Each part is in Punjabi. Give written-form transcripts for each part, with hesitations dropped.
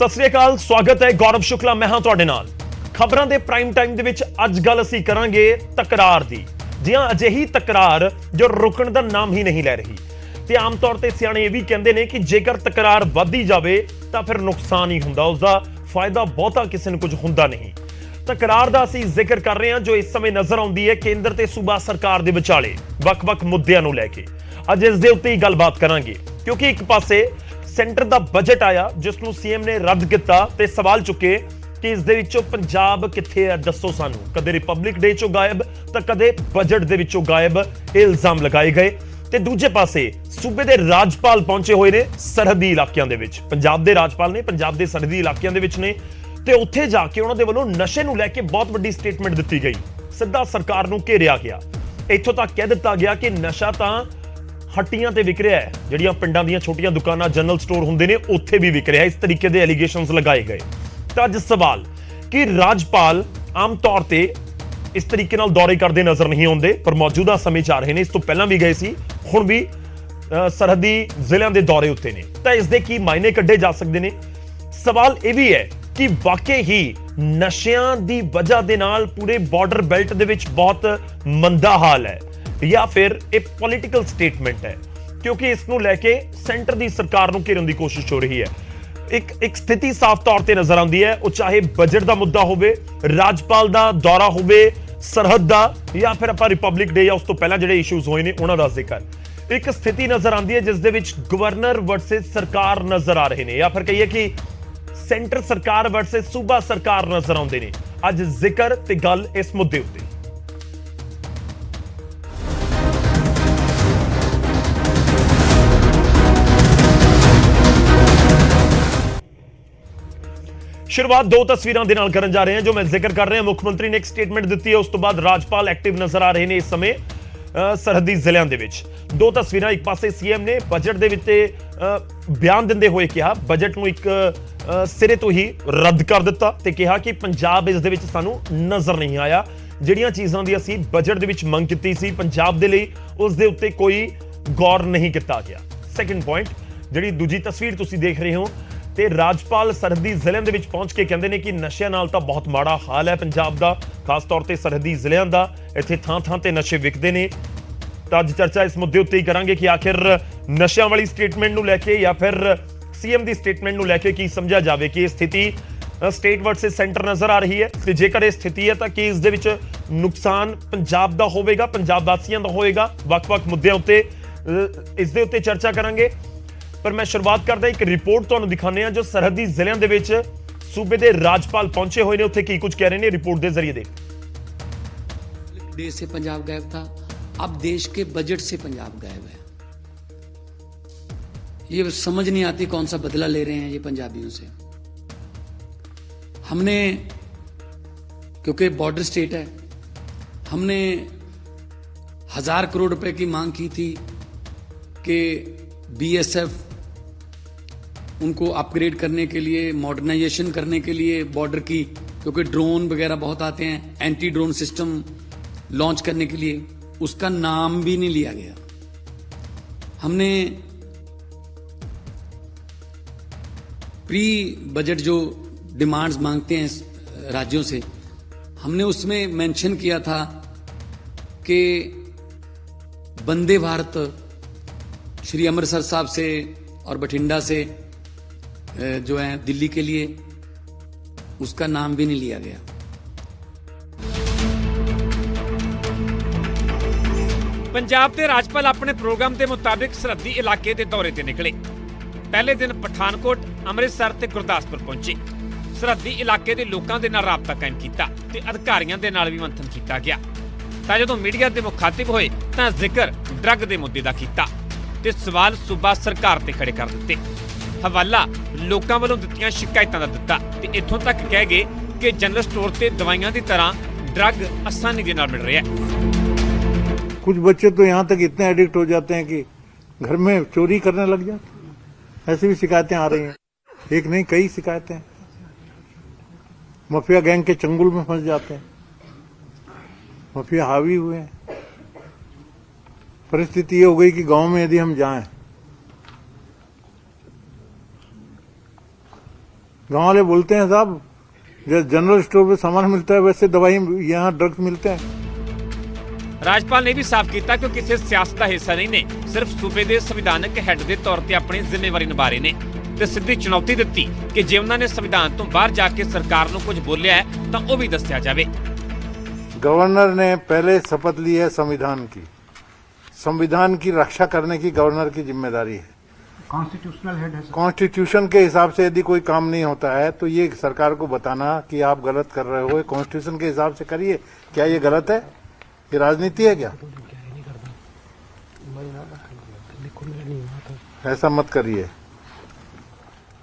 सत श्री अकाल, स्वागत है गौरव शुक्ला मैं हां तुहाडे नाल। खबरां दे प्राइम टाइम दे विच अज गल असीं करांगे तकरार दी। जी हां, अजिही तकरार जो रुकण दा नाम ही नहीं लै रही। ते आम तौर ते सियाणे ये भी कहंदे ने कि जेकर तकरार वधदी जावे तां फिर नुकसान ही हुंदा, उसदा फायदा बहुता किसी नूं कुछ हुंदा नहीं। तकरार दा असीं जिक्र कर रहे हां जो इस समय नज़र आउंदी है केंद्र ते सूबा सरकार दे विचाले वख-वख मुद्दिआं नूं लैके। अज इस दे उत्ते ही गलबात करांगे क्योंकि एक पासे सेंटर का बजट आया जिसनूं सीएम ने रद्द किया ते सवाल चुके कि इस दे विचों पंजाब कित्थे है, दसो सानू। कदे रिपब्लिक डे चों गायब तां कदे बजट दे विचों गायब, इल्जाम लगाए गए। ते दूजे पासे सूबे दे राजपाल पहुंचे हुए ने सरहदी इलाकिਆਂ ਦੇ ਵਿੱਚ। पंजाब दे राजपाल ने पंजाब दे सरहदी इलाकिਆਂ ਦੇ ਵਿੱਚ ਨੇ ਤੇ ਉੱਥੇ ਜਾ ਕੇ ਉਹਨਾਂ ਦੇ ਵੱਲੋਂ ਨਸ਼ੇ ਨੂੰ ਲੈ ਕੇ ਬਹੁਤ ਵੱਡੀ ਸਟੇਟਮੈਂਟ ਦਿੱਤੀ ਗਈ। ਸਿੱਧਾ ਸਰਕਾਰ ਨੂੰ ਘੇਰਿਆ ਗਿਆ। ਇੱਥੋਂ ਤੱਕ ਕਹਿ ਦਿੱਤਾ ਗਿਆ ਕਿ ਨਸ਼ਾ ਤਾਂ हट्टियां ते विक रहा है, ਜਿਹੜੀਆਂ ਪਿੰਡਾਂ ਦੀਆਂ ਛੋਟੀਆਂ ਦੁਕਾਨਾਂ जनरल स्टोर ਹੁੰਦੇ ਨੇ ਉੱਥੇ ਵੀ ਵਿਕ ਰਿਹਾ ਹੈ। ਇਸ ਤਰੀਕੇ ਦੇ ਐਲੀਗੇਸ਼ਨਸ ਲਗਾਏ ਗਏ। ਤਾਂ ਅੱਜ ਸਵਾਲ ਕਿ ਰਾਜਪਾਲ ਆਮ ਤੌਰ ਤੇ ਇਸ ਤਰੀਕੇ ਨਾਲ ਦੌਰੇ ਕਰਦੇ ਨਜ਼ਰ ਨਹੀਂ ਆਉਂਦੇ, ਪਰ ਮੌਜੂਦਾ ਸਮੇਂ ਚ ਆ ਰਹੇ ਨੇ। ਇਸ ਤੋਂ ਪਹਿਲਾਂ ਵੀ ਗਏ ਸੀ, ਹੁਣ ਵੀ ਸਰਹੱਦੀ ਜ਼ਿਲ੍ਹਿਆਂ ਦੇ ਦੌਰੇ ਉੱਤੇ ਨੇ। ਤਾਂ ਇਸ ਦੇ ਕੀ ਮਾਇਨੇ ਕੱਢੇ ਜਾ ਸਕਦੇ ਨੇ? ਸਵਾਲ ਇਹ ਵੀ ਹੈ ਕਿ ਵਾਕਈ ਹੀ ਨਸ਼ਿਆਂ ਦੀ ਵਜ੍ਹਾ ਦੇ ਨਾਲ ਪੂਰੇ ਬਾਰਡਰ ਬੈਲਟ ਦੇ ਵਿੱਚ ਬਹੁਤ ਮੰਦਾ ਹਾਲ ਹੈ या फिर एक पॉलिटिकल स्टेटमेंट है, क्योंकि इसनूं लैके सेंटर दी सरकार नूं घेरन दी कोशिश हो रही है। एक स्थिति साफ तौर ते नजर आउंदी है, वो चाहे बजट दा मुद्दा होवे, राजपाल दा दौरा होवे, सरहद दा, या फिर आपां रिपब्लिक डे या उस तों पहलां जिहड़े इशूज होए ने उहनां दा जिक्र। एक स्थिति नजर आउंदी है जिस दे विच गवर्नर वर्सेस सरकार नजर आ रहे ने, या फिर कहिए कि सेंटर सरकार वर्सेस सूबा सरकार नजर आउंदे ने। अज जिक्र ते गल इस मुद्दे उत्ते। शुरुआत दो तस्वीरों के नाल करन जा रहे हैं जो मैं जिक्र कर रहे हैं। मुख्यमंत्री ने एक स्टेटमेंट दी है, उस तो बाद राजपाल एक्टिव नजर आ रहे हैं इस समय सरहदी जिलों के विच। दो तस्वीरां, एक पासे सीएम ने बजट दे विच बयान दिंदे होए कहा बजट नूं एक सिरे तो ही रद्द कर दिता ते कहा कि पंजाब इस दे विच सानूं नजर नहीं आया। जिहड़ियां चीज़ां दी असीं बजट दे विच मंग कीती सी पंजाब दे लई उस दे उत्ते कोई गौर नहीं किया गया। सैकेंड पॉइंट, जिहड़ी दूजी तस्वीर तुसीं देख रहे हो ਤੇ ਰਾਜਪਾਲ ਸਰਹੱਦੀ ਜ਼ਿਲ੍ਹਿਆਂ ਦੇ ਵਿੱਚ ਪਹੁੰਚ ਕੇ ਕਹਿੰਦੇ ਨੇ ਕਿ ਨਸ਼ਿਆਂ ਨਾਲ ਤਾਂ ਬਹੁਤ ਮਾੜਾ ਹਾਲ ਹੈ ਪੰਜਾਬ ਦਾ, ਖਾਸ ਤੌਰ ਤੇ ਸਰਹੱਦੀ ਜ਼ਿਲ੍ਹਿਆਂ ਦਾ। ਇੱਥੇ ਥਾਂ-ਥਾਂ ਤੇ ਨਸ਼ੇ ਵਿਕਦੇ ਨੇ। ਤਾਂ ਅੱਜ ਚਰਚਾ ਇਸ ਮੁੱਦੇ ਉੱਤੇ ਹੀ ਕਰਾਂਗੇ ਕਿ ਆਖਿਰ ਨਸ਼ਿਆਂ ਵਾਲੀ ਸਟੇਟਮੈਂਟ ਨੂੰ ਲੈ ਕੇ ਜਾਂ ਫਿਰ ਸੀਐਮ ਦੀ ਸਟੇਟਮੈਂਟ ਨੂੰ ਲੈ ਕੇ ਕੀ ਸਮਝਿਆ ਜਾਵੇ ਕਿ ਇਹ ਸਥਿਤੀ ਸਟੇਟ ਵਰਸਸ ਸੈਂਟਰ ਨਜ਼ਰ ਆ ਰਹੀ ਹੈ ਤੇ ਜੇਕਰ ਇਹ ਸਥਿਤੀ ਹੈ ਤਾਂ ਕੀ ਇਸ ਦੇ ਵਿੱਚ ਨੁਕਸਾਨ ਪੰਜਾਬ ਦਾ ਹੋਵੇਗਾ, ਪੰਜਾਬ ਵਾਸੀਆਂ ਦਾ ਹੋਵੇਗਾ। ਵੱਖ-ਵੱਖ ਮੁੱਦਿਆਂ ਉੱਤੇ ਇਸ ਦੇ ਉੱਤੇ ਚਰਚਾ ਕਰਾਂਗੇ। पर मैं शुरुआत करदा एक रिपोर्ट तुहानूं दिखाने जो सरहदी जिलों के विच सूबे के राजपाल पहुंचे हुए ने, उत्थे की कुछ कह रहे हैं रिपोर्ट के जरिए दे। देश से पंजाब गायब था, अब देश के बजट से पंजाब गायब है। ये समझ नहीं आती कौन सा बदला ले रहे हैं ये पंजाबियों से। हमने, क्योंकि बॉर्डर स्टेट है, हमने 1000 करोड़ रुपए की मांग की थी कि बीएसएफ उनको अपग्रेड करने के लिए, मॉडर्नाइजेशन करने के लिए बॉर्डर की, क्योंकि ड्रोन वगैरह बहुत आते हैं, एंटी ड्रोन सिस्टम लॉन्च करने के लिए, उसका नाम भी नहीं लिया गया। हमने प्री बजट जो डिमांड्स मांगते हैं राज्यों से, हमने उसमें मेंशन किया था कि वंदे भारत श्री अमृतसर साहब से और बठिंडा से जो है दिल्ली के लिए, उसका नाम भी नहीं लिया गया। पंजाब के राजपाल अपने प्रोग्राम के मुताबिक सरहदी इलाके के दौरे ते निकले। पहले दिन पठानकोट, अमृतसर ते गुरदासपुर पहुंचे। सरहदी इलाके के लोगों के नाल राबता कायम किया ते अधिकारियों के नाल भी मंथन किया गया। तां जदों मीडिया के मुखातिब होए तां जिक्र ड्रग के मुद्दे का किया ते सवाल सूबा सरकार ते खड़े कर दिते। हवाला लोगों वालों दित्तियां शिकायतां दा दिता ते इत्थों तक कह गए कि जनरल स्टोर ते दवाइयां की तरह ड्रग आसानी के नाल मिल रहा है। कुछ बच्चे तो यहाँ तक इतने एडिक्ट हो जाते हैं कि घर में चोरी करने लग जाते हैं। ऐसी भी शिकायतें आ रही हैं, एक नहीं कई शिकायतें। माफिया गैंग के चंगुल में फंस जाते हैं, माफिया हावी हुए हैं। परिस्थिति ये हो गई कि गांव में यदि हम जाएं गांव वाले बोलते हैं साहब जैसे जनरल स्टोर पे सामान मिलता है वैसे दवाई यहाँ ड्रग्स मिलते हैं। ਰਾਜਪਾਲ ਨੇ ਵੀ ਸਾਫ਼ ਕੀਤਾ ਕਿ ਉਹ ਕਿਸੇ ਸਿਆਸਤ ਦਾ ਹਿੱਸਾ ਨਹੀਂ ਨੇ, ਸਿਰਫ ਸੂਬੇ ਦੇ ਸੰਵਿਧਾਨਕ ਹੈੱਡ ਦੇ ਤੌਰ ਤੇ ਆਪਣੀ ਜ਼ਿੰਮੇਵਾਰੀ ਨਿਭਾ ਰਹੇ ਨੇ ਤੇ ਸਿੱਧੀ ਚੁਣੌਤੀ ਦਿੱਤੀ ਕਿ ਜੇ ਉਹਨਾਂ ਨੇ ਸੰਵਿਧਾਨ ਤੋਂ ਬਾਹਰ ਜਾ ਕੇ ਸਰਕਾਰ ਨੂੰ ਕੁਝ ਬੋਲਿਆ ਹੈ ਤਾਂ ਉਹ ਵੀ ਦੱਸਿਆ ਜਾਵੇ। गवर्नर ने पहले शपथ ली है संविधान की रक्षा करने की गवर्नर की जिम्मेदारी है। कॉन्स्टिट्यूशनल हेड है सर। कॉन्स्टिट्यूशन के हिसाब से यदि कोई काम नहीं होता है तो ये सरकार को बताना कि आप गलत कर रहे हो, कॉन्स्टिट्यूशन के हिसाब से करिए। क्या ये गलत है? ये राजनीति है क्या? ऐसा मत करिए।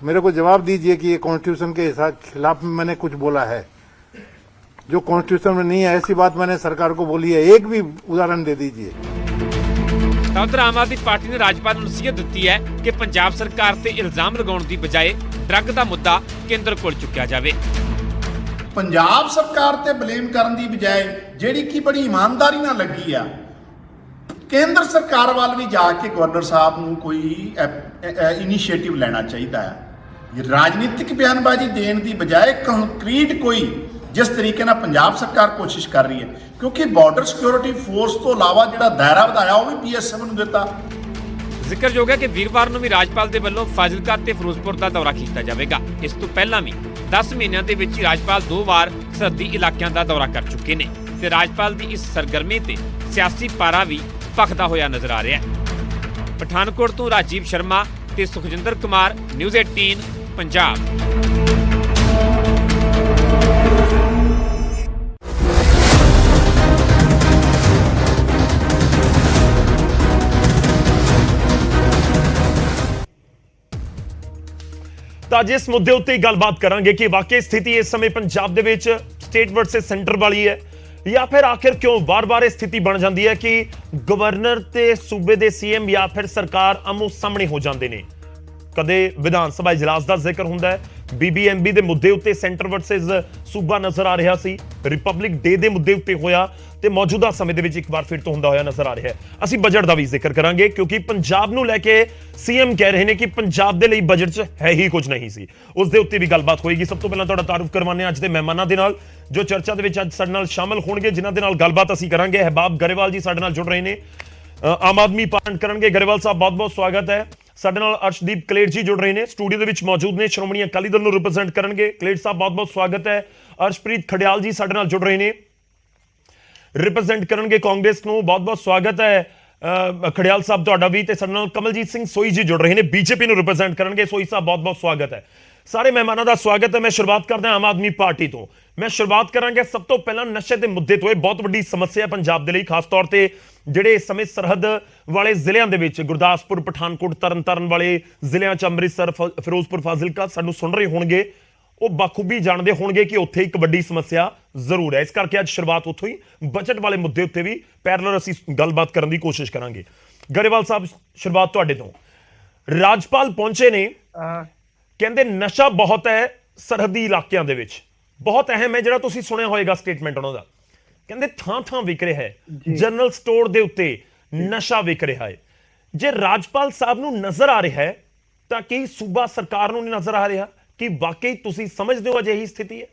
मेरे को जवाब दीजिए कि ये कॉन्स्टिट्यूशन के हिसाब खिलाफ में मैंने कुछ बोला है जो कॉन्स्टिट्यूशन में नहीं है, ऐसी बात मैंने सरकार को बोली है। एक भी उदाहरण दे दीजिए। ਤਾਂ ਉਧਰ ਆਮ ਆਦਮੀ ਪਾਰਟੀ ਨੇ ਰਾਜਪਾਲ ਨੂੰ ਨਸੀਹਤ ਦਿੱਤੀ ਹੈ ਕਿ ਪੰਜਾਬ ਸਰਕਾਰ ਤੇ ਇਲਜ਼ਾਮ ਲਗਾਉਣ ਦੀ ਬਜਾਏ ਡਰੱਗ ਦਾ ਮੁੱਦਾ ਕੇਂਦਰ ਕੋਲ ਚੁੱਕਿਆ ਜਾਵੇ। ਪੰਜਾਬ ਸਰਕਾਰ ਤੇ ਬਲੇਮ ਕਰਨ ਦੀ ਬਜਾਏ ਜਿਹੜੀ ਕਿ ਬੜੀ ਇਮਾਨਦਾਰੀ ਨਾਲ ਲੱਗੀ ਆ, ਕੇਂਦਰ ਸਰਕਾਰ ਵੱਲ ਵੀ ਜਾ ਕੇ ਗਵਰਨਰ ਸਾਹਿਬ ਨੂੰ ਕੋਈ ਇਨੀਸ਼ੀਏਟਿਵ ਲੈਣਾ ਚਾਹੀਦਾ ਹੈ। ਰਾਜਨੀਤਿਕ ਬਿਆਨਬਾਜ਼ੀ ਦੇਣ ਦੀ ਬਜਾਏ ਕੰਕਰੀਟ ਕੋਈ ਜਿਸ ਤਰੀਕੇ ਨਾਲ ਪੰਜਾਬ ਸਰਕਾਰ ਕੋਸ਼ਿਸ਼ ਕਰ ਰਹੀ ਹੈ, ਕਿਉਂਕਿ ਬਾਰਡਰ ਸਿਕਿਉਰਿਟੀ ਫੋਰਸ ਤੋਂ ਇਲਾਵਾ ਜਿਹੜਾ ਦਾਇਰਾ ਵਧਾਇਆ ਉਹ ਵੀ BSF ਨੂੰ ਦਿੱਤਾ। ਜ਼ਿਕਰਯੋਗ ਹੈ ਕਿ ਵੀਰਵਾਰ ਨੂੰ ਵੀ ਰਾਜਪਾਲ ਦੇ ਵੱਲੋਂ ਫਾਜ਼ਿਲਕਾ ਤੇ ਫਿਰੋਜ਼ਪੁਰ ਦਾ ਦੌਰਾ ਕੀਤਾ ਜਾਵੇਗਾ। ਇਸ ਤੋਂ ਪਹਿਲਾਂ ਵੀ 10 ਮਹੀਨਿਆਂ ਦੇ ਵਿੱਚ ਹੀ ਰਾਜਪਾਲ 2 ਵਾਰ ਸਰਹੱਦੀ ਇਲਾਕਿਆਂ ਦਾ ਦੌਰਾ ਕਰ ਚੁੱਕੇ ਨੇ ਤੇ ਰਾਜਪਾਲ ਦੀ ਇਸ ਸਰਗਰਮੀ ਤੇ ਸਿਆਸੀ ਪਾਰਾ ਵੀ ਭਖਦਾ ਹੋਇਆ ਨਜ਼ਰ ਆ ਰਿਹਾ ਹੈ। ਪਠਾਨਕੋਟ ਤੋਂ ਰਾਜੀਵ ਸ਼ਰਮਾ ਤੇ ਸੁਖਜਿੰਦਰ ਕੁਮਾਰ, ਨਿਊਜ਼ 18 ਪੰਜਾਬ। ਤਾਂ ਅੱਜ ਇਸ ਮੁੱਦੇ ਉੱਤੇ ਹੀ ਗੱਲਬਾਤ ਕਰਾਂਗੇ ਕਿ ਵਾਕਈ ਸਥਿਤੀ ਇਸ ਸਮੇਂ ਪੰਜਾਬ ਦੇ ਵਿੱਚ ਸਟੇਟ ਵਰਸਸ ਸੈਂਟਰ ਵਾਲੀ ਹੈ ਜਾਂ ਫਿਰ ਆਖਿਰ ਕਿਉਂ ਵਾਰ-ਵਾਰ ਇਹ ਸਥਿਤੀ ਬਣ ਜਾਂਦੀ ਹੈ ਕਿ ਗਵਰਨਰ ਤੇ ਸੂਬੇ ਦੇ CM ਜਾਂ ਫਿਰ ਸਰਕਾਰ ਆਮੋ ਸਾਹਮਣੇ ਹੋ ਜਾਂਦੇ ਨੇ। ਕਦੇ ਵਿਧਾਨ ਸਭਾ ਇਜਲਾਸ ਦਾ ਜ਼ਿਕਰ ਹੁੰਦਾ ਹੈ, BBMB ਦੇ ਮੁੱਦੇ ਉੱਤੇ ਸੈਂਟਰ ਵਰਸਸ ਸੂਬਾ ਨਜ਼ਰ ਆ ਰਿਹਾ ਸੀ, ਰਿਪਬਲਿਕ ਡੇ ਦੇ ਮੁੱਦੇ ਉੱਤੇ ਹੋਇਆ ਤੇ ਮੌਜੂਦਾ ਸਮੇਂ ਦੇ ਵਿੱਚ ਇੱਕ ਵਾਰ ਫਿਰ ਤੋਂ ਹੁੰਦਾ ਹੋਇਆ ਨਜ਼ਰ ਆ ਰਿਹਾ ਹੈ। ਅਸੀਂ ਬਜਟ ਦਾ ਵੀ ਜ਼ਿਕਰ ਕਰਾਂਗੇ ਕਿਉਂਕਿ ਪੰਜਾਬ ਨੂੰ ਲੈ ਕੇ CM ਕਹਿ ਰਹੇ ਨੇ ਕਿ ਪੰਜਾਬ ਦੇ ਲਈ ਬਜਟ 'ਚ ਹੈ ਹੀ ਕੁਝ ਨਹੀਂ ਸੀ। ਉਸ ਦੇ ਉੱਤੇ ਵੀ ਗੱਲਬਾਤ ਹੋਏਗੀ। ਸਭ ਤੋਂ ਪਹਿਲਾਂ ਤੁਹਾਡਾ ਤਾਰੁਫ ਕਰਵਾਉਂਦੇ ਹਾਂ ਅੱਜ ਦੇ ਮਹਿਮਾਨਾਂ ਦੇ ਨਾਲ ਜੋ ਚਰਚਾ ਦੇ ਵਿੱਚ ਅੱਜ ਸਾਡੇ ਨਾਲ ਸ਼ਾਮਲ ਹੋਣਗੇ, ਜਿਨ੍ਹਾਂ ਦੇ ਨਾਲ ਗੱਲਬਾਤ ਅਸੀਂ ਕਰਾਂਗੇ। ਹਬਾਬ ਗਰੇਵਾਲ ਜੀ ਸਾਡੇ ਨਾਲ ਜੁੜ ਰਹੇ ਨੇ, ਆਮ ਆਦਮੀ ਪਾਰਟੀ ਕਰਨਗੇ। ਗਰੇਵਾਲ ਸਾਹਿਬ ਬਹੁਤ-ਬਹੁਤ ਸਵਾਗਤ ਹੈ। ਸਾਡੇ ਨਾਲ ਅਰਸ਼ਦੀਪ ਕਲੇਰ ਜੀ ਜੁੜ ਰਹੇ ਨੇ, ਸਟੂਡੀਓ ਦੇ ਵਿੱਚ ਮੌਜੂਦ ਨੇ, ਸ਼੍ਰੋਮਣੀ ਅਕਾਲੀ ਦਲ ਨੂੰ ਰਿਪਰੈਜ਼ੈਂਟ ਕਰਨਗੇ। ਕਲੇਰ ਸਾਹਿਬ ਬਹੁਤ-ਬਹੁਤ ਸਵਾਗਤ ਹੈ। ਅਰਸ਼ਪ੍ਰੀਤ ਖੜਿਆਲ ਜੀ ਸਾਡੇ ਨਾਲ ਜੁੜ ਰਹੇ ਨੇ, ਰਿਪਰੈਜ਼ੈਂਟ ਕਰਨਗੇ ਕਾਂਗਰਸ ਨੂੰ। ਬਹੁਤ-ਬਹੁਤ ਸਵਾਗਤ ਹੈ ਖੜਿਆਲ ਸਾਹਿਬ ਤੁਹਾਡਾ ਵੀ। ਤੇ ਸਾਡੇ ਨਾਲ ਕਮਲਜੀਤ ਸਿੰਘ ਸੋਈ ਜੀ ਜੁੜ ਰਹੇ ਨੇ, BJP ਨੂੰ ਰਿਪਰੈਜ਼ੈਂਟ ਕਰਨਗੇ। ਸੋਈ ਸਾਹਿਬ ਬਹੁਤ-ਬਹੁਤ ਸਵਾਗਤ ਹੈ। ਸਾਰੇ ਮਹਿਮਾਨਾਂ ਦਾ ਸਵਾਗਤ ਹੈ। ਮੈਂ ਸ਼ੁਰੂਆਤ ਕਰਦਾ ਆਮ ਆਦਮੀ ਪਾਰਟੀ ਤੋਂ। ਮੈਂ ਸ਼ੁਰੂਆਤ ਕਰਾਂਗੇ ਸਭ ਤੋਂ ਪਹਿਲਾਂ ਨਸ਼ੇ ਦੇ ਮੁੱਦੇ ਤੋਂ। ਇਹ ਬਹੁਤ ਵੱਡੀ ਸਮੱਸਿਆ ਪੰਜਾਬ ਦੇ ਲਈ, ਖਾਸ ਤੌਰ ਤੇ ਜਿਹੜੇ ਇਸ ਸਮੇਂ ਸਰਹੱਦ ਵਾਲੇ ਜ਼ਿਲ੍ਹਿਆਂ ਦੇ ਵਿੱਚ ਗੁਰਦਾਸਪੁਰ, ਪਠਾਨਕੋਟ, ਤਰਨਤਾਰਨ ਵਾਲੇ ਜ਼ਿਲ੍ਹਿਆਂ 'ਚ, ਅੰਮ੍ਰਿਤਸਰ, ਫਿਰੋਜ਼ਪੁਰ, ਫਾਜ਼ਿਲਕਾ ਸਾਨੂੰ ਸੁਣ ਰਹੇ ਹੋਣਗੇ, ਉਹ ਬਖੂਬੀ ਜਾਣਦੇ ਹੋਣਗੇ ਕਿ ਉੱਥੇ ਇੱਕ ਵੱਡੀ ਸਮੱਸਿਆ ਜ਼ਰੂਰ ਹੈ। ਇਸ ਕਰਕੇ ਅੱਜ ਸ਼ੁਰੂਆਤ ਉੱਥੋਂ ਹੀ ਬਜਟ ਵਾਲੇ ਮੁੱਦੇ ਉੱਤੇ ਵੀ ਪੈਰਲਲ ਅਸੀਂ ਗੱਲਬਾਤ ਕਰਨ ਦੀ ਕੋਸ਼ਿਸ਼ ਕਰਾਂਗੇ। ਗਰੇਵਾਲ ਸਾਹਿਬ, ਸ਼ੁਰੂਆਤ ਤੁਹਾਡੇ ਤੋਂ। ਰਾਜਪਾਲ ਪਹੁੰਚੇ ਨੇ, ਕਹਿੰਦੇ ਨਸ਼ਾ ਬਹੁਤ ਹੈ ਸਰਹੱਦੀ ਇਲਾਕਿਆਂ ਦੇ ਵਿੱਚ, ਬਹੁਤ ਅਹਿਮ ਹੈ। ਜਿਹੜਾ ਤੁਸੀਂ ਸੁਣਿਆ ਹੋਏਗਾ ਸਟੇਟਮੈਂਟ ਉਹਨਾਂ ਦਾ, ਕਹਿੰਦੇ ਥਾਂ-ਥਾਂ ਵਿਕ ਰਿਹਾ ਹੈ, ਜਨਰਲ ਸਟੋਰ ਦੇ ਉੱਤੇ ਨਸ਼ਾ ਵਿਕ ਰਿਹਾ ਹੈ। ਜੇ ਰਾਜਪਾਲ ਸਾਹਿਬ ਨੂੰ ਨਜ਼ਰ ਆ ਰਿਹਾ ਹੈ ਤਾਂ ਕੀ ਸੂਬਾ ਸਰਕਾਰ ਨੂੰ ਨਹੀਂ ਨਜ਼ਰ ਆ ਰਿਹਾ? ਕਿ ਵਾਕਈ ਤੁਸੀਂ ਸਮਝਦੇ ਹੋ ਅਜਿਹੀ ਸਥਿਤੀ ਹੈ?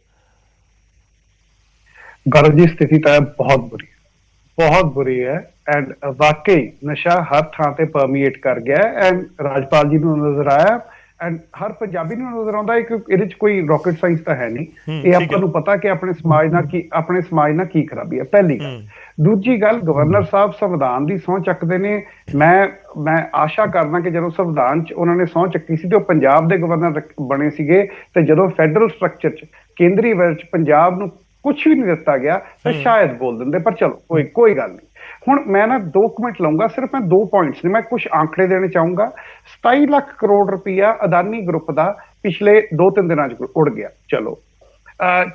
गौरव जी स्थिति तो बहुत बुरी है एंड वाकई नशा हर थां ते परमीएट कर गया है एंड राजपाल जी ਨੂੰ ਨਜ਼ਰ ਆਇਆ एंड हर पंजाबी ਨੂੰ ਨਜ਼ਰ ਆਉਂਦਾ ਹੈ ਕਿ ਇਹਦੇ ਚ ਕੋਈ ਰॉकेट ਸਾਇੰਸ ਤਾਂ ਹੈ ਨਹੀਂ। ਇਹ ਆਪਾਂ ਨੂੰ ਪਤਾ ਕਿ ਆਪਣੇ ਸਮਾਜ ਨਾਲ ਕੀ ਖਰਾਬੀ ਹੈ, ਪਹਿਲੀ ਗੱਲ। ਦੂਜੀ ਗੱਲ, ਗਵਰਨਰ ਸਾਹਿਬ ਸੰਵਿਧਾਨ ਦੀ ਸਹੁੰ ਚੱਕਦੇ ਨੇ। ਮੈਂ ਆਸ਼ਾ ਕਰਦਾ ਕਿ ਜਦੋਂ ਸੰਵਿਧਾਨ ਚ ਉਹਨਾਂ ਨੇ ਸਹੁੰ ਚੱਕੀ ਸੀ ਤੇ ਉਹ ਪੰਜਾਬ ਦੇ ਗਵਰਨਰ ਬਣੇ ਸੀਗੇ, ਤੇ ਜਦੋਂ ਫੈਡਰਲ ਸਟਰਕਚਰ ਚ ਕੇਂਦਰੀ ਵਿੱਚ ਪੰਜਾਬ ਨੂੰ ਕੁਝ ਵੀ ਨਹੀਂ ਦਿੱਤਾ ਗਿਆ ਤਾਂ ਸ਼ਾਇਦ ਬੋਲ ਦਿੰਦੇ, ਪਰ ਚਲੋ ਕੋਈ ਗੱਲ ਨਹੀਂ। ਹੁਣ ਮੈਂ ਨਾ 2 ਮਿੰਟ ਲਊਂਗਾ, ਸਿਰਫ ਮੈਂ 2 ਪੁਆਇੰਟਸ ਨੇ, ਮੈਂ ਕੁਝ ਆંકੜੇ ਦੇਣੇ ਚਾਹੂੰਗਾ। 27 ਲੱਖ ਕਰੋੜ ਰੁਪਇਆ ਅਦਾਨੀ ਗਰੁੱਪ ਦਾ ਪਿਛਲੇ 2-3 ਦਿਨਾਂ 'ਚ ਉੜ ਗਿਆ। ਚਲੋ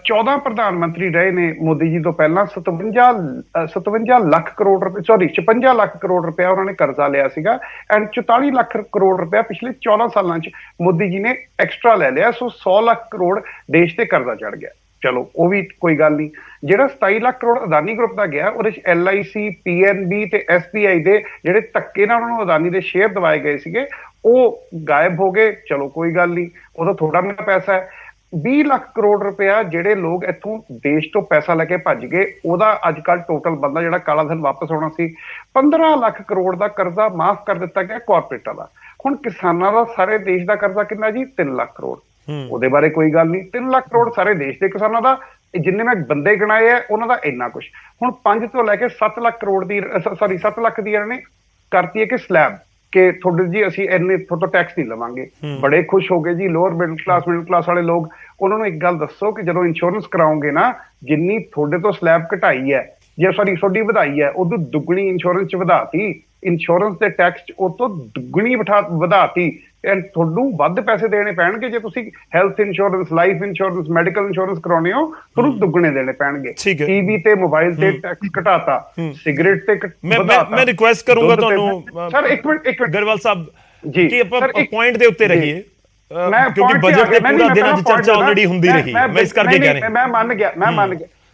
14 ਪ੍ਰਧਾਨ ਮੰਤਰੀ ਰਹੇ ਨੇ ਮੋਦੀ ਜੀ ਤੋਂ ਪਹਿਲਾਂ। 57 ਲੱਖ ਕਰੋੜ ਰੁਪਏ 56 ਲੱਖ ਕਰੋੜ ਰੁਪਇਆ ਉਹਨਾਂ ਨੇ ਕਰਜ਼ਾ ਲਿਆ ਸੀਗਾ ਐਂਡ 44 ਲੱਖ ਕਰੋੜ ਰੁਪਇਆ ਪਿਛਲੇ 14 ਸਾਲਾਂ 'ਚ ਮੋਦੀ ਜੀ ਨੇ ਐਕਸਟਰਾ ਲੈ ਲਿਆ। ਸੋ 100 ਲੱਖ ਕਰੋੜ ਦੇਸ਼ ਤੇ ਕਰਜ਼ਾ ਚੜ ਗਿਆ। ਚਲੋ ਉਹ ਵੀ ਕੋਈ ਗੱਲ ਨਹੀਂ। ਜਿਹੜਾ 27 ਲੱਖ ਕਰੋੜ ਅਦਾਨੀ ਗਰੁੱਪ ਦਾ ਗਿਆ, ਉਹਦੇ 'ਚ LIC, PNB ਤੇ SBI ਦੇ ਜਿਹੜੇ ਧੱਕੇ ਨਾਲ ਉਹਨਾਂ ਨੂੰ ਅਦਾਨੀ ਦੇ ਸ਼ੇਅਰ ਦਵਾਏ ਗਏ ਸੀਗੇ, ਉਹ ਗਾਇਬ ਹੋ ਗਏ। ਚਲੋ ਕੋਈ ਗੱਲ ਨਹੀਂ, ਉਹਦਾ ਥੋੜਾ ਮੇਰਾ ਪੈਸਾ ਹੈ। 20 ਲੱਖ ਕਰੋੜ ਰੁਪਇਆ ਜਿਹੜੇ ਲੋਕ ਇੱਥੋਂ ਦੇਸ਼ ਤੋਂ ਪੈਸਾ ਲੈ ਕੇ ਭੱਜ ਗਏ, ਉਹਦਾ ਅੱਜ ਕੱਲ ਟੋਟਲ ਬੰਦਾ ਜਿਹੜਾ ਕਾਲਾ ਧਨ ਵਾਪਸ ਆਉਣਾ ਸੀ, 15 ਲੱਖ ਕਰੋੜ ਦਾ ਕਰਜ਼ਾ ਮਾਫ ਕਰ ਦਿੱਤਾ ਗਿਆ ਕਾਰਪੋਰੇਟਾਂ ਦਾ। ਹੁਣ ਕਿਸਾਨਾਂ ਦਾ ਸਾਰੇ ਦੇਸ਼ ਦਾ ਕਰਜ਼ਾ ਕਿੰਨਾ ਜੀ? 3 ਲੱਖ ਕਰੋੜ। ਉਹਦੇ ਬਾਰੇ ਕੋਈ ਗੱਲ ਨਹੀਂ। 3 ਲੱਖ ਕਰੋੜ ਸਾਰੇ ਦੇਸ਼ ਦੇ ਕਿਸਾਨਾਂ ਦਾ, ਜਿੰਨੇ ਮੈਂ ਬੰਦੇ ਗਿਣਾਏ ਆ ਉਹਨਾਂ ਦਾ ਇੰਨਾ ਕੁਛ। ਹੁਣ 5 ਤੋਂ ਲੈ ਕੇ 7 ਲੱਖ ਕਰੋੜ ਦੀ 7 ਲੱਖ ਦੀ ਇਹਨਾਂ ਨੇ ਕਰਤੀ ਹੈ ਕਿ ਸਲੈਬ, ਕਿ ਤੁਹਾਡੇ ਜੀ ਅਸੀਂ ਇੰਨੇ ਤੁਹਾਡੇ ਟੈਕਸ ਨਹੀਂ ਲਵਾਂਗੇ। ਬੜੇ ਖੁਸ਼ ਹੋ ਗਏ ਜੀ ਲੋਅਰ ਮਿਡਲ ਕਲਾਸ ਵਾਲੇ ਲੋਕ। ਉਹਨਾਂ ਨੂੰ ਇੱਕ ਗੱਲ ਦੱਸੋ ਕਿ ਜਦੋਂ ਇੰਸ਼ੋਰੈਂਸ ਕਰਾਓਗੇ ਨਾ, ਜਿੰਨੀ ਤੁਹਾਡੇ ਤੋਂ ਸਲੈਬ ਘਟਾਈ ਹੈ ਜਾਂ ਤੁਹਾਡੀ ਵਧਾਈ ਹੈ, ਉਦੋਂ ਦੁੱਗਣੀ ਇੰਸ਼ੋਰੈਂਸ ਚ ਵਧਾਤੀ। ਇੰਸ਼ੋਰੈਂਸ ਦੇ ਟੈਕਸ ਉਹ ਤੋਂ ਦੁੱਗਣੀ ਵਧਾਤੀ। ਤੁਹਾਨੂੰ ਵੱਧ ਪੈਸੇ ਦੇਣੇ ਪੈਣਗੇ ਜੇ ਤੁਸੀਂ health insurance, life insurance, medical insurance ਕਰਾਉਣੇ ਹੋ, ਤੁਹਾਨੂੰ ਦੁੱਗਣੇ ਦੇਣੇ ਪੈਣਗੇ। ਟੀਵੀ ਤੇ ਮੋਬਾਈਲ ਤੇ ਟੈਕਸ ਘਟਾਤਾ, ਸਿਗਰਟ ਤੇ ਮੈਂ ਰਿਕੁਐਸਟ ਕਰੂੰਗਾ ਤੁਹਾਨੂੰ ਸਰ ਇੱਕ ਮਿੰਟ ਗਰੇਵਾਲ ਸਾਹਿਬ ਜੀ ਕਿ ਆਪਾਂ ਪੁਆਇੰਟ ਦੇ ਉੱਤੇ ਰਹੀਏ, ਕਿਉਂਕਿ ਬਜਟ ਤੇ ਪੂਰਾ ਦਿਨਾਂ ਚ ਚਰਚਾ ਆਲਰੇਡੀ ਹੁੰਦੀ ਰਹੀ। ਮੈਂ ਇਸ ਕਰਕੇ ਕਹਿ ਰਿਹਾ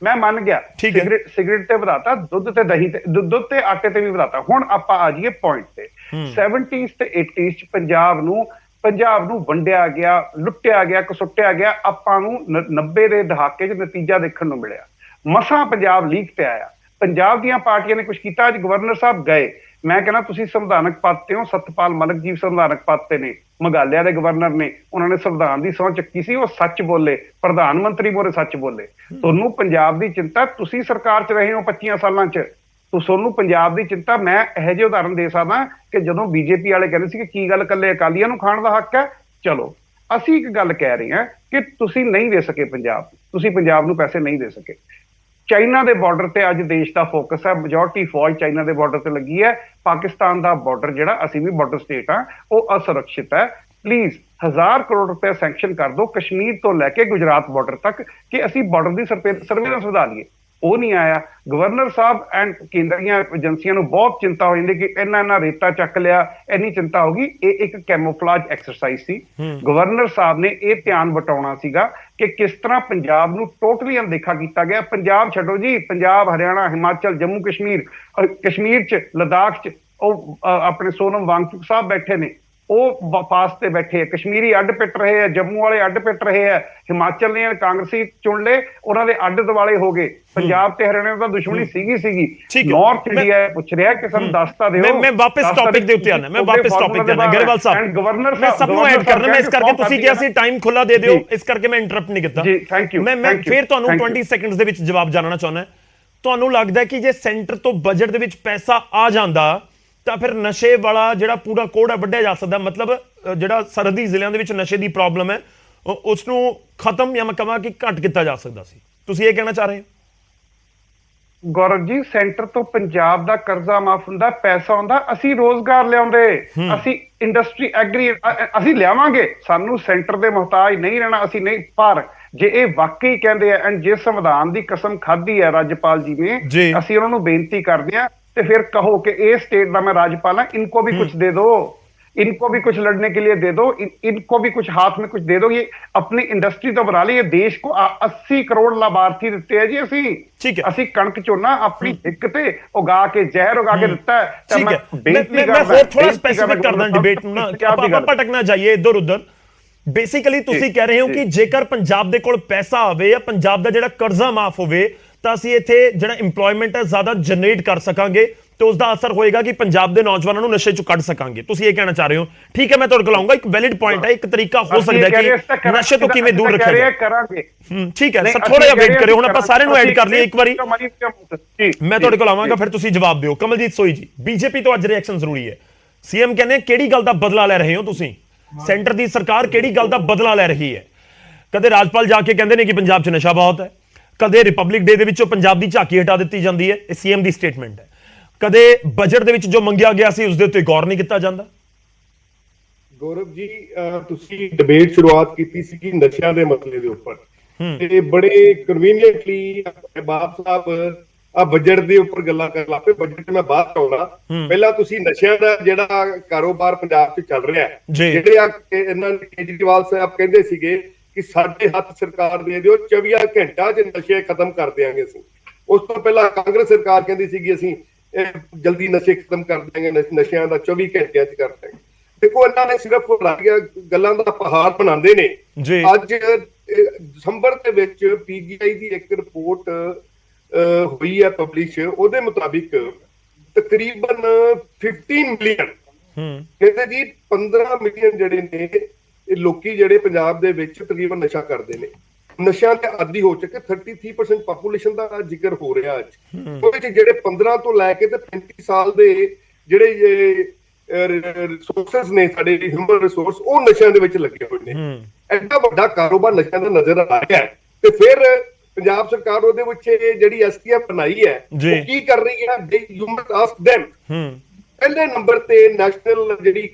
ਮੈਂ ਮੰਨ ਗਿਆ ਸਿਗਰਟ ਤੇ ਵਧਾਤਾ, ਦੁੱਧ ਤੇ ਦਹੀਂ ਤੇ, ਦੁੱਧ ਤੇ ਆਟੇ ਤੇ ਵੀ ਵਧਾਤਾ। ਹੁਣ ਆਪਾਂ ਆ ਜਾਈਏ ਪੁਆਇੰਟ ਤੇ। 70s ਤੇ 80s ਚ ਪੰਜਾਬ ਨੂੰ ਵੰਡਿਆ ਗਿਆ, ਲੁੱਟਿਆ ਗਿਆ, ਕਸੁੱਟਿਆ ਗਿਆ। ਆਪਾਂ ਨੂੰ 90 ਦੇ ਦਹਾਕੇ ਚ ਨਤੀਜਾ ਦੇਖਣ ਨੂੰ ਮਿਲਿਆ। ਮਸਾਂ ਪੰਜਾਬ ਲੀਕ ਤੇ ਆਇਆ। ਪੰਜਾਬ ਦੀਆਂ ਪਾਰਟੀਆਂ ਨੇ ਕੁਝ ਕੀਤਾ। ਅੱਜ ਗਵਰਨਰ ਸਾਹਿਬ ਗਏ, ਮੈਂ ਕਹਿੰਦਾ ਤੁਸੀਂ ਸੰਵਿਧਾਨਕ ਪਦ ਤੇ ਹੋ। ਸਤਪਾਲ ਮਲਿਕ ਜੀ ਸੰਵਿਧਾਨਕ ਪਦ ਤੇ ਨੇ, ਮੇਘਾਲਿਆ ਦੇ ਗਵਰਨਰ ਨੇ, ਉਹਨਾਂ ਨੇ ਸੰਵਿਧਾਨ ਦੀ ਸਹੁੰ ਚੱਕੀ ਸੀ, ਉਹ ਸੱਚ ਬੋਲੇ, ਪ੍ਰਧਾਨ ਮੰਤਰੀ ਮੋਰੇ ਸੱਚ ਬੋਲੇ। ਤੁਹਾਨੂੰ ਪੰਜਾਬ ਦੀ ਚਿੰਤਾ, ਤੁਸੀਂ ਸਰਕਾਰ ਚ ਰਹੇ ਹੋ 25 ਸਾਲਾਂ ਚ, ਤੁਹਾਨੂੰ ਪੰਜਾਬ ਦੀ ਚਿੰਤਾ। ਮੈਂ ਇਹੋ ਜਿਹੇ ਉਦਾਹਰਨ ਦੇ ਸਕਦਾ ਕਿ ਜਦੋਂ ਬੀਜੇਪੀ ਵਾਲੇ ਕਹਿੰਦੇ ਸੀ ਕਿ ਕੀ ਗੱਲ ਇਕੱਲੇ ਅਕਾਲੀਆਂ ਨੂੰ ਖਾਣ ਦਾ ਹੱਕ ਹੈ, ਚਲੋ ਅਸੀਂ ਇੱਕ ਗੱਲ ਕਹਿ ਰਹੇ ਹਾਂ ਕਿ ਤੁਸੀਂ ਨਹੀਂ ਦੇ ਸਕੇ ਤੁਸੀਂ ਪੰਜਾਬ ਨੂੰ ਪੈਸੇ ਨਹੀਂ ਦੇ ਸਕੇ। ਚਾਈਨਾ ਦੇ ਬਾਰਡਰ ਤੇ ਅੱਜ ਦੇਸ਼ ਦਾ ਫੋਕਸ ਹੈ, ਮੈਜੋਰਟੀ ਫੌਜ ਚਾਈਨਾ ਦੇ ਬਾਰਡਰ ਤੇ ਲੱਗੀ ਹੈ। ਪਾਕਿਸਤਾਨ ਦਾ ਬਾਰਡਰ ਜਿਹੜਾ, ਅਸੀਂ ਵੀ ਬਾਰਡਰ ਸਟੇਟ ਆ, ਉਹ ਅਸੁਰੱਖਿਅਤ ਹੈ। ਪਲੀਜ਼ 1000 ਕਰੋੜ ਰੁਪਏ ਸੈਂਕਸ਼ਨ ਕਰ ਦਿਓ ਕਸ਼ਮੀਰ ਤੋਂ ਲੈ ਕੇ ਗੁਜਰਾਤ ਬਾਰਡਰ ਤੱਕ, ਕਿ ਅਸੀਂ ਬਾਰਡਰ ਦੀ ਸਰਵੇਲੈਂਸ ਵਧਾ ਲਈਏ। ਉਹ ਨਹੀਂ ਆਇਆ। ਗਵਰਨਰ ਸਾਹਿਬ ਐਂਡ ਕੇਂਦਰੀਆਂ ਏਜੰਸੀਆਂ ਨੂੰ ਬਹੁਤ ਚਿੰਤਾ ਹੋ ਜਾਂਦੀ ਕਿ ਇੰਨਾ ਰੇਤਾ ਚੱਕ ਲਿਆ, ਇੰਨੀ ਚਿੰਤਾ ਹੋ ਗਈ। ਇਹ ਇੱਕ ਕੈਮੋਫਲਾਜ ਐਕਸਰਸਾਈਜ਼ ਸੀ। ਗਵਰਨਰ ਸਾਹਿਬ ਨੇ ਇਹ ਧਿਆਨ ਵਟਾਉਣਾ ਸੀਗਾ ਕਿ ਕਿਸ ਤਰ੍ਹਾਂ ਪੰਜਾਬ ਨੂੰ ਟੋਟਲੀ ਅਣਦੇਖਾ ਕੀਤਾ ਗਿਆ। ਪੰਜਾਬ ਛੱਡੋ ਜੀ, ਪੰਜਾਬ, ਹਰਿਆਣਾ, ਹਿਮਾਚਲ, ਜੰਮੂ ਕਸ਼ਮੀਰ ਚ, ਲਦਾਖ ਚ ਉਹ ਆਪਣੇ ਸੋਨਮ ਵਾਂਗਚੁਕ ਸਾਹਿਬ ਬੈਠੇ ਨੇ, ਉਹ ਫਾਸ ਤੇ ਬੈਠੇ ਆ। ਕਸ਼ਮੀਰੀ ਅੱਡ ਪਿੱਟ ਰਹੇ ਆ, ਜੰਮੂ ਵਾਲੇ ਅੱਡ ਪਿੱਟ ਰਹੇ ਆ, ਹਿਮਾਚਲ ਨੇ ਕਾਂਗਰਸੀ ਚੁਣ ਲਏ, ਉਹਨਾਂ ਦੇ ਅੱਡ ਦਿਵਾਲੇ ਹੋ ਗਏ। ਪੰਜਾਬ ਤੇ ਹਰਿਆਣਾ ਦਾ ਦੁਸ਼ਮਣੀ ਸੀਗੀ। ਨਾਰਥ ਇੰਡੀਆ ਪੁੱਛ ਰਿਹਾ ਕਿ ਸਾਨੂੰ ਦੱਸਤਾ ਦਿਓ। ਮੈਂ ਵਾਪਸ ਟੌਪਿਕ ਦੇ ਉੱਤੇ ਆਣਾ, ਗਰੇਵਾਲ ਸਾਹਿਬ ਮੈਂ ਸਭ ਨੂੰ ਐਡ ਕਰਨਾ। ਮੈਂ ਇਸ ਕਰਕੇ ਤੁਸੀਂ ਕਿਹਾ ਸੀ ਟਾਈਮ ਖੁੱਲਾ ਦੇ ਦਿਓ, ਇਸ ਕਰਕੇ ਮੈਂ ਇੰਟਰਰਪਟ ਨਹੀਂ ਕੀਤਾ। ਮੈਂ ਫਿਰ ਤੁਹਾਨੂੰ 20 ਸੈਕਿੰਡਸ ਦੇ ਵਿੱਚ ਜਵਾਬ ਜਾਣਨਾ ਚਾਹੁੰਦਾ। ਤੁਹਾਨੂੰ ਲੱਗਦਾ ਕਿ ਜੇ ਸੈਂਟਰ ਤੋਂ ਬਜਟ ਦੇ ਵਿੱਚ ਪੈਸਾ ਆ ਜਾਂਦਾ ਤਾਂ ਫਿਰ ਨਸ਼ੇ ਵਾਲਾ ਜਿਹੜਾ ਪੂਰਾ ਕੋੜ ਹੈ ਵੱਢਿਆ ਜਾ ਸਕਦਾ? ਮਤਲਬ ਜਿਹੜਾ ਸਰਹੱਦੀ ਜ਼ਿਲ੍ਹਿਆਂ ਦੇ ਵਿੱਚ ਨਸ਼ੇ ਦੀ ਪ੍ਰੋਬਲਮ ਹੈ ਉਸ ਨੂੰ ਖਤਮ, ਜਾਂ ਮੈਂ ਕਹਾਂ ਕਿ ਘੱਟ ਕੀਤਾ ਜਾ ਸਕਦਾ ਸੀ। ਤੁਸੀਂ ਇਹ ਕਹਿਣਾ ਚਾਹ ਰਹੇ ਹੋ? ਗੌਰਵ ਜੀ, ਸੈਂਟਰ ਤੋਂ ਪੰਜਾਬ ਦਾ ਕਰਜ਼ਾ ਮਾਫ ਹੁੰਦਾ, ਪੈਸਾ ਆਉਂਦਾ, ਅਸੀਂ ਰੋਜ਼ਗਾਰ ਲਿਆਉਂਦੇ, ਅਸੀਂ ਇੰਡਸਟਰੀ ਐਗਰੀ ਅਸੀਂ ਲਿਆਵਾਂਗੇ। ਸਾਨੂੰ ਸੈਂਟਰ ਦੇ ਮੁਹਤਾਜ ਨਹੀਂ ਰਹਿਣਾ, ਅਸੀਂ ਨਹੀਂ। ਪਰ ਜੇ ਇਹ ਵਾਕਈ ਕਹਿੰਦੇ ਆ ਐਂਡ ਜੇ ਸੰਵਿਧਾਨ ਦੀ ਕਸਮ ਖਾਧੀ ਹੈ ਰਾਜਪਾਲ ਜੀ ਨੇ, ਅਸੀਂ ਉਹਨਾਂ ਨੂੰ ਬੇਨਤੀ ਕਰਦੇ ਹਾਂ ਤੇ फिर कहो कि ये स्टेट का मैं राज्यपाल हूं, इनको भी कुछ दे दो, इनको भी कुछ लड़ने के लिए दे दो, इनको भी कुछ हाथ में कुछ दे दो। ये अपनी इंडस्ट्री तो बना ली। ये देश को 80 करोड़ लाभार्थी दिते है जी। ਅਸੀਂ ਕਣਕ ਝੋਨਾ ਆਪਣੀ ਹਿੱਕ ਤੇ ਉਗਾ ਕੇ ਜ਼ਹਿਰ ਉਗਾ ਕੇ ਦਿੱਤਾ ਹੈ। ਤੇ ਮੈਂ ਹੋਰ ਥੋੜਾ ਸਪੈਸੀਫਿਕ ਕਰਦਾ ਡਿਬੇਟ ਨੂੰ ਨਾ, ਆਪਾਂ ਭਟਕਣਾ ਜਾਈਏ ਇੱਧਰ ਉੱਧਰ। ਬੇਸਿਕਲੀ ਤੁਸੀਂ ਕਹਿ ਰਹੇ ਹੋ ਕਿ ਜੇਕਰ ਪੰਜਾਬ ਦੇ ਕੋਲ ਪੈਸਾ ਆਵੇ ਜਾਂ ਪੰਜਾਬ ਦਾ ਜਿਹੜਾ ਕਰਜ਼ਾ ਮਾਫ ਹੋਵੇ ਤਾਂ ਅਸੀਂ ਇੱਥੇ ਜਿਹੜਾ ਇੰਪਲੋਇਮੈਂਟ ਹੈ ਜ਼ਿਆਦਾ ਜਨਰੇਟ ਕਰ ਸਕਾਂਗੇ ਤੇ ਉਸ ਦਾ ਅਸਰ ਹੋਏਗਾ ਕਿ ਪੰਜਾਬ ਦੇ ਨੌਜਵਾਨਾਂ ਨੂੰ ਨਸ਼ੇ ਚੋਂ ਕੱਢ ਸਕਾਂਗੇ। ਤੁਸੀਂ ਇਹ ਕਹਿਣਾ ਚਾਹ ਰਹੇ ਹੋ? ਠੀਕ ਹੈ, ਮੈਂ ਤੁਹਾਡੇ ਕੋਲ ਆਉਂਗਾ। ਇੱਕ ਵੈਲਿਡ ਪੁਆਇੰਟ ਹੈ, ਇੱਕ ਤਰੀਕਾ ਹੋ ਸਕਦਾ ਹੈ ਕਿ ਨਸ਼ੇ ਤੋਂ ਕਿਵੇਂ ਦੂਰ ਰੱਖਿਆ ਜਾਏ। ਠੀਕ ਹੈ ਸਰ, ਥੋੜਾ ਜਿਹਾ ਵੇਟ ਕਰਿਓ। ਹੁਣ ਆਪਾਂ ਸਾਰਿਆਂ ਨੂੰ ਐਡ ਕਰ ਲਈਏ ਇੱਕ ਵਾਰੀ, ਮੈਂ ਤੁਹਾਡੇ ਕੋਲ ਆਵਾਂਗਾ, ਫਿਰ ਤੁਸੀਂ ਜਵਾਬ ਦਿਓ। ਕਮਲਜੀਤ ਸੋਈ ਜੀ, ਬੀਜੇਪੀ ਤੋਂ ਅੱਜ ਰਿਐਕਸ਼ਨ ਜ਼ਰੂਰੀ ਹੈ। ਸੀਐਮ ਕਹਿੰਦੇ ਕਿਹੜੀ ਗੱਲ ਦਾ ਬਦਲਾ ਲੈ ਰਹੇ ਹੋ ਤੁਸੀਂ? ਸੈਂਟਰ ਦੀ ਸਰਕਾਰ ਕਿਹੜੀ ਗੱਲ ਦਾ ਬਦਲਾ ਲੈ ਰਹੀ ਹੈ? ਕਦੇ ਰਾਜਪਾਲ ਜਾ ਕੇ ਕਹਿੰਦੇ ਨੇ ਕਿ ਪੰਜਾਬ 'ਚ ਨਸ਼ਾ ਬਹੁਤ ਹੈ, ਕਦੇ ਰਿਪਬਲਿਕ ਡੇ ਦੇ ਵਿੱਚੋਂ ਪੰਜਾਬ ਦੀ ਝਾਕੀ ਹਟਾ ਦਿੱਤੀ ਜਾਂਦੀ ਹੈ, ਇਹ ਸੀਐਮ ਦੀ ਸਟੇਟਮੈਂਟ ਹੈ। ਕਦੇ ਬਜਟ ਦੇ ਵਿੱਚ ਜੋ ਮੰਗਿਆ ਗਿਆ ਸੀ ਉਸ ਦੇ ਉੱਤੇ ਗੌਰ ਨਹੀਂ ਕੀਤਾ ਜਾਂਦਾ। ਗੌਰਵ ਜੀ, ਤੁਸੀਂ ਡਿਬੇਟ ਸ਼ੁਰੂਆਤ ਕੀਤੀ ਸੀ ਕਿ ਨਸ਼ਿਆਂ ਦੇ ਮਸਲੇ ਦੇ ਉੱਪਰ, ਤੇ ਬੜੇ ਕਨਵੀਨੀਐਂਟਲੀ ਬਾਪ ਸਾਹਿਬ ਆ ਬਜਟ ਦੇ ਉੱਪਰ ਗੱਲਾਂ ਕਰਨ ਲੱਗ ਪਏ। ਬਜਟ ਮੈਂ ਬਾਅਦ ਆਉਣਾ, ਪਹਿਲਾਂ ਤੁਸੀਂ ਨਸ਼ਿਆਂ ਦਾ ਜਿਹੜਾ ਕਾਰੋਬਾਰ ਪੰਜਾਬ 'ਚ ਚੱਲ ਰਿਹਾ ਹੈ, ਜਿਹੜੇ ਇਹਨਾਂ ਨੇ ਕੇਜਰੀਵਾਲ ਸਾਹਿਬ ਕਹਿੰਦੇ ਸੀਗੇ ਕਿ ਸਾਡੇ ਹੱਥ ਸਰਕਾਰ ਦੇ ਦਿਓ, 24 ਘੰਟਿਆਂ 'ਚ ਨਸ਼ੇ ਖਤਮ ਕਰ ਦਿਆਂਗੇ ਅਸੀਂ। ਉਸ ਤੋਂ ਪਹਿਲਾਂ ਕਾਂਗਰਸ ਸਰਕਾਰ ਕਹਿੰਦੀ ਸੀਗੀ ਅਸੀਂ ਜਲਦੀ ਨਸ਼ੇ ਖਤਮ ਕਰ ਦਿਆਂਗੇ, ਨਸ਼ਿਆਂ ਦਾ 24 ਘੰਟਿਆਂ 'ਚ ਕਰ ਦਿਆਂਗੇ। ਦੇਖੋ, ਇਹਨਾਂ ਨੇ ਸਿਰਫ ਗੱਲਾਂ ਦਾ ਪਹਾੜ ਬਣਾਉਂਦੇ ਨੇ। ਅੱਜ ਦਸੰਬਰ ਦੇ ਵਿੱਚ ਪੀਜੀਆਈ ਦੀ ਇੱਕ ਰਿਪੋਰਟ ਹੋਈ ਹੈ ਪਬਲਿਸ਼, ਉਹਦੇ ਮੁਤਾਬਿਕ ਤਕਰੀਬਨ 15 ਮਿਲੀਅਨ ਕਹਿੰਦੇ ਜੀ 15 ਮਿਲੀਅਨ ਜਿਹੜੇ ਨੇ ਇਹ ਲੋਕੀ ਜਿਹੜੇ ਪੰਜਾਬ ਦੇ ਵਿੱਚ ਤਕਰੀਬਨ ਨਸ਼ਾ ਕਰਦੇ ਨੇ, ਨਸ਼ਿਆਂ ਦੇ ਆਦੀ ਹੋ ਚੁੱਕੇ। 33% ਪਾਪੂਲੇਸ਼ਨ ਦਾ ਜ਼ਿਕਰ ਹੋ ਰਿਹਾ ਅੱਜ। ਉਹਦੇ ਚ ਜਿਹੜੇ 15 ਤੋਂ ਲੈ ਕੇ ਤੇ 35 ਸਾਲ ਦੇ ਜਿਹੜੇ ਰਿਸੋਰਸਸ ਨੇ, ਸਾਡੇ ਹਿਊਮਨ ਰਿਸੋਰਸ, ਉਹ ਨਸ਼ਿਆਂ ਦੇ ਵਿੱਚ ਲੱਗੇ ਹੋਏ ਨੇ। ਐਡਾ ਵੱਡਾ ਕਾਰੋਬਾਰ ਨਸ਼ਿਆਂ ਦਾ ਨਜ਼ਰ ਆ ਰਿਹਾ ਹੈ, ਤੇ ਫਿਰ ਪੰਜਾਬ ਸਰਕਾਰ ਉਹਦੇ ਵਿੱਚ ਜਿਹੜੀ ਐਸਟੀਐਫ ਬਣਾਈ ਹੈ ਉਹ ਕੀ ਕਰ ਰਹੀ ਹੈ? You must ask them। ਪਹਿਲੇ ਨੰਬਰ ਤੇ ਨੈਸ਼ਨਲ ਜਿਹੜੀ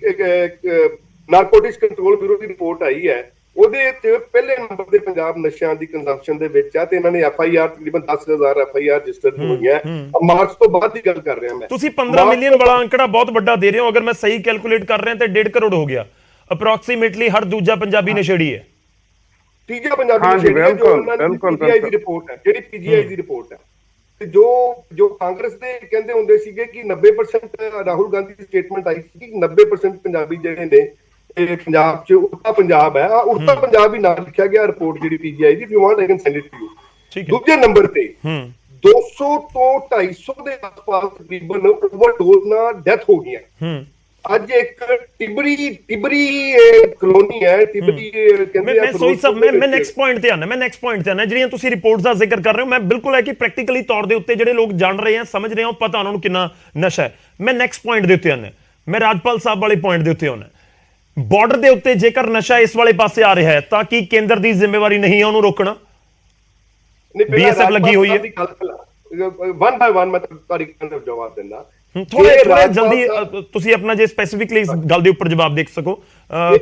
ਨਾਰਕੋਟਿਕਸ ਕੰਟਰੋਲ ਬਿਊਰੋ ਦੀ ਰਿਪੋਰਟ ਆਈ ਹੈ, ਉਹਦੇ ਤੇ ਪਹਿਲੇ ਨੰਬਰ ਤੇ ਪੰਜਾਬ ਨਸ਼ਿਆਂ ਦੀ ਕੰਜ਼ੰਪਸ਼ਨ ਦੇ ਵਿੱਚ ਆ, ਤੇ ਇਹਨਾਂ ਨੇ FIR ਤਕਰੀਬਨ 10,000 FIR ਰਜਿਸਟਰਡ ਹੋਈਆਂ। ਮਾਰਚ ਤੋਂ ਬਾਅਦ ਦੀ ਗੱਲ ਕਰ ਰਿਹਾ ਮੈਂ। ਤੁਸੀਂ 15 ਮਿਲੀਅਨ ਵਾਲਾ ਅੰਕੜਾ ਬਹੁਤ ਵੱਡਾ ਦੇ ਰਹੇ ਹੋ। ਅਗਰ ਮੈਂ ਸਹੀ ਕੈਲਕੂਲੇਟ ਕਰ ਰਿਹਾ ਤੇ 1.5 ਕਰੋੜ ਹੋ ਗਿਆ ਅਪਰੋਕਸੀਮੇਟਲੀ। ਹਰ ਦੂਜਾ ਪੰਜਾਬੀ ਨਸ਼ੇੜੀ ਹੈ, ਤੀਜਾ ਪੰਜਾਬੀ ਨਸ਼ੇੜੀ ਹੈ, ਜੋ ਉਹਨਾਂ ਦੀ PGI ਦੀ ਰਿਪੋਰਟ ਹੈ, ਜਿਹੜੀ PGI ਦੀ ਰਿਪੋਰਟ ਹੈ। ਤੇ ਜੋ ਕਾਂਗਰਸ ਦੇ ਕਹਿੰਦੇ ਹੁੰਦੇ ਸੀਗੇ ਕਿ 90%, ਰਾਹੁਲ ਗਾਂਧੀ ਦੀ ਸਟੇਟਮੈਂਟ ਆਈ ਸੀ ਕਿ 90% ਪੰਜਾਬੀ ਜਿਹੜੇ ਨੇ ਇਹ ਪੰਜਾਬ ਚ ਉੜਤਾ ਪੰਜਾਬ ਹੈ, ਉੜਤਾ ਪੰਜਾਬ ਹੀ ਨਾਲ ਲਿਖਿਆ ਗਿਆ ਰਿਪੋਰਟ ਜਿਹੜੀ PGI ਦੀ। If you want I can send it to you. ਦੂਜੇ ਨੰਬਰ ਤੇ 200 ਤੋਂ 250 ਦੇ ਆਸ-ਪਾਸ ਤਕਰੀਬਨ ਓਵਰਡੋਜ਼ ਨਾਲ ਡੈਥ ਹੋ ਗਈਆਂ। ਅੱਜ ਇੱਕ ਟਿਬਰੀ ਕਲੋਨੀ ਹੈ, ਟਿਬਰੀ ਕਹਿੰਦੇ ਆ। ਸੋਈ ਸਾਹਿਬ, ਮੈਂ ਨੈਕਸਟ ਪੁਆਇੰਟ ਤੇ ਆਣਾ। ਜਿਹੜੀਆਂ ਤੁਸੀਂ ਰਿਪੋਰਟਸ ਦਾ ਜ਼ਿਕਰ ਕਰ ਰਹੇ ਹੋ, ਮੈਂ ਬਿਲਕੁਲ ਹੈ ਕਿ ਪ੍ਰੈਕਟੀਕਲੀ ਤੌਰ ਦੇ ਉੱਤੇ ਜਿਹੜੇ ਲੋਕ ਜਾਣ ਰਹੇ ਆ, ਸਮਝ ਰਹੇ ਆ, ਪਤਾ ਉਹਨਾਂ ਨੂੰ ਕਿੰਨਾ ਨਸ਼ਾ ਹੈ। ਮੈਂ ਨੈਕਸਟ ਪੁਆਇੰਟ ਦੇ ਉੱਤੇ ਆਣਾ, ਮੈਂ ਰਾਜਪਾਲ ਸਾਹਿਬ ਵਾਲੇ ਪੁਆਇੰਟ ਦੇ ਉੱਤੇ ਆਉਣਾ। ਬਾਰਡਰ ਦੇ ਉੱਤੇ ਜੇਕਰ ਨਸ਼ਾ ਇਸ ਵਾਲੇ ਪਾਸੇ ਆ ਰਿਹਾ ਹੈ ਤਾਂ ਕੀ ਕੇਂਦਰ ਦੀ ਜ਼ਿੰਮੇਵਾਰੀ ਨਹੀਂ ਹੈ ਉਹਨੂੰ ਰੋਕਣਾ? BSF ਲੱਗੀ ਹੋਈ ਹੈ। ਵਨ ਬਾਈ ਵਨ ਮੈਂ ਤੁਹਾਡੀ ਜਵਾਬ ਦਿੰਦਾ। ਥੋੜਾ ਜਲਦੀ ਤੁਸੀਂ ਆਪਣਾ ਜੇ ਸਪੈਸੀਫਿਕਲੀ ਇਸ ਗੱਲ ਦੇ ਉੱਪਰ ਜਵਾਬ ਦੇਖ ਸਕੋ।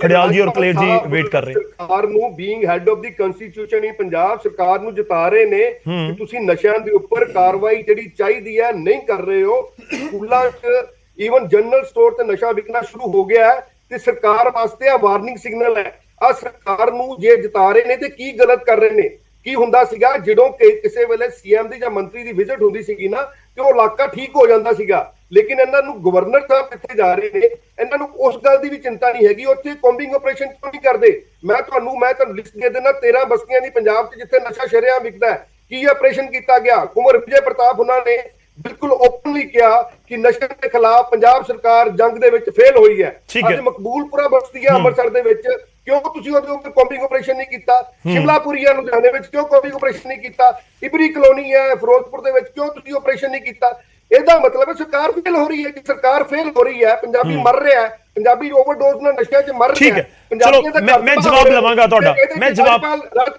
ਖੜਿਆਲ ਜੀ ਔਰ ਕਲੇਰ ਜੀ ਵੇਟ ਕਰ ਰਹੇ। ਸਰਕਾਰ ਨੂੰ being head of the constitution in Punjab, ਸਰਕਾਰ ਨੂੰ ਜਿਤਾ ਰਹੇ ਨੇ ਕਿ ਤੁਸੀਂ ਨਸ਼ਿਆਂ ਦੇ ਉੱਪਰ ਕਾਰਵਾਈ ਜਿਹੜੀ ਚਾਹੀਦੀ ਹੈ ਨਹੀਂ ਕਰ ਰਹੇ ਹੋ। ਸਕੂਲਾਂ 'ਚ ਈਵਨ ਜਨਰਲ ਸਟੋਰ ਤੇ ਨਸ਼ਾ ਵਿਕਣਾ ਸ਼ੁਰੂ ਹੋ ਗਿਆ ਹੈ, ਤੇ ਸਰਕਾਰ ਵਾਸਤੇ ਆ ਵਾਰਨਿੰਗ ਸਿਗਨਲ ਹੈ। ਆ ਸਰਕਾਰ ਨੂੰ ਜੇ ਜਿਤਾ ਰਹੇ ਨੇ ਤੇ ਕੀ ਗਲਤ ਕਰ ਰਹੇ ਨੇ? ਕੀ ਹੁੰਦਾ ਸੀਗਾ ਜਦੋਂ ਕਿਸੇ ਵੇਲੇ CM ਦੀ ਜਾਂ ਮੰਤਰੀ ਦੀ ਵਿਜ਼ਿਟ ਹੁੰਦੀ ਸੀਗੀ ਨਾ, ਤੇ ਉਹ ਇਲਾਕਾ ਠੀਕ ਹੋ ਜਾਂਦਾ ਸੀਗਾ। ਲੇਕਿਨ ਇਹਨਾਂ ਨੂੰ ਗਵਰਨਰ ਸਾਹਿਬ ਕਿੱਥੇ ਜਾ ਰਹੇ ਨੇ, ਇਹਨਾਂ ਨੂੰ ਉਸ ਗੱਲ ਦੀ ਵੀ ਚਿੰਤਾ ਨਹੀਂ ਹੈਗੀ। ਉੱਥੇ ਕੋਂਬਿੰਗ ਆਪਰੇਸ਼ਨ ਕਿਉਂ ਨਹੀਂ ਕਰਦੇ? ਮੈਂ ਤੁਹਾਨੂੰ ਲਿਸਟ ਦੇ ਦੇਣਾ 13 ਬਸਤੀਆਂ ਦੀ ਪੰਜਾਬ 'ਚ ਜਿੱਥੇ ਨਸ਼ਾ ਸ਼ਰੇਆਮ ਵਿਕਦਾ ਹੈ। ਕੀ ਆਪਰੇਸ਼ਨ ਕੀਤਾ ਗਿਆ? ਕੁੰਵਰ ਵਿਜੇ ਪ੍ਰਤਾਪ ਉਹਨਾਂ ਨੇ ਬਿਲਕੁਲ ਓਪਨਲੀ ਕਿਹਾ ਕਿ ਨਸ਼ੇ ਦੇ ਖਿਲਾਫ ਪੰਜਾਬ ਸਰਕਾਰ ਜੰਗ ਦੇ ਵਿੱਚ ਫੇਲ ਹੋਈ ਹੈ। ਅੱਜ ਮਕਬੂਲਪੁਰਾ ਬਸਤੀ ਹੈ ਅੰਮ੍ਰਿਤਸਰ ਦੇ ਵਿੱਚ, ਕਿਉਂ ਤੁਸੀਂ ਉਹਦੇ ਉੱਪਰ ਕੋਂਬਿੰਗ ਆਪਰੇਸ਼ਨ ਨਹੀਂ ਕੀਤਾ? ਸ਼ਿਮਲਾਪੁਰੀ ਹੈ ਲੁਧਿਆਣੇ ਵਿੱਚ, ਕਿਉਂ ਕੋਂਬਿੰਗ ਆਪਰੇਸ਼ਨ ਨਹੀਂ ਕੀਤਾ? ਟਿਬਰੀ ਕਲੋਨੀ ਹੈ ਫਿਰੋਜ਼ਪੁਰ ਦੇ ਵਿੱਚ, ਕਿਉਂ ਤੁਸੀਂ ਆਪਰੇਸ਼ਨ ਨਹੀਂ ਕੀਤਾ? ਇਹਦਾ ਮਤਲਬ ਹੈ ਸਰਕਾਰ ਫੇਲ ਹੋ ਰਹੀ ਹੈ। ਸਰਕਾਰ ਫੇਲ ਹੋ ਰਹੀ ਹੈ, ਪੰਜਾਬੀ ਮਰ ਰਿਹਾ ਹੈ, ਪੰਜਾਬੀ ਓਵਰਡੋਜ਼ ਨਾਲ ਨਸ਼ਿਆਂ 'ਚ ਮਰ ਰਿਹਾ ਹੈ। ਚਲੋ ਮੈਂ ਜਵਾਬ ਲਵਾਂਗਾ ਤੁਹਾਡਾ। ਮੈਂ ਜਵਾਬ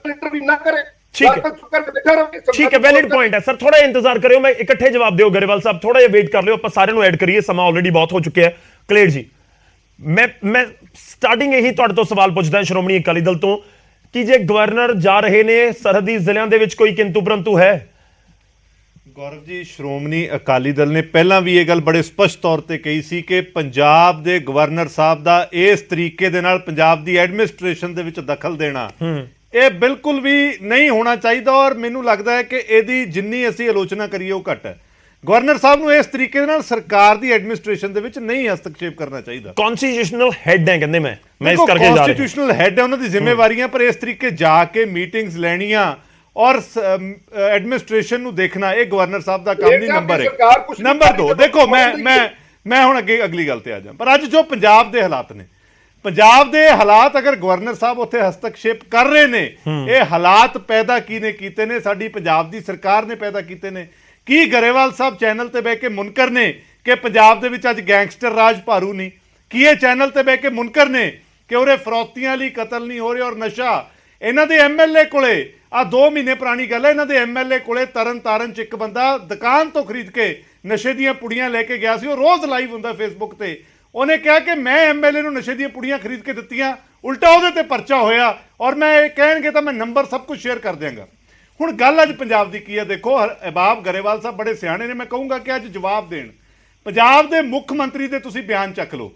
ਇੰਟਰਵਿਊ ਨਾ ਕਰੇ। ਠੀਕ ਹੈ, ਵੈਲਿਡ ਪੁਆਇੰਟ ਹੈ ਸਰ। ਥੋੜਾ ਇੰਤਜ਼ਾਰ ਕਰਿਓ, ਮੈਂ ਇਕੱਠੇ ਜਵਾਬ ਦਿਓ। ਗਰੇਵਾਲ ਸਾਹਿਬ ਥੋੜਾ ਜਿਹਾ ਵੇਟ ਕਰ ਲਿਓ, ਆਪਾਂ ਸਾਰਿਆਂ ਨੂੰ ਐਡ ਕਰੀਏ, ਸਮਾਂ ਆਲਰੇਡੀ ਬਹੁਤ ਹੋ ਚੁੱਕਿਆ ਹੈ। ਕਲੇਰ ਜੀ, ਮੈਂ ਸਟਾਰਟਿੰਗ ਇਹੀ ਤੁਹਾਡੇ ਤੋਂ ਸਵਾਲ ਪੁੱਛਦਾ ਸ਼੍ਰੋਮਣੀ ਅਕਾਲੀ ਦਲ ਤੋਂ ਕਿ ਜੇ ਗਵਰਨਰ ਜਾ ਰਹੇ ਨੇ ਸਰਹੱਦੀ ਜ਼ਿਲ੍ਹਿਆਂ ਦੇ ਵਿੱਚ, ਕੋਈ ਕਿੰਤੂ ਪਰੰਤੂ ਹੈ? ਗੌਰਵ ਜੀ, ਸ਼੍ਰੋਮਣੀ ਅਕਾਲੀ ਦਲ ਨੇ ਪਹਿਲਾਂ ਵੀ ਇਹ ਗੱਲ ਬੜੇ ਸਪਸ਼ਟ ਤੌਰ ਤੇ ਕਹੀ ਸੀ ਕਿ ਪੰਜਾਬ ਦੇ ਗਵਰਨਰ ਸਾਹਿਬ ਦਾ ਇਸ ਤਰੀਕੇ ਦੇ ਨਾਲ ਪੰਜਾਬ ਦੀ ਐਡਮਿਨਿਸਟ੍ਰੇਸ਼ਨ ਦੇ ਵਿੱਚ ਦਖਲ ਦੇਣਾ ਇਹ ਬਿਲਕੁਲ ਵੀ ਨਹੀਂ ਹੋਣਾ ਚਾਹੀਦਾ। ਔਰ ਮੈਨੂੰ ਲੱਗਦਾ ਹੈ ਕਿ ਇਹਦੀ ਜਿੰਨੀ ਅਸੀਂ ਆਲੋਚਨਾ ਕਰੀਏ ਉਹ ਘੱਟ ਹੈ। ਗਵਰਨਰ ਸਾਹਿਬ ਨੂੰ ਇਸ ਤਰੀਕੇ ਦੇ ਨਾਲ ਸਰਕਾਰ ਦੀ ਐਡਮਿਨਿਸਟ੍ਰੇਸ਼ਨ ਦੇ ਵਿੱਚ ਨਹੀਂ ਹਸਤਕਸ਼ੇਪ ਕਰਨਾ ਚਾਹੀਦਾ। ਕਨਸਟੀਟਿਊਸ਼ਨਲ ਹੈਡ ਹੈ ਕਹਿੰਦੇ, ਮੈਂ ਇਸ ਕਰਕੇ ਜਾ ਰਿਹਾ। ਕਨਸਟੀਟਿਊਸ਼ਨਲ ਹੈਡ ਹੈ, ਉਹਨਾਂ ਦੀ ਜ਼ਿੰਮੇਵਾਰੀਆਂ, ਪਰ ਇਸ ਤਰੀਕੇ ਜਾ ਕੇ ਮੀਟਿੰਗਸ ਲੈਣੀਆਂ ਔਰ ਐਡਮਿਨਿਸਟ੍ਰੇਸ਼ਨ ਨੂੰ ਦੇਖਣਾ, ਇਹ ਗਵਰਨਰ ਸਾਹਿਬ ਦਾ ਕੰਮ ਨਹੀਂ। ਨੰਬਰ 1। ਨੰਬਰ 2, ਦੇਖੋ ਮੈਂ ਹੁਣ ਅਗਲੀ ਗੱਲ ਤੇ ਆ ਜਾਵਾਂ, ਪਰ ਅੱਜ ਜੋ ਪੰਜਾਬ ਦੇ ਹਾਲਾਤ ਨੇ, ਪੰਜਾਬ ਦੇ ਹਾਲਾਤ ਅਗਰ ਗਵਰਨਰ ਸਾਹਿਬ ਉੱਥੇ ਹਸਤਕਸ਼ੇਪ ਕਰ ਰਹੇ ਨੇ, ਇਹ ਹਾਲਾਤ ਪੈਦਾ ਕਿਹਨੇ ਕੀਤੇ ਨੇ? ਸਾਡੀ ਪੰਜਾਬ ਦੀ ਸਰਕਾਰ ਨੇ ਪੈਦਾ ਕੀਤੇ ਨੇ। ਕੀ ਗਰੇਵਾਲ ਸਾਹਿਬ ਚੈਨਲ ਤੇ ਬਹਿ ਕੇ ਮੁਨਕਰ ਨੇ ਕਿ ਪੰਜਾਬ ਦੇ ਵਿੱਚ ਅੱਜ ਗੈਂਗਸਟਰ ਰਾਜ ਭਾਰੂ ਨਹੀਂ? ਕੀ ਇਹ ਚੈਨਲ ਤੇ ਬਹਿ ਕੇ ਮੁਨਕਰ ਨੇ ਕਿ ਉਰੇ ਫਰੌਤੀਆਂ ਲਈ ਕਤਲ ਨਹੀਂ ਹੋ ਰਹੇ ਔਰ ਨਸ਼ਾ? ਇਹਨਾਂ ਦੇ MLA ਕੋਲੇ, ਆ 2 ਮਹੀਨੇ ਪੁਰਾਣੀ ਗੱਲ ਹੈ, ਇਹਨਾਂ ਦੇ MLA ਕੋਲੇ ਤਰਨਤਾਰਨ 'ਚ ਇੱਕ ਬੰਦਾ ਦੁਕਾਨ ਤੋਂ ਖਰੀਦ ਕੇ ਨਸ਼ੇ ਦੀਆਂ ਪੁੜੀਆਂ ਲੈ ਕੇ ਗਿਆ ਸੀ। ਉਹ ਰੋਜ਼ ਲਾਈਵ ਹੁੰਦਾ ਫੇਸਬੁੱਕ ਤੇ। ਉਹਨੇ ਕਿਹਾ ਕਿ ਮੈਂ MLA ਨੂੰ ਨਸ਼ੇ ਦੀਆਂ ਪੁੜੀਆਂ ਖਰੀਦ ਕੇ ਦਿੱਤੀਆਂ, ਉਲਟਾ ਉਹਦੇ ਤੇ ਪਰਚਾ ਹੋਇਆ, ਔਰ ਮੈਂ ਇਹ ਕਹਿਣਗੇ ਤਾਂ ਮੈਂ ਨੰਬਰ ਸਭ ਕੁਝ ਸ਼ੇਅਰ ਕਰ ਦਿਆਂਗਾ। ਹੁਣ ਗੱਲ ਅੱਜ ਪੰਜਾਬ ਦੀ ਕੀ ਹੈ? ਦੇਖੋ, ਅਹਿਬਾਬ ਗਰੇਵਾਲ ਸਾਹਿਬ ਬੜੇ ਸਿਆਣੇ ਨੇ, ਮੈਂ ਕਹੂੰਗਾ ਕਿ ਅੱਜ ਜਵਾਬ ਦੇਣ। ਪੰਜਾਬ ਦੇ ਮੁੱਖ ਮੰਤਰੀ ਦੇ ਤੁਸੀਂ ਬਿਆਨ ਚੱਕ ਲਓ।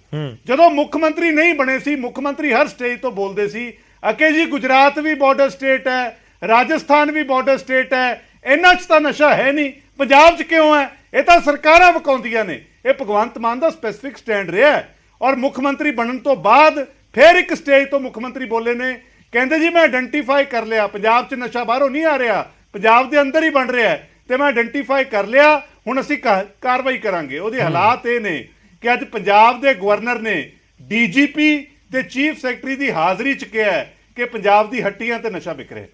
ਜਦੋਂ ਮੁੱਖ ਮੰਤਰੀ ਨਹੀਂ ਬਣੇ ਸੀ, ਮੁੱਖ ਮੰਤਰੀ ਹਰ ਸਟੇਜ ਤੋਂ ਬੋਲਦੇ ਸੀ ਕਿ ਜੀ ਗੁਜਰਾਤ ਵੀ ਬਾਰਡਰ ਸਟੇਟ ਹੈ, ਰਾਜਸਥਾਨ ਵੀ ਬਾਰਡਰ ਸਟੇਟ ਹੈ, ਇਹਨਾਂ 'ਚ ਤਾਂ ਨਸ਼ਾ ਹੈ ਨਹੀਂ, ਪੰਜਾਬ 'ਚ ਕਿਉਂ ਹੈ? ਇਹ ਤਾਂ ਸਰਕਾਰਾਂ ਵਿਕਾਉਂਦੀਆਂ ਨੇ। ਇਹ ਭਗਵੰਤ ਮਾਨ ਦਾ ਸਪੈਸੀਫਿਕ ਸਟੈਂਡ ਰਿਹਾ। ਔਰ ਮੁੱਖ ਮੰਤਰੀ ਬਣਨ ਤੋਂ ਬਾਅਦ ਫਿਰ ਇੱਕ ਸਟੇਜ ਤੋਂ ਮੁੱਖ ਮੰਤਰੀ ਬੋਲੇ ਨੇ ਕਹਿੰਦੇ ਜੀ ਮੈਂ ਆਇਡੈਂਟੀਫਾਈ ਕਰ ਲਿਆ, ਪੰਜਾਬ 'ਚ ਨਸ਼ਾ ਬਾਹਰੋਂ ਨਹੀਂ ਆ ਰਿਹਾ, ਪੰਜਾਬ ਦੇ ਅੰਦਰ ਹੀ ਬਣ ਰਿਹਾ ਹੈ ਤੇ ਮੈਂ ਆਇਡੈਂਟੀਫਾਈ ਕਰ ਲਿਆ, ਹੁਣ ਅਸੀਂ ਕਾਰਵਾਈ ਕਰਾਂਗੇ। ਉਹਦੇ ਹਾਲਾਤ ਇਹ ਨੇ ਕਿ ਅੱਜ ਪੰਜਾਬ ਦੇ ਗਵਰਨਰ ਨੇ ਡੀਜੀਪੀ ਤੇ ਚੀਫ ਸੈਕਟਰੀ ਦੀ ਹਾਜ਼ਰੀ 'ਚ ਕਿਹਾ ਹੈ ਕਿ ਪੰਜਾਬ ਦੀ ਹੱਟੀਆਂ ਤੇ ਨਸ਼ਾ ਵਿਕ ਰਿਹਾ।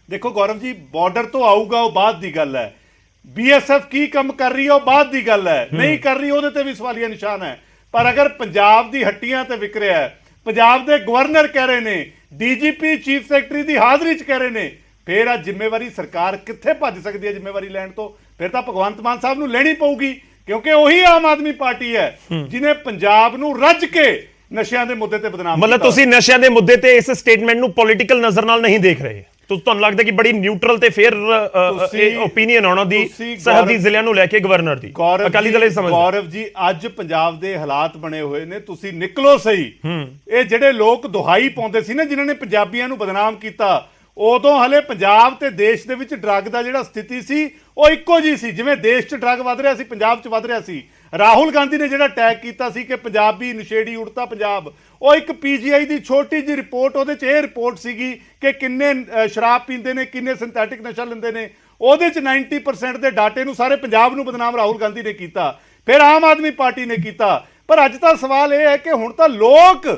ਦੇਖੋ ਗੌਰਵ ਜੀ, ਬਾਰਡਰ ਤੋਂ ਆਊਗਾ ਉਹ ਬਾਅਦ ਦੀ ਗੱਲ ਹੈ, ਬੀਐਸਐਫ ਕੀ ਕੰਮ ਕਰ ਰਹੀ ਹੈ ਉਹ ਬਾਅਦ ਦੀ ਗੱਲ ਹੈ, ਨਹੀਂ ਕਰ ਰਹੀ ਉਹਦੇ ਤੇ ਵੀ ਸਵਾਲੀਆ ਨਿਸ਼ਾਨ ਹੈ। ਪਰ ਅਗਰ ਪੰਜਾਬ ਦੀ ਹੱਟੀਆਂ ਤੇ ਵਿਕ ਰਿਹਾ ਹੈ, ਪੰਜਾਬ ਦੇ ਗਵਰਨਰ ਕਹਿ ਰਹੇ ਨੇ, ਡੀਜੀਪੀ ਚੀਫ ਸੈਕਟਰੀ ਦੀ ਹਾਜ਼ਰੀ 'ਚ ਕਹਿ ਰਹੇ ਨੇ, ਫਿਰ ਆ ਜ਼ਿੰਮੇਵਾਰੀ ਸਰਕਾਰ ਕਿੱਥੇ ਭੱਜ ਸਕਦੀ ਹੈ ਜ਼ਿੰਮੇਵਾਰੀ ਲੈਣ ਤੋਂ? ਫਿਰ ਤਾਂ ਭਗਵੰਤ ਮਾਨ ਸਾਹਿਬ ਨੂੰ ਲੈਣੀ ਪਊਗੀ, ਕਿਉਂਕਿ ਉਹੀ ਆਮ ਆਦਮੀ ਪਾਰਟੀ ਹੈ ਜਿਨੇ ਪੰਜਾਬ ਨੂੰ ਰੱਜ ਕੇ ਨਸ਼ਿਆਂ ਦੇ ਮੁੱਦੇ ਤੇ ਬਦਨਾਮ ਕੀਤਾ। ਮਤਲਬ ਤੁਸੀਂ ਨਸ਼ਿਆਂ ਦੇ ਮੁੱਦੇ ਤੇ ਇਸ ਸਟੇਟਮੈਂਟ ਨੂੰ ਪੋਲੀਟੀਕਲ ਨਜ਼ਰ ਨਾਲ ਨਹੀਂ ਦੇਖ ਰਹੇ, ਤੁਹਾਨੂੰ ਲੱਗਦਾ ਕਿ ਬੜੀ ਨਿਊਟਰਲ ਤੇ ਫੇਅਰ ਓਪੀਨੀਅਨ ਆਉਣਾ ਦੀ ਸਰਹੱਦੀ ਜ਼ਿਲ੍ਹਿਆਂ ਨੂੰ ਲੈ ਕੇ ਗਵਰਨਰ ਦੀ ਅਕਾਲੀ ਦਲ ਇਹ ਸਮਝਦਾ। ਗੌਰਵ ਜੀ, ਅੱਜ ਪੰਜਾਬ ਦੇ ਹਾਲਾਤ ਬਣੇ ਹੋਏ ਨੇ, ਤੁਸੀਂ ਨਿਕਲੋ ਸਹੀ। ਇਹ ਜਿਹੜੇ ਲੋਕ ਦੁਹਾਈ ਪਾਉਂਦੇ ਸੀ ਨਾ, ਜਿਨ੍ਹਾਂ ਨੇ ਪੰਜਾਬੀਆਂ ਨੂੰ ਬਦਨਾਮ ਕੀਤਾ, ਉਦੋਂ ਹਲੇ ਪੰਜਾਬ ਤੇ ਦੇਸ਼ ਦੇ ਵਿੱਚ ਡਰੱਗ ਦਾ ਜਿਹੜਾ ਸਥਿਤੀ ਸੀ ਉਹ ਇੱਕੋ ਜੀ ਸੀ, ਜਿਵੇਂ ਦੇਸ਼ 'ਚ ਡਰੱਗ ਵੱਧ ਰਿਹਾ ਸੀ ਪੰਜਾਬ 'ਚ ਵੱਧ ਰਿਹਾ ਸੀ। ਰਾਹੁਲ ਗਾਂਧੀ ਨੇ ਜਿਹੜਾ ਟੈਗ ਕੀਤਾ ਸੀ ਕਿ ਪੰਜਾਬੀ ਨਸ਼ੇੜੀ ਉੜਤਾ ਪੰਜਾਬ, ਉਹ ਇੱਕ ਪੀਜੀਆਈ ਦੀ ਛੋਟੀ ਜਿਹੀ ਰਿਪੋਰਟ, ਉਹਦੇ 'ਚ ਇਹ ਰਿਪੋਰਟ ਸੀਗੀ ਕਿ ਕਿੰਨੇ ਸ਼ਰਾਬ ਪੀਂਦੇ ਨੇ, ਕਿੰਨੇ ਸਿੰਥੈਟਿਕ ਨਸ਼ਾ ਲੈਂਦੇ ਨੇ, ਉਹਦੇ 'ਚ 90% ਦੇ ਡਾਟੇ ਨੂੰ ਸਾਰੇ ਪੰਜਾਬ ਨੂੰ ਬਦਨਾਮ ਰਾਹੁਲ ਗਾਂਧੀ ਨੇ ਕੀਤਾ, ਫਿਰ ਆਮ ਆਦਮੀ ਪਾਰਟੀ ਨੇ ਕੀਤਾ। ਪਰ ਅੱਜ ਤਾਂ ਸਵਾਲ ਇਹ ਹੈ ਕਿ ਹੁਣ ਤਾਂ ਲੋਕ,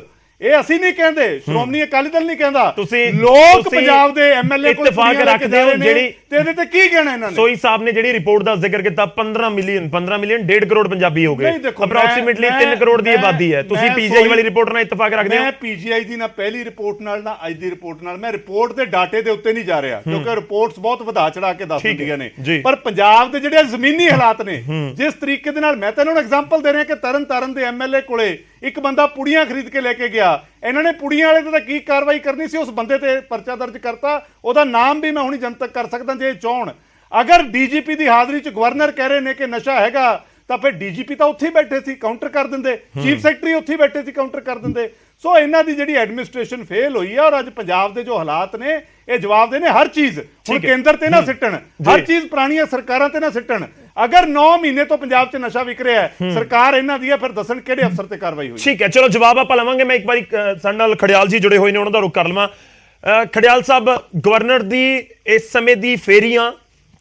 ਇਹ ਅਸੀਂ ਨਹੀਂ ਕਹਿੰਦੇ, ਸ਼੍ਰੋਮਣੀ ਅਕਾਲੀ ਦਲ ਨਹੀਂ ਕਹਿੰਦਾ, ਲੋਕ ਪੰਜਾਬ ਦੇ ਐਮਐਲਏ ਕੋਲ ਇਤਫਾਕ ਰੱਖਦੇ ਹੋ ਜਿਹੜੀ, ਤੇ ਇਹਦੇ ਤੇ ਕੀ ਕਹਿਣਾ ਇਹਨਾਂ ਨੇ? ਸੋਈ ਸਾਹਿਬ ਨੇ ਜਿਹੜੀ ਰਿਪੋਰਟ ਦਾ ਜ਼ਿਕਰ ਕੀਤਾ, 15 ਮਿਲੀਅਨ 1.5 ਕਰੋੜ ਪੰਜਾਬੀ ਹੋ ਗਏ, ਅਪਰੋਕਸੀਮੇਟਲੀ 3 ਕਰੋੜ ਦੀ ਆਬਾਦੀ ਹੈ। ਤੁਸੀਂ ਪੀਜੀਆਈ ਵਾਲੀ ਰਿਪੋਰਟ ਨਾਲ ਇਤਫਾਕ ਰੱਖਦੇ ਹੋ? ਮੈਂ ਪੀਜੀਆਈ ਦੀ ਨਾ ਪਹਿਲੀ ਰਿਪੋਰਟ ਨਾਲ ਨਾ ਅੱਜ ਦੀ ਰਿਪੋਰਟ ਨਾਲ, ਮੈਂ ਰਿਪੋਰਟ ਦੇ ਡਾਟੇ ਦੇ ਉੱਤੇ ਨਹੀਂ ਜਾ ਰਿਹਾ, ਕਿਉਂਕਿ ਰਿਪੋਰਟਸ ਬਹੁਤ ਵਧਾ ਚੜਾ ਕੇ ਦੱਸ ਦਿੰਦੀਆਂ ਨੇ। ਪਰ ਪੰਜਾਬ ਦੇ ਜਿਹੜੇ ਜ਼ਮੀਨੀ ਹਾਲਾਤ ਨੇ, ਜਿਸ ਤਰੀਕੇ ਦੇ ਨਾਲ, ਮੈਂ ਤਾਂ ਇਹਨਾਂ ਨੂੰ ਐਗਜ਼ਾਮਪਲ ਦੇ ਰਿਹਾ ਕਿ ਤਰਨਤਾਰਨ ਦੇ ਐਮਐਲਏ ਕੋਲੇ ਇੱਕ ਬੰਦਾ ਪੁੜੀਆਂ ਖਰੀਦ ਕੇ ਲੈ ਕੇ ਗਿਆ, ਇਹਨਾਂ ਨੇ ਪੁੜੀਆਂ ਵਾਲੇ ਤੇ ਤਾਂ ਕੀ ਕਾਰਵਾਈ ਕਰਨੀ ਸੀ, ਉਸ ਬੰਦੇ ਤੇ ਪਰਚਾ ਦਰਜ ਕਰਤਾ, ਉਹਦਾ ਨਾਮ ਵੀ ਮੈਂ ਹੁਣੀ ਜਨਤਕ ਕਰ ਸਕਦਾ ਜੇ ਚਾਹਣ। ਅਗਰ ਡੀਜੀਪੀ ਦੀ ਹਾਜ਼ਰੀ 'ਚ ਗਵਰਨਰ ਕਹਿ ਰਹੇ ਨੇ ਕਿ ਨਸ਼ਾ ਹੈਗਾ, ਤਾਂ ਫਿਰ ਡੀਜੀਪੀ ਤਾਂ ਉੱਥੇ ਹੀ ਬੈਠੇ ਸੀ, ਕਾਊਂਟਰ ਕਰ ਦਿੰਦੇ, ਚੀਫ ਸੈਕਟਰੀ ਉੱਥੇ ਹੀ ਬੈਠੇ ਸੀ, ਕਾਊਂਟਰ ਕਰ ਦਿੰਦੇ। ਸੋ ਇਹਨਾਂ ਦੀ ਜਿਹੜੀ ਐਡਮਿਨਿਸਟ੍ਰੇਸ਼ਨ ਫੇਲ ਹੋਈ ਹੈ, ਔਰ ਅੱਜ ਪੰਜਾਬ ਦੇ ਜੋ ਹਾਲਾਤ ਨੇ, ਇਹ ਜਵਾਬ ਦੇ ਨੇ ਹਰ ਚੀਜ਼। ਹੁਣ ਕੇਂਦਰ ਤੇ ਨਾ ਸਿੱਟਣ, ਹਰ ਚੀਜ਼ ਪੁਰਾਣੀਆਂ ਸਰਕਾਰਾਂ ਤੇ ਨਾ ਸਿੱਟਣ। ਅਗਰ 9 ਮਹੀਨੇ ਤੋਂ ਪੰਜਾਬ 'ਚ ਨਸ਼ਾ ਵਿਕ ਰਿਹਾ ਹੈ, ਸਰਕਾਰ ਇਹਨਾਂ ਦੀ ਹੈ, ਫਿਰ ਦੱਸਣ ਕਿਹੜੇ ਅਫਸਰ ਤੇ ਕਾਰਵਾਈ ਹੋਈ? ਠੀਕ ਹੈ, ਚਲੋ ਜਵਾਬ ਆਪਾਂ ਲਵਾਂਗੇ। ਮੈਂ ਇੱਕ ਵਾਰੀ ਸਾਡੇ ਨਾਲ ਖੜਿਆਲ ਜੀ ਜੁੜੇ ਹੋਏ ਨੇ, ਉਹਨਾਂ ਦਾ ਰੁਖ ਕਰ ਲਵਾਂ। ਖੜਿਆਲ ਸਾਹਿਬ, ਗਵਰਨਰ ਦੀ ਇਸ ਸਮੇਂ ਦੀ ਫੇਰੀਆਂ,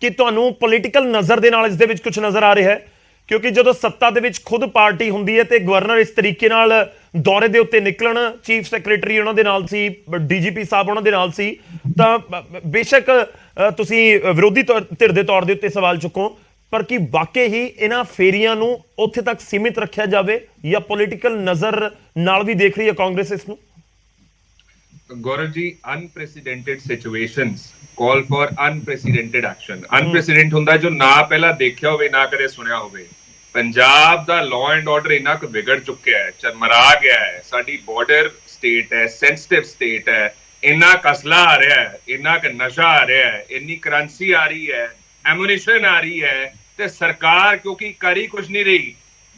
ਕਿ ਤੁਹਾਨੂੰ ਪੋਲੀਟੀਕਲ ਨਜ਼ਰ ਦੇ ਨਾਲ ਇਸ ਦੇ ਵਿੱਚ ਕੁਝ ਨਜ਼ਰ ਆ ਰਿਹਾ ਹੈ? ਕਿਉਂਕਿ ਜਦੋਂ ਸੱਤਾ ਦੇ ਵਿੱਚ ਖੁਦ ਪਾਰਟੀ ਹੁੰਦੀ ਹੈ ਤੇ ਗਵਰਨਰ ਇਸ ਤਰੀਕੇ ਨਾਲ ਦੌਰੇ ਦੇ ਉੱਤੇ ਨਿਕਲਣ, ਚੀਫ ਸੈਕਟਰੀ ਉਹਨਾਂ ਦੇ ਨਾਲ ਸੀ, ਡੀਜੀਪੀ ਸਾਹਿਬ ਉਹਨਾਂ ਦੇ ਨਾਲ ਸੀ, ਤਾਂ ਬੇਸ਼ੱਕ ਤੁਸੀਂ ਵਿਰੋਧੀ ਧਿਰ ਦੇ ਤੌਰ ਦੇ ਉੱਤੇ ਸਵਾਲ ਚੁੱਕੋ, ਪਰ ਕੀ ਵਾਕਈ ਹੀ ਇਹਨਾਂ ਫੇਰੀਆਂ ਨੂੰ ਉੱਥੇ ਤੱਕ ਸੀਮਿਤ ਰੱਖਿਆ ਜਾਵੇ, ਜਾਂ ਪੋਲੀਟੀਕਲ ਨਜ਼ਰ ਨਾਲ ਵੀ ਦੇਖ ਰਹੀ ਹੈ ਕਾਂਗਰਸ ਇਸ ਨੂੰ? ਗੌਰਵ ਜੀ, unprecedented situations call for unprecedented action. ਅਨਪ੍ਰੈਸੀਡੈਂਟ ਹੁੰਦਾ ਜੋ ਨਾ ਪਹਿਲਾਂ ਦੇਖਿਆ ਹੋਵੇ, ਨਾ ਕਦੇ ਸੁਣਿਆ ਹੋਵੇ। ਪੰਜਾਬ ਦਾ ਲਾਅ ਐਂਡ ਆਰਡਰ ਇੰਨਾ ਕੁ ਵਿਗੜ ਚੁੱਕਿਆ ਹੈ, ਚਰਮਰਾ ਗਿਆ ਹੈ, ਸਾਡੀ ਬਾਰਡਰ ਸਟੇਟ ਹੈ, ਸੈਂਸਿਟਿਵ ਸਟੇਟ ਹੈ, ਇੰਨਾ ਕਸਲਾ ਆ ਰਿਹਾ ਹੈ, ਇੰਨਾ ਕੁ ਨਸ਼ਾ ਆ ਰਿਹਾ ਹੈ, ਇੰਨੀ ਕਰੰਸੀ ਆ ਰਹੀ ਹੈ, ਐਮੂਨੀਸ਼ਨ ਆ ਰਹੀ ਹੈ, ਤੇ ਸਰਕਾਰ ਕਿਉਂਕਿ ਕਰੀ ਕੁਝ ਨਹੀਂ ਰਹੀ,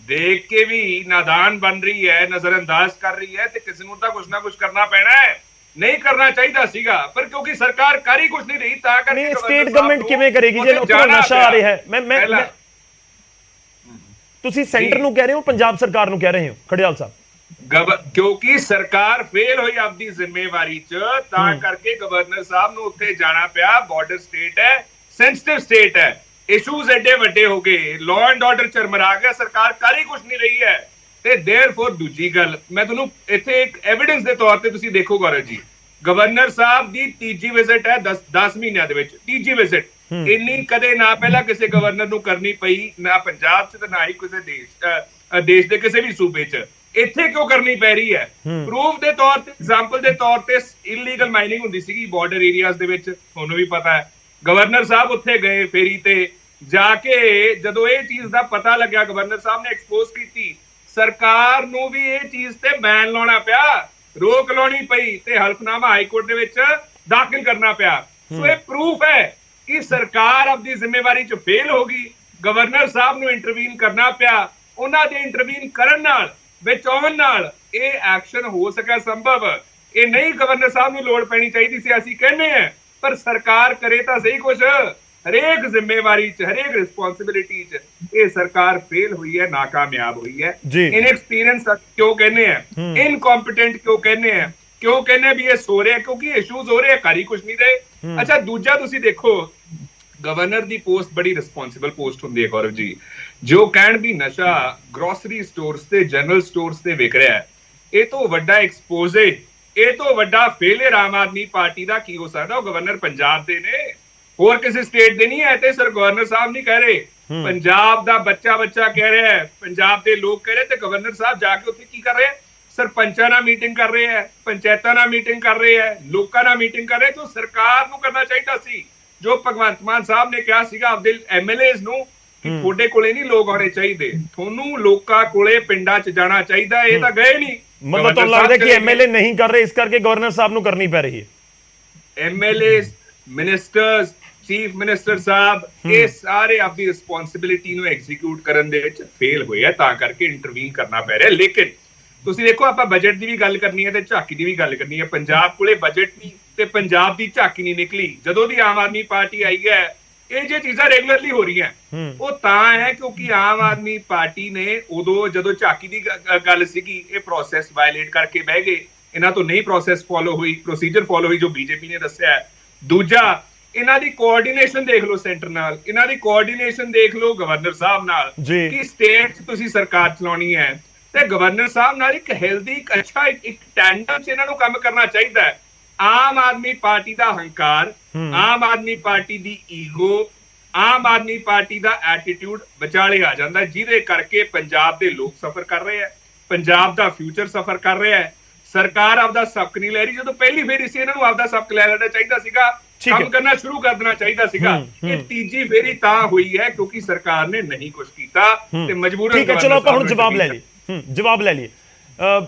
ਦੇਖ ਕੇ ਵੀ ਨਾਦਾਨ ਬਣ ਰਹੀ ਹੈ, ਨਜ਼ਰਅੰਦਾਜ਼ ਕਰ ਰਹੀ ਹੈ, ਤੇ ਕਿਸੇ ਨੂੰ ਤਾਂ ਕੁਝ ਨਾ ਕੁਝ ਕਰਨਾ ਪੈਣਾ ਹੈ। ਨਹੀਂ ਕਰਨਾ ਚਾਹੀਦਾ ਸੀਗਾ, ਪਰ ਕਿਉਂਕਿ ਸਰਕਾਰ ਕਰ ਹੀ ਕੁਝ ਨਹੀਂ ਰਹੀ, ਤਾਂ ਕਰਕੇ ਸਟੇਟ ਗਵਰਨਮੈਂਟ ਕਿਵੇਂ ਕਰੇਗੀ ਜੇ ਉੱਥੋਂ ਨਸ਼ਾ ਆ ਰਿਹਾ ਹੈ? ਮੈਂ ਤੁਸੀਂ ਸੈਂਟਰ ਨੂੰ ਕਹਿ ਰਹੇ ਹੋ, ਪੰਜਾਬ ਸਰਕਾਰ ਨੂੰ ਕਹਿ ਰਹੇ ਹੋ ਖੜਿਆਲ ਸਾਹਿਬ? ਕਿਉਂਕਿ ਸਰਕਾਰ ਫੇਲ ਹੋਈ ਆਪਣੀ ਜ਼ਿੰਮੇਵਾਰੀ 'ਚ, ਤਾਂ ਕਰਕੇ ਗਵਰਨਰ ਸਾਹਿਬ ਨੂੰ ਉੱਥੇ ਜਾਣਾ ਪਿਆ। ਬਾਰਡਰ ਸਟੇਟ ਹੈ, ਸੈਂਸਿਟਿਵ ਸਟੇਟ ਹੈ, ਇਸ਼ੂਜ਼ ਐਡੇ ਵੱਡੇ ਹੋ ਗਏ, ਲਾਅ ਐਂਡ ਆਰਡਰ ਚਰਮਰਾ ਗਿਆ, ਸਰਕਾਰ ਕਰ ਹੀ ਕੁਝ ਨਹੀਂ ਰਹੀ ਹੈ। ਤੇ ਦੇਅਰਫੋਰ ਦੂਜੀ ਗੱਲ ਮੈਂ ਤੁਹਾਨੂੰ ਇੱਥੇ ਇੱਕ ਐਵੀਡੈਂਸ ਦੇ ਤੌਰ ਤੇ ਤੁਸੀਂ ਦੇਖੋ ਗੌਰਵ ਜੀ, ਗਵਰਨਰ ਸਾਹਿਬ ਦੀ ਤੀਜੀ ਵਿਜ਼ਿਟ ਹੈ 10 ਮਹੀਨਿਆਂ ਦੇ ਵਿੱਚ, ਤੀਜੀ ਵਿਜ਼ਿਟ। ਇੰਨੀ ਕਦੇ ਨਾ ਪਹਿਲਾਂ ਕਿਸੇ ਗਵਰਨਰ ਨੂੰ ਕਰਨੀ ਪਈ, ਨਾ ਪੰਜਾਬ 'ਚ ਤੇ ਨਾ ਹੀ ਕਿਸੇ ਦੇਸ਼ ਦੇ ਕਿਸੇ ਵੀ ਸੂਬੇ 'ਚ। ਇੱਥੇ ਕਿਉਂ ਕਰਨੀ ਪੈ ਰਹੀ ਹੈ? ਪ੍ਰੂਫ ਦੇ ਤੌਰ ਤੇ, ਐਗਜ਼ਾਮਪਲ ਦੇ ਤੌਰ ਤੇ, ਇਲੀਗਲ ਮਾਈਨਿੰਗ ਹੁੰਦੀ ਸੀਗੀ ਬਾਰਡਰ ਏਰੀਆਜ਼ ਦੇ ਵਿੱਚ, ਤੁਹਾਨੂੰ ਵੀ ਪਤਾ ਹੈ। ਗਵਰਨਰ ਸਾਹਿਬ ਉੱਥੇ ਗਏ ਫੇਰੀ ਤੇ ਜਾ ਕੇ, ਜਦੋਂ ਇਹ ਚੀਜ਼ ਦਾ ਪਤਾ ਲੱਗਿਆ, ਗਵਰਨਰ ਸਾਹਿਬ ਨੇ ਐਕਸਪੋਜ਼ ਕੀਤੀ, ਸਰਕਾਰ ਨੂੰ ਵੀ ਇਹ ਚੀਜ਼ ਤੇ ਬੈਨ ਲਾਉਣਾ ਪਿਆ, ਰੋਕ ਲਾਉਣੀ ਪਈ, ਤੇ ਹਲਫਨਾਮਾ ਹਾਈ ਕੋਰਟ ਦੇ ਵਿੱਚ ਦਾਖਲ ਕਰਨਾ ਪਿਆ। ਸੋ ਇਹ ਪ੍ਰੂਫ ਹੈ ਕਿ ਸਰਕਾਰ ਆਪਣੀ ਜ਼ਿੰਮੇਵਾਰੀ 'ਚ ਫੇਲ ਹੋ ਗਈ। ਗਵਰਨਰ ਸਾਹਿਬ ਨੂੰ ਇੰਟਰਵੀਨ ਕਰਨਾ ਪਿਆ, ਉਹਨਾਂ ਦੇ ਇੰਟਰਵੀਨ ਕਰਨ ਨਾਲ, ਵਿੱਚ ਆਉਣ ਨਾਲ ਇਹ ਐਕਸ਼ਨ ਹੋ ਸਕਿਆ ਸੰਭਵ। ਇਹ ਨਹੀਂ ਗਵਰਨਰ ਸਾਹਿਬ ਨੂੰ ਲੋੜ ਪੈਣੀ ਚਾਹੀਦੀ ਸੀ, ਅਸੀਂ ਕਹਿੰਦੇ ਹਾਂ, ਪਰ ਸਰਕਾਰ ਕਰੇ ਤਾਂ ਸਹੀ ਕੁਝ। ਹਰੇਕ ਜ਼ਿੰਮੇਵਾਰੀ 'ਚ, ਹਰੇਕ ਰਿਸਪੌਂਸਿਬਿਲਿਟੀ 'ਚ ਇਹ ਸਰਕਾਰ ਫੇਲ ਹੋਈ ਹੈ, ਨਾਕਾਮਯਾਬ ਹੋਈ ਹੈ। ਇਨਐਕਸਪੀਰੀਅੰਸ ਕਿਉਂ ਕਹਿੰਦੇ ਆ, ਇਨਕੰਪੀਟੈਂਟ ਕਿਉਂ ਕਹਿੰਦੇ ਆ? ਕਿਉਂ ਕਹਿੰਦੇ ਵੀ ਇਹ ਸੋ ਰਿਹਾ? ਕਿਉਂਕਿ ਇਸ਼ੂਜ਼ ਹੋ ਰਹੇ, ਕਰ ਹੀ ਕੁਝ ਨਹੀਂ ਰਹੇ। ਅੱਛਾ, ਦੂਜਾ ਤੁਸੀਂ ਦੇਖੋ, ਗਵਰਨਰ ਦੀ ਪੋਸਟ ਬੜੀ ਰਿਸਪੌਂਸਿਬਲ ਪੋਸਟ ਹੁੰਦੀ ਹੈ ਗੌਰਵ ਜੀ। ਜੋ ਕਹਿਣ ਵੀ ਨਸ਼ਾ ਗਰੋਸਰੀ ਸਟੋਰਸ ਤੇ ਜਨਰਲ ਸਟੋਰਸ ਤੇ ਵਿਕ ਰਿਹਾ ਹੈ, ਇਹ ਤੋਂ ਵੱਡਾ ਐਕਸਪੋਜ਼ੇ, ਇਹ ਤੋਂ ਵੱਡਾ ਫੇਲਿਅਰ ਆਮ ਆਦਮੀ ਪਾਰਟੀ ਦਾ ਕੀ ਹੋ ਸਕਦਾ? ਉਹ ਗਵਰਨਰ ਪੰਜਾਬ ਦੇ ਨੇ, ਹੋਰ ਕਿਸੇ ਸਟੇਟ ਦੇ ਨਹੀਂ ਹੈ। ਤੇ ਸਰ ਗਵਰਨਰ ਸਾਹਿਬ ਨਹੀਂ ਕਹਿ ਰਹੇ, ਪੰਜਾਬ ਦਾ ਬੱਚਾ ਕਹਿ ਰਿਹਾ ਹੈ, ਪੰਜਾਬ ਦੇ ਲੋਕ ਕਹਿ ਰਹੇ, ਤੇ ਗਵਰਨਰ ਸਾਹਿਬ ਜਾ ਕੇ ਉੱਥੇ ਕੀ ਕਰ ਰਹੇ? ਸਰਪੰਚਾਂ ਨਾਲ ਮੀਟਿੰਗ ਕਰ ਰਹੇ ਹੈ, ਪੰਚਾਇਤਾਂ ਨਾਲ ਮੀਟਿੰਗ ਕਰ ਰਹੇ ਹੈ, ਲੋਕਾਂ ਨਾਲ ਮੀਟਿੰਗ ਕਰ ਰਹੇ। ਜੋ ਸਰਕਾਰ ਨੂੰ ਕਰਨਾ ਚਾਹੀਦਾ ਸੀ, ਜੋ ਭਗਵੰਤ ਮਾਨ ਸਾਹਿਬ ਨੇ ਕਿਹਾ ਸੀਗਾ ਆਪਦੇ ਐਮਐਲਏਜ਼ ਨੂੰ ਕਿ ਤੁਹਾਡੇ ਕੋਲੇ ਨਹੀਂ ਲੋਕ ਆਉਣੇ ਚਾਹੀਦੇ, ਤੁਹਾਨੂੰ ਲੋਕਾਂ ਕੋਲੇ ਪਿੰਡਾਂ 'ਚ ਜਾਣਾ ਚਾਹੀਦਾ, ਇਹ ਤਾਂ ਗਏ ਨਹੀਂ। ਮਤਲਬ ਤੁਹਾਨੂੰ ਲੱਗਦਾ ਕਿ ਐਮਐਲਏ ਨਹੀਂ ਕਰ ਰਹੇ, ਇਸ ਕਰਕੇ ਗਵਰਨਰ ਸਾਹਿਬ ਨੂੰ ਕਰਨੀ ਪੈ ਰਹੀ ਹੈ? ਐਮਐਲਏਜ਼, ਮਿਨਿਸਟਰਸ, ਚੀਫ ਮਿਨਿਸਟਰ ਸਾਹਿਬ, ਇਹ ਸਾਰੇ ਆਪਣੀ ਰਿਸਪੌਂਸਿਬਿਲਿਟੀ ਨੂੰ ਐਗਜ਼ੀਕਿਊਟ ਕਰਨ ਦੇ ਵਿੱਚ ਫੇਲ ਹੋਏ ਆ, ਤਾਂ ਕਰਕੇ ਇੰਟਰਵੀਨ ਕਰਨਾ ਪੈ ਰਿਹਾ। ਲੇਕਿਨ ਤੁਸੀਂ ਦੇਖੋ, ਆਪਾਂ ਬਜਟ ਦੀ ਵੀ ਗੱਲ ਕਰਨੀ ਹੈ ਤੇ ਝਾਕੀ ਦੀ ਵੀ ਗੱਲ ਕਰਨੀ ਹੈ। ਪੰਜਾਬ ਕੋਲੇ ਬਜਟ ਨਹੀਂ ਤੇ ਪੰਜਾਬ ਦੀ ਝਾਕੀ ਨਹੀਂ ਨਿਕਲੀ। ਜਦੋਂ ਦੀ ਆਮ ਆਦਮੀ ਪਾਰਟੀ ਆਈ ਹੈ, ਇਹ ਜੇ ਚੀਜ਼ਾਂ ਰੈਗੂਲਰਲੀ ਹੋ ਰਹੀਆਂ, ਉਹ ਤਾਂ ਹੈ ਕਿਉਂਕਿ ਆਮ ਆਦਮੀ ਪਾਰਟੀ ਨੇ ਉਦੋਂ ਜਦੋਂ ਝਾਕੀ ਦੀ ਗੱਲ ਸੀਗੀ, ਇਹ ਪ੍ਰੋਸੈਸ ਵਾਇਲੇਟ ਕਰਕੇ ਬਹਿ ਗਏ। ਇਹਨਾਂ ਤੋਂ ਨਹੀਂ ਪ੍ਰੋਸੈਸ ਫੋਲੋ ਹੋਈ, ਪ੍ਰੋਸੀਜਰ ਫੋਲੋ ਹੋਈ ਜੋ ਬੀਜੇਪੀ ਨੇ ਦੱਸਿਆ। ਦੂਜਾ, ਇਹਨਾਂ ਦੀ ਕੋਆਰਡੀਨੇਸ਼ਨ ਦੇਖ ਲਓ ਸੈਂਟਰ ਨਾਲ, ਇਹਨਾਂ ਦੀ ਕੋਆਰਡੀਨੇਸ਼ਨ ਦੇਖ ਲਓ ਗਵਰਨਰ ਸਾਹਿਬ ਨਾਲ, ਕਿ ਸਟੇਟ 'ਚ ਤੁਸੀਂ ਸਰਕਾਰ ਚਲਾਉਣੀ ਹੈ ਤੇ ਗਵਰਨਰ ਸਾਹਿਬ ਨਾਲ ਇੱਕ ਹੈਲਦੀ, ਅੱਛਾ ਇੱਕ ਟੈਂਡਮ 'ਚ ਇਹਨਾਂ ਨੂੰ ਕੰਮ ਕਰਨਾ ਚਾਹੀਦਾ ਹੈ। ਆਮ ਆਦਮੀ ਪਾਰਟੀ ਦਾ ਹੰਕਾਰ, ਆਮ ਆਦਮੀ ਪਾਰਟੀ ਦੀ ਈਗੋ, ਆਮ ਆਦਮੀ ਪਾਰਟੀ ਦਾ ਐਟੀਟਿਊਡ ਵਿਚਾਲੇ ਆ ਜਾਂਦਾ, ਜਿਹਦੇ ਕਰਕੇ ਪੰਜਾਬ ਦੇ ਲੋਕ ਸਫਰ ਕਰ ਰਹੇ ਹੈ, ਪੰਜਾਬ ਦਾ ਫਿਊਚਰ ਸਫਰ ਕਰ ਰਿਹਾ ਹੈ। ਸਰਕਾਰ ਆਪਦਾ ਸਬਕ ਨਹੀਂ ਲੈ ਰਹੀ। ਜਦੋਂ ਪਹਿਲੀ ਫੇਰੀ ਸੀ, ਇਹਨਾਂ ਨੂੰ ਆਪਦਾ ਸਬਕ ਲੈ ਲੈਣਾ ਚਾਹੀਦਾ ਸੀਗਾ, ਕੰਮ ਕਰਨਾ ਸ਼ੁਰੂ ਕਰ ਦੇਣਾ ਚਾਹੀਦਾ ਸੀਗਾ। ਇਹ ਤੀਜੀ ਫੇਰੀ ਤਾਂ ਹੋਈ ਹੈ ਕਿਉਂਕਿ ਸਰਕਾਰ ਨੇ ਨਹੀਂ ਕੁਝ ਕੀਤਾ ਤੇ ਮਜਬੂਰਨ। ਠੀਕ ਹੈ, ਚਲੋ ਆਪਾਂ ਹੁਣ ਜਵਾਬ ਲੈ ਲਈਏ, ਜਵਾਬ ਲੈ ਲਈਏ।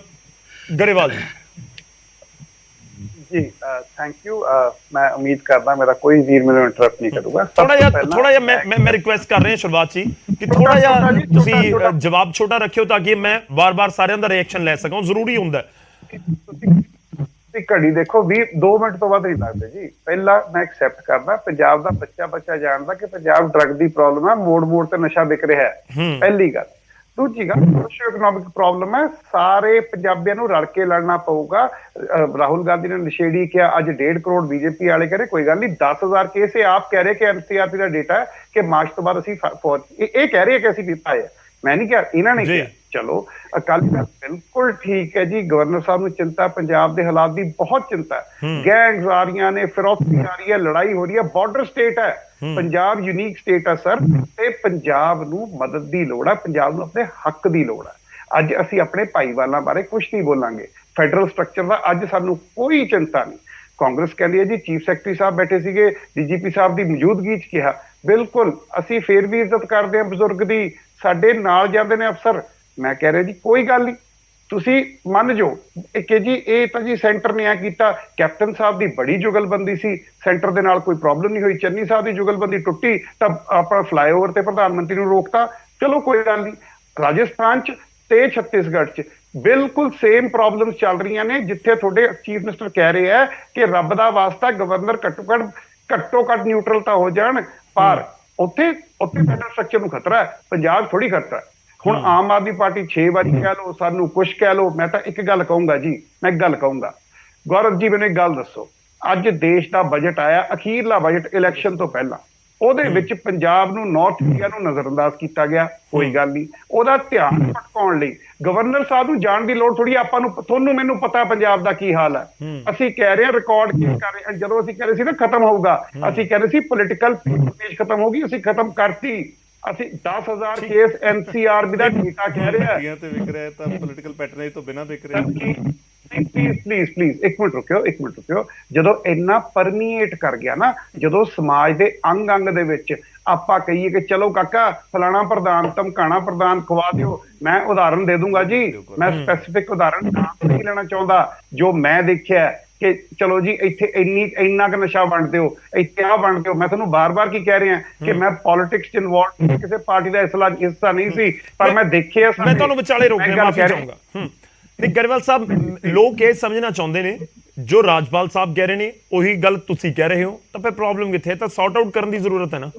ਗਰੇਵਾਲ ਜੀ ਥੈਂਕ ਯੂ। ਮੈਂ ਉਮੀਦ ਕਰਦਾ ਮੇਰਾ ਕੋਈ ਵੀਰ ਮੈਨੂੰ ਇੰਟਰਪਟ ਨਹੀਂ ਕਰੂਗਾ। ਥੋੜਾ ਜਿਹਾ ਮੈਂ ਰਿਕੁਐਸਟ ਕਰ ਰਿਹਾ ਸ਼ੁਰੂਆਤ 'ਚ ਕਿ ਥੋੜਾ ਜਿਹਾ ਤੁਸੀਂ ਜਵਾਬ ਛੋਟਾ ਰੱਖਿਓ ਤਾਂ ਕਿ ਮੈਂ ਵਾਰ-ਵਾਰ ਸਾਰਿਆਂ ਦਾ ਰਿਐਕਸ਼ਨ ਲੈ ਸਕਾਂ, ਜ਼ਰੂਰੀ ਹੁੰਦਾ। ਤੁਸੀਂ ਘੜੀ ਦੇਖੋ, 2 ਮਿੰਟ ਤੋਂ ਵੱਧ ਨਹੀਂ ਲੱਗਦੇ ਜੀ। ਪਹਿਲਾਂ ਮੈਂ ਐਕਸੈਪਟ ਕਰਦਾ, ਪੰਜਾਬ ਦਾ ਬੱਚਾ ਜਾਣਦਾ ਕਿ ਪੰਜਾਬ ਡਰੱਗ ਦੀ ਪ੍ਰੋਬਲਮ ਹੈ, ਮੋੜ ਤੇ ਨਸ਼ਾ ਵਿਕ ਰਿਹਾ ਹੈ, ਪਹਿਲੀ ਗੱਲ। ਦੂਜੀ ਗੱਲ, ਸੋਸ਼ੀਓ ਇਕਨੋਮਿਕ ਪ੍ਰੋਬਲਮ ਹੈ, ਸਾਰੇ ਪੰਜਾਬੀਆਂ ਨੂੰ ਰਲ ਕੇ ਲੜਨਾ ਪਊਗਾ। ਰਾਹੁਲ ਗਾਂਧੀ ਨੇ ਨਸ਼ੇੜੀ ਕਿਹਾ, ਅੱਜ 1.5 ਕਰੋੜ ਬੀਜੇਪੀ ਵਾਲੇ ਕਰੇ, ਕੋਈ ਗੱਲ ਨਹੀਂ। 10,000 ਕੇਸ ਆਪ ਕਹਿ ਰਹੇ ਕਿ ਐਨਸੀਆਰਪੀ ਦਾ ਡੇਟਾ ਹੈ ਕਿ ਮਾਰਚ ਤੋਂ ਬਾਅਦ ਅਸੀਂ ਇਹ ਕਹਿ ਰਹੇ ਕਿ ਅਸੀਂ ਪੀਤਾ ਹੈ, ਮੈਂ ਨਹੀਂ ਕਿਹਾ, ਇਹਨਾਂ ਨੇ ਕਿਹਾ। ਚਲੋ, ਅਕਾਲੀ ਦਲ ਬਿਲਕੁਲ ਠੀਕ ਹੈ ਜੀ, ਗਵਰਨਰ ਸਾਹਿਬ ਨੂੰ ਚਿੰਤਾ, ਪੰਜਾਬ ਦੇ ਹਾਲਾਤ ਦੀ ਬਹੁਤ ਚਿੰਤਾ ਹੈ। ਗੈਂਗਸ ਆ ਰਹੀਆਂ ਨੇ, ਫਿਰੌਤੀ ਆ ਰਹੀ ਹੈ, ਲੜਾਈ ਹੋ ਰਹੀ ਹੈ, ਬਾਰਡਰ ਸਟੇਟ ਹੈ ਪੰਜਾਬ, ਯੂਨੀਕ ਸਟੇਟ ਹੈ ਸਰ, ਤੇ ਪੰਜਾਬ ਨੂੰ ਮਦਦ ਦੀ ਲੋੜ ਹੈ, ਪੰਜਾਬ ਨੂੰ ਆਪਣੇ ਹੱਕ ਦੀ ਲੋੜ ਹੈ। ਅੱਜ ਅਸੀਂ ਆਪਣੇ ਭਾਈਵਾਲਾਂ ਬਾਰੇ ਕੁਝ ਨਹੀਂ ਬੋਲਾਂਗੇ, ਫੈਡਰਲ ਸਟਰਕਚਰ ਦਾ ਅੱਜ ਸਾਨੂੰ ਕੋਈ ਚਿੰਤਾ ਨਹੀਂ। ਕਾਂਗਰਸ ਕਹਿੰਦੀ ਹੈ ਜੀ, ਚੀਫ ਸੈਕਟਰੀ ਸਾਹਿਬ ਬੈਠੇ ਸੀਗੇ, ਡੀਜੀਪੀ ਸਾਹਿਬ ਦੀ ਮੌਜੂਦਗੀ 'ਚ ਕਿਹਾ, ਬਿਲਕੁਲ ਅਸੀਂ ਫੇਰ ਵੀ ਇੱਜ਼ਤ ਕਰਦੇ ਹਾਂ ਬਜ਼ੁਰਗ ਦੀ, ਸਾਡੇ ਨਾਲ ਜਾਂਦੇ ਨੇ ਅਫਸਰ। ਮੈਂ ਕਹਿ ਰਿਹਾ ਜੀ, ਕੋਈ ਗੱਲ ਨਹੀਂ, ਤੁਸੀਂ ਮੰਨ ਜਾਓ ਕਿ ਜੀ ਇਹ ਤਾਂ ਜੀ ਸੈਂਟਰ ਨੇ ਐ ਕੀਤਾ। ਕੈਪਟਨ ਸਾਹਿਬ ਦੀ ਬੜੀ ਜੁਗਲਬੰਦੀ ਸੀ, ਸੈਂਟਰ ਦੇ ਨਾਲ ਕੋਈ ਪ੍ਰੋਬਲਮ ਨਹੀਂ ਹੋਈ। ਚੰਨੀ ਸਾਹਿਬ ਦੀ ਜੁਗਲਬੰਦੀ ਟੁੱਟੀ ਤਾਂ ਆਪਣਾ ਫਲਾਈਓਵਰ ਤੇ ਪ੍ਰਧਾਨ ਮੰਤਰੀ ਨੂੰ ਰੋਕਤਾ, ਚਲੋ ਕੋਈ ਗੱਲ ਨਹੀਂ। ਰਾਜਸਥਾਨ 'ਚ ਤੇ ਛੱਤੀਸਗੜ੍ਹ 'ਚ ਬਿਲਕੁਲ ਸੇਮ ਪ੍ਰੋਬਲਮਸ ਚੱਲ ਰਹੀਆਂ ਨੇ, ਜਿੱਥੇ ਤੁਹਾਡੇ ਚੀਫ ਮਿਨਿਸਟਰ ਕਹਿ ਰਹੇ ਆ ਕਿ ਰੱਬ ਦਾ ਵਾਸਤਾ ਗਵਰਨਰ ਘੱਟੋ ਘੱਟ ਨਿਊਟਰਲ ਤਾਂ ਹੋ ਜਾਣ, ਪਰ ਉੱਥੇ ਫੈਡਰਲ ਸਟਰਕਚਰ ਨੂੰ ਖਤਰਾ ਹੈ, ਪੰਜਾਬ ਥੋੜੀ ਖਤਰਾ ਹੈ। ਹੁਣ ਆਮ ਆਦਮੀ ਪਾਰਟੀ 6 ਵਾਰੀ ਕਹਿ ਲਓ, ਸਾਨੂੰ ਕੁਛ ਕਹਿ ਲਓ, ਮੈਂ ਤਾਂ ਇੱਕ ਗੱਲ ਕਹੂੰਗਾ ਜੀ, ਮੈਂ ਇੱਕ ਗੱਲ ਕਹੂੰਗਾ, ਗੌਰਵ ਜੀ ਮੈਨੂੰ ਇੱਕ ਗੱਲ ਦੱਸੋ, ਅੱਜ ਦੇਸ਼ ਦਾ ਬਜਟ ਆਇਆ, ਅਖੀਰਲਾ ਬਜਟ ਇਲੈਕਸ਼ਨ ਤੋਂ ਪਹਿਲਾਂ, ਉਹਦੇ ਵਿੱਚ ਪੰਜਾਬ ਨੂੰ, ਨਾਰਥ ਇੰਡੀਆ ਨੂੰ ਨਜ਼ਰਅੰਦਾਜ਼ ਕੀਤਾ ਗਿਆ, ਕੋਈ ਗੱਲ ਨਹੀਂ। ਉਹਦਾ ਧਿਆਨ ਭਟਕਾਉਣ ਲਈ ਗਵਰਨਰ ਸਾਹਿਬ ਨੂੰ ਜਾਣ ਦੀ ਲੋੜ ਥੋੜੀ। ਆਪਾਂ ਨੂੰ, ਤੁਹਾਨੂੰ ਮੈਨੂੰ ਪਤਾ ਪੰਜਾਬ ਦਾ ਕੀ ਹਾਲ ਹੈ। ਅਸੀਂ ਕਹਿ ਰਹੇ ਹਾਂ ਰਿਕਾਰਡ ਕੀ ਕਰ ਰਹੇ, ਜਦੋਂ ਅਸੀਂ ਕਹਿ ਰਹੇ ਸੀ ਨਾ ਖਤਮ ਹੋਊਗਾ, ਅਸੀਂ ਕਹਿ ਰਹੇ ਸੀ ਪੋਲੀਟੀਕਲ ਪੇਜ ਖਤਮ ਹੋਗੀ, ਅਸੀਂ ਖਤਮ ਕਰਤੀ। ਅਸੀਂ 10,000 ਕੇਸ ਐਨਸੀਆਰਬੀ ਦਾ ਡੇਟਾ ਕਹਿ ਰਿਹਾ ਤੇ ਵਿਕ ਰਿਹਾ, ਤਾਂ ਪੋਲੀਟੀਕਲ ਪੈਟਰਨੇਜ ਤੋਂ ਬਿਨਾਂ ਵਿਕ ਰਿਹਾ। ਪਲੀਜ਼ ਇੱਕ ਮਿੰਟ ਰੁਕਿਓ। ਜਦੋਂ ਇੰਨਾ ਪਰਮੀਏਟ ਕਰ ਗਿਆ ਨਾ, ਜਦੋਂ ਸਮਾਜ ਦੇ ਅੰਗ ਦੇ ਵਿੱਚ ਆਪਾਂ ਕਹੀਏ ਕਿ ਚਲੋ ਕਾਕਾ ਫਲਾਣਾ ਪ੍ਰਧਾਨ, ਧਮਕਾਣਾ ਪ੍ਰਧਾਨ ਖਵਾ ਦਿਓ, ਮੈਂ ਉਦਾਹਰਨ ਦੇ ਦੂੰਗਾ ਜੀ, ਮੈਂ ਸਪੈਸੀਫਿਕ ਉਦਾਹਰਨ ਨਹੀਂ ਲੈਣਾ ਚਾਹੁੰਦਾ, ਜੋ ਮੈਂ ਦੇਖਿਆ ਕਿ ਚਲੋ ਜੀ ਇੱਥੇ ਇੰਨਾ ਕੁ ਨਸ਼ਾ ਵੰਡਦੇ ਹੋ, ਇੱਥੇ ਆਹ ਵੰਡਦੇ ਹੋ। ਮੈਂ ਤੁਹਾਨੂੰ ਬਾਰ-ਬਾਰ ਕੀ ਕਹਿ ਰਿਹਾ ਕਿ ਮੈਂ ਪੋਲਿਟਿਕਸ 'ਚ ਇਨਵੋਲਵ, ਕਿਸੇ ਪਾਰਟੀ ਦਾ ਹਿੱਸਾ ਨਹੀਂ ਸੀ, ਪਰ ਮੈਂ ਦੇਖਿਆ। ਮੈਂ ਤੁਹਾਨੂੰ ਵਿਚਾਲੇ ਰੋਕਿਆ, ਮਾਫੀ ਚਾਹੂੰਗਾ। ਨਹੀਂ ਗਰੇਵਾਲ ਸਾਹਿਬ, ਲੋਕ ਇਹ ਸਮਝਣਾ ਚਾਹੁੰਦੇ ਨੇ ਜੋ ਰਾਜਪਾਲ ਸਾਹਿਬ ਕਹਿ ਰਹੇ ਨੇ ਉਹੀ ਗੱਲ ਤੁਸੀਂ ਕਹਿ ਰਹੇ ਹੋ, ਤਾਂ ਫਿਰ ਪ੍ਰੋਬਲਮ ਕਿੱਥੇ ਹੈ? ਤਾਂ ਸੌਰਟ ਆਊਟ ਕਰਨ ਦੀ ਜ਼ਰੂਰਤ ਹੈ ਨਾ।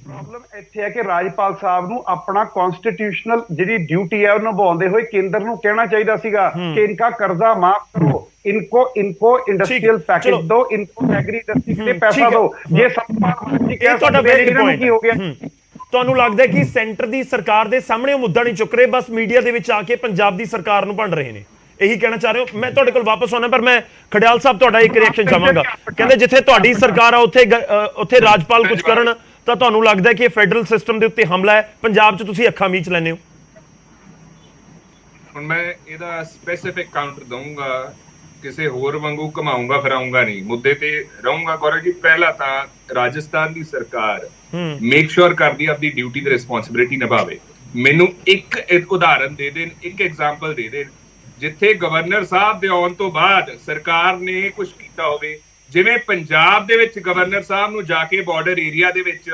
ਪ੍ਰੋਬਲਮ ਇੱਥੇ ਹੈ ਕਿ ਰਾਜਪਾਲ ਸਾਹਿਬ ਨੂੰ ਆਪਣਾ ਕਨਸਟੀਟਿਊਸ਼ਨਲ ਜਿਹੜੀ ਡਿਊਟੀ ਹੈ ਉਹ ਨਿਭਾਉਂਦੇ ਹੋਏ ਕੇਂਦਰ ਨੂੰ ਕਹਿਣਾ ਚਾਹੀਦਾ ਸੀਗਾ ਕਿ ਇਨਕਾ ਕਰਜ਼ਾ ਮਾਫ ਕਰੋ, इनको इंडस्ट्रियल चलो। पैकेज दो, इनको एग्री इंडस्ट्री के लिए पैसा ठीक है। दो। ये सतपाल जी ਇਹ कह ਤੁਹਾਡਾ सकते हैं, ਵੈਲਿਡ इन्होंने ਪੁਆਇੰਟ की हो गया। ਤੁਹਾਨੂੰ ਲੱਗਦਾ ਹੈ ਕਿ ਸੈਂਟਰ ਦੀ ਸਰਕਾਰ ਦੇ ਸਾਹਮਣੇ ਉਹ ਮੁੱਦਾ ਨਹੀਂ ਚੁੱਕ ਰਹੇ, ਬਸ ਮੀਡੀਆ ਦੇ ਵਿੱਚ ਆ ਕੇ ਪੰਜਾਬ ਦੀ ਸਰਕਾਰ ਨੂੰ ਭੰਡ ਰਹੇ ਨੇ, ਇਹੀ ਕਹਿਣਾ ਚਾਹ ਰਹੇ ਹੋ? ਮੈਂ ਤੁਹਾਡੇ ਕੋਲ ਵਾਪਸ ਆਉਣਾ, ਪਰ ਮੈਂ ਖੜਿਆਲ ਸਾਹਿਬ ਤੁਹਾਡਾ ਇੱਕ ਰਿਐਕਸ਼ਨ ਚਾਹਾਂਗਾ। ਕਹਿੰਦੇ ਜਿੱਥੇ ਤੁਹਾਡੀ ਸਰਕਾਰ ਆ ਉੱਥੇ ਰਾਜਪਾਲ ਕੁਝ ਕਰਨ ਤਾਂ ਤੁਹਾਨੂੰ ਲੱਗਦਾ ਹੈ ਕਿ ਇਹ ਫੈਡਰਲ ਸਿਸਟਮ ਦੇ ਉੱਤੇ ਹਮਲਾ ਹੈ, ਪੰਜਾਬ 'ਚ ਤੁਸੀਂ ਅੱਖਾਂ ਮੀਚ ਲੈਂਦੇ ਹੋ। ਹੁਣ ਮੈਂ ਇਹਦਾ ਸਪੈਸੀਫਿਕ ਕਾਊਂਟਰ ਦਊਂਗਾ, ਕਿਸੇ ਹੋਰ ਵਾਂਗੂ ਘਮਾਉਂਗਾ ਫਿਰਾਉਂਗਾ ਨਹੀਂ, ਮੁੱਦੇ ਤੇ ਰਹੂੰਗਾ। ਗੌਰਵ ਜੀ, ਪਹਿਲਾਂ ਤਾਂ ਰਾਜਸਥਾਨ ਦੀ ਸਰਕਾਰ ਮੇਕ ਸ਼ੋਰ ਕਰਦੀ ਆਪਣੀ ਡਿਊਟੀ ਤੇ ਰਿਸਪੌਂਸਿਬਿਲਿਟੀ ਨਿਭਾਵੇ। ਮੈਨੂੰ ਇੱਕ ਉਦਾਹਰਨ ਦੇ ਦੇਣ, ਇੱਕ ਐਗਜ਼ਾਮਪਲ ਦੇ ਦੇਣ ਜਿੱਥੇ ਗਵਰਨਰ ਸਾਹਿਬ ਦੇ ਆਉਣ ਤੋਂ ਬਾਅਦ ਸਰਕਾਰ ਨੇ ਕੁਝ ਕੀਤਾ ਹੋਵੇ। ਜਿਵੇਂ ਪੰਜਾਬ ਦੇ ਵਿੱਚ ਗਵਰਨਰ ਸਾਹਿਬ ਨੂੰ ਜਾ ਕੇ ਬਾਰਡਰ ਏਰੀਆ ਦੇ ਵਿੱਚ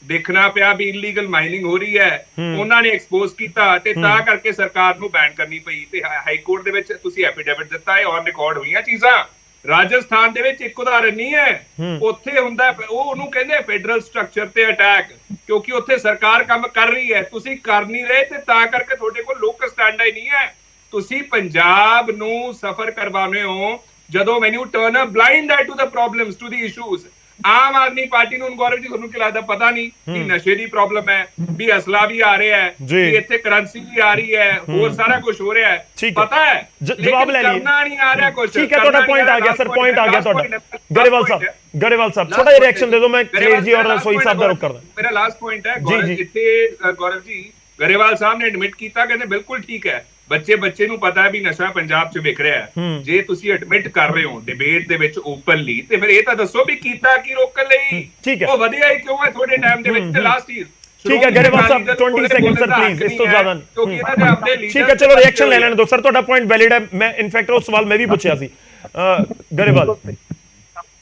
ਦੇਖਣਾ ਪਿਆ ਵੀ ਇਲੀਗਲ ਮਾਈਨਿੰਗ ਹੋ ਰਹੀ ਹੈ, ਉਹਨਾਂ ਨੇ ਐਕਸਪੋਜ਼ ਕੀਤਾ ਤੇ ਤਾਂ ਕਰਕੇ ਸਰਕਾਰ ਨੂੰ ਬੈਨ ਕਰਨੀ ਪਈ ਤੇ ਹਾਈ ਕੋਰਟ ਦੇ ਵਿੱਚ ਤੁਸੀਂ ਐਫੀਡੇਵਿਟ ਦਿੱਤਾ ਹੈ, ਔਨ ਰਿਕਾਰਡ ਹੋਈਆਂ ਚੀਜ਼ਾਂ। ਰਾਜਸਥਾਨ ਦੇ ਵਿੱਚ ਇੱਕ ਉਦਾਹਰਨ ਨਹੀਂ ਹੈ, ਉੱਥੇ ਹੁੰਦਾ ਉਹਨੂੰ ਕਹਿੰਦੇ ਫੈਡਰਲ ਸਟਰਕਚਰ ਤੇ ਅਟੈਕ, ਕਿਉਂਕਿ ਉੱਥੇ ਸਰਕਾਰ ਕੰਮ ਕਰ ਰਹੀ ਹੈ, ਤੁਸੀਂ ਕਰ ਨਹੀਂ ਰਹੇ ਤੇ ਤਾਂ ਕਰਕੇ ਤੁਹਾਡੇ ਕੋਲ ਲੋਕਲ ਸਟੈਂਡ ਹੀ ਨਹੀਂ ਹੈ। ਤੁਸੀਂ ਪੰਜਾਬ ਨੂੰ ਸਫਰ ਕਰਵਾਉਂਦੇ ਹੋ ਜਦੋਂ when you turn a blind eye to the problems, to the issues. Aam Aadmi Party ਨੂੰ ਗੌਰਵ ਜੀ ਤੁਹਾਨੂੰ ਕੀ ਲੱਗਦਾ? ਪਤਾ ਨਹੀਂ ਕਿ ਨਸ਼ੇ ਦੀ ਪ੍ਰੋਬਲਮ ਹੈ, ਵੀ ਅਸਲਾ ਵੀ ਆ ਰਿਹਾ ਹੈ, ਵੀ ਇੱਥੇ ਕਰੰਸੀ ਵੀ ਆ ਰਹੀ ਹੈ, ਹੋਰ ਸਾਰਾ ਕੁਝ ਹੋ ਰਿਹਾ ਹੈ, ਪਤਾ ਹੈ, ਜਵਾਬ ਲੈ ਲਈਏ। ਕਰਨਾ ਨਹੀਂ ਆ ਰਿਹਾ ਕੁਝ। ਠੀਕ ਹੈ, ਤੁਹਾਡਾ ਪੁਆਇੰਟ ਆ ਗਿਆ ਸਰ, ਪੁਆਇੰਟ ਆ ਗਿਆ ਤੁਹਾਡਾ। ਗਰੇਵਾਲ ਸਾਹਿਬ ਥੋੜਾ ਜਿਹਾ ਰਿਐਕਸ਼ਨ ਦੇ ਦਿਓ, ਮੈਂ ਕਲੇਰ ਜੀ ਔਰ ਰਸੋਈ ਸਾਹਿਬ ਦਾ ਰੁਕ ਕਰਦਾ। ਮੇਰਾ ਲਾਸਟ ਪੁਆਇੰਟ ਹੈ ਗੌਰਵ, ਇੱਥੇ ਗੌਰਵ ਜੀ ਗਰੇਵਾਲ ਸਾਹਿਬ ਨੇ ਐਡਮਿਟ ਕੀਤਾ, ਕਹਿੰਦੇ ਬਿਲਕੁਲ ਠੀਕ ਹੈ, ਬੱਚੇ ਨੂੰ ਪਤਾ ਹੈ ਵੀ ਨਸ਼ਾ ਪੰਜਾਬ 'ਚ ਵਿਕ ਰਿਹਾ ਹੈ। ਜੇ ਤੁਸੀਂ ਐਡਮਿਟ ਕਰ ਰਹੇ ਹੋ ਡਿਬੇਟ ਦੇ ਵਿੱਚ ਓਪਨਲੀ, ਤੇ ਫਿਰ ਇਹ ਤਾਂ ਦੱਸੋ ਵੀ ਕੀਤਾ ਕੀ ਰੋਕਣ ਲਈ? ਉਹ ਵਧੀਆ ਹੀ ਕਿਉਂ ਹੈ ਤੁਹਾਡੇ ਟਾਈਮ ਦੇ ਵਿੱਚ? ਤੇ ਲਾਸਟ ਚੀਜ਼ ਠੀਕ ਹੈ ਗਰੇਵਾਲ ਸਾਹਿਬ 20 ਸੈਕਿੰਡ ਸਰ ਪਲੀਜ਼, ਇਸ ਤੋਂ ਜ਼ਿਆਦਾ ਕਿਉਂਕਿ ਇਹਨਾਂ ਦੇ ਆਪਦੇ ਲੀਡਰ। ਠੀਕ ਹੈ, ਚਲੋ ਰਿਐਕਸ਼ਨ ਲੈ ਲੈਣ ਦਿਓ ਸਰ, ਤੁਹਾਡਾ ਪੁਆਇੰਟ ਵੈਲਿਡ ਹੈ। ਮੈਂ ਇਨਫੈਕਟ ਉਹ ਸਵਾਲ ਮੈਂ ਵੀ ਪੁੱਛਿਆ ਸੀ। ਗਰੇਵਾਲ,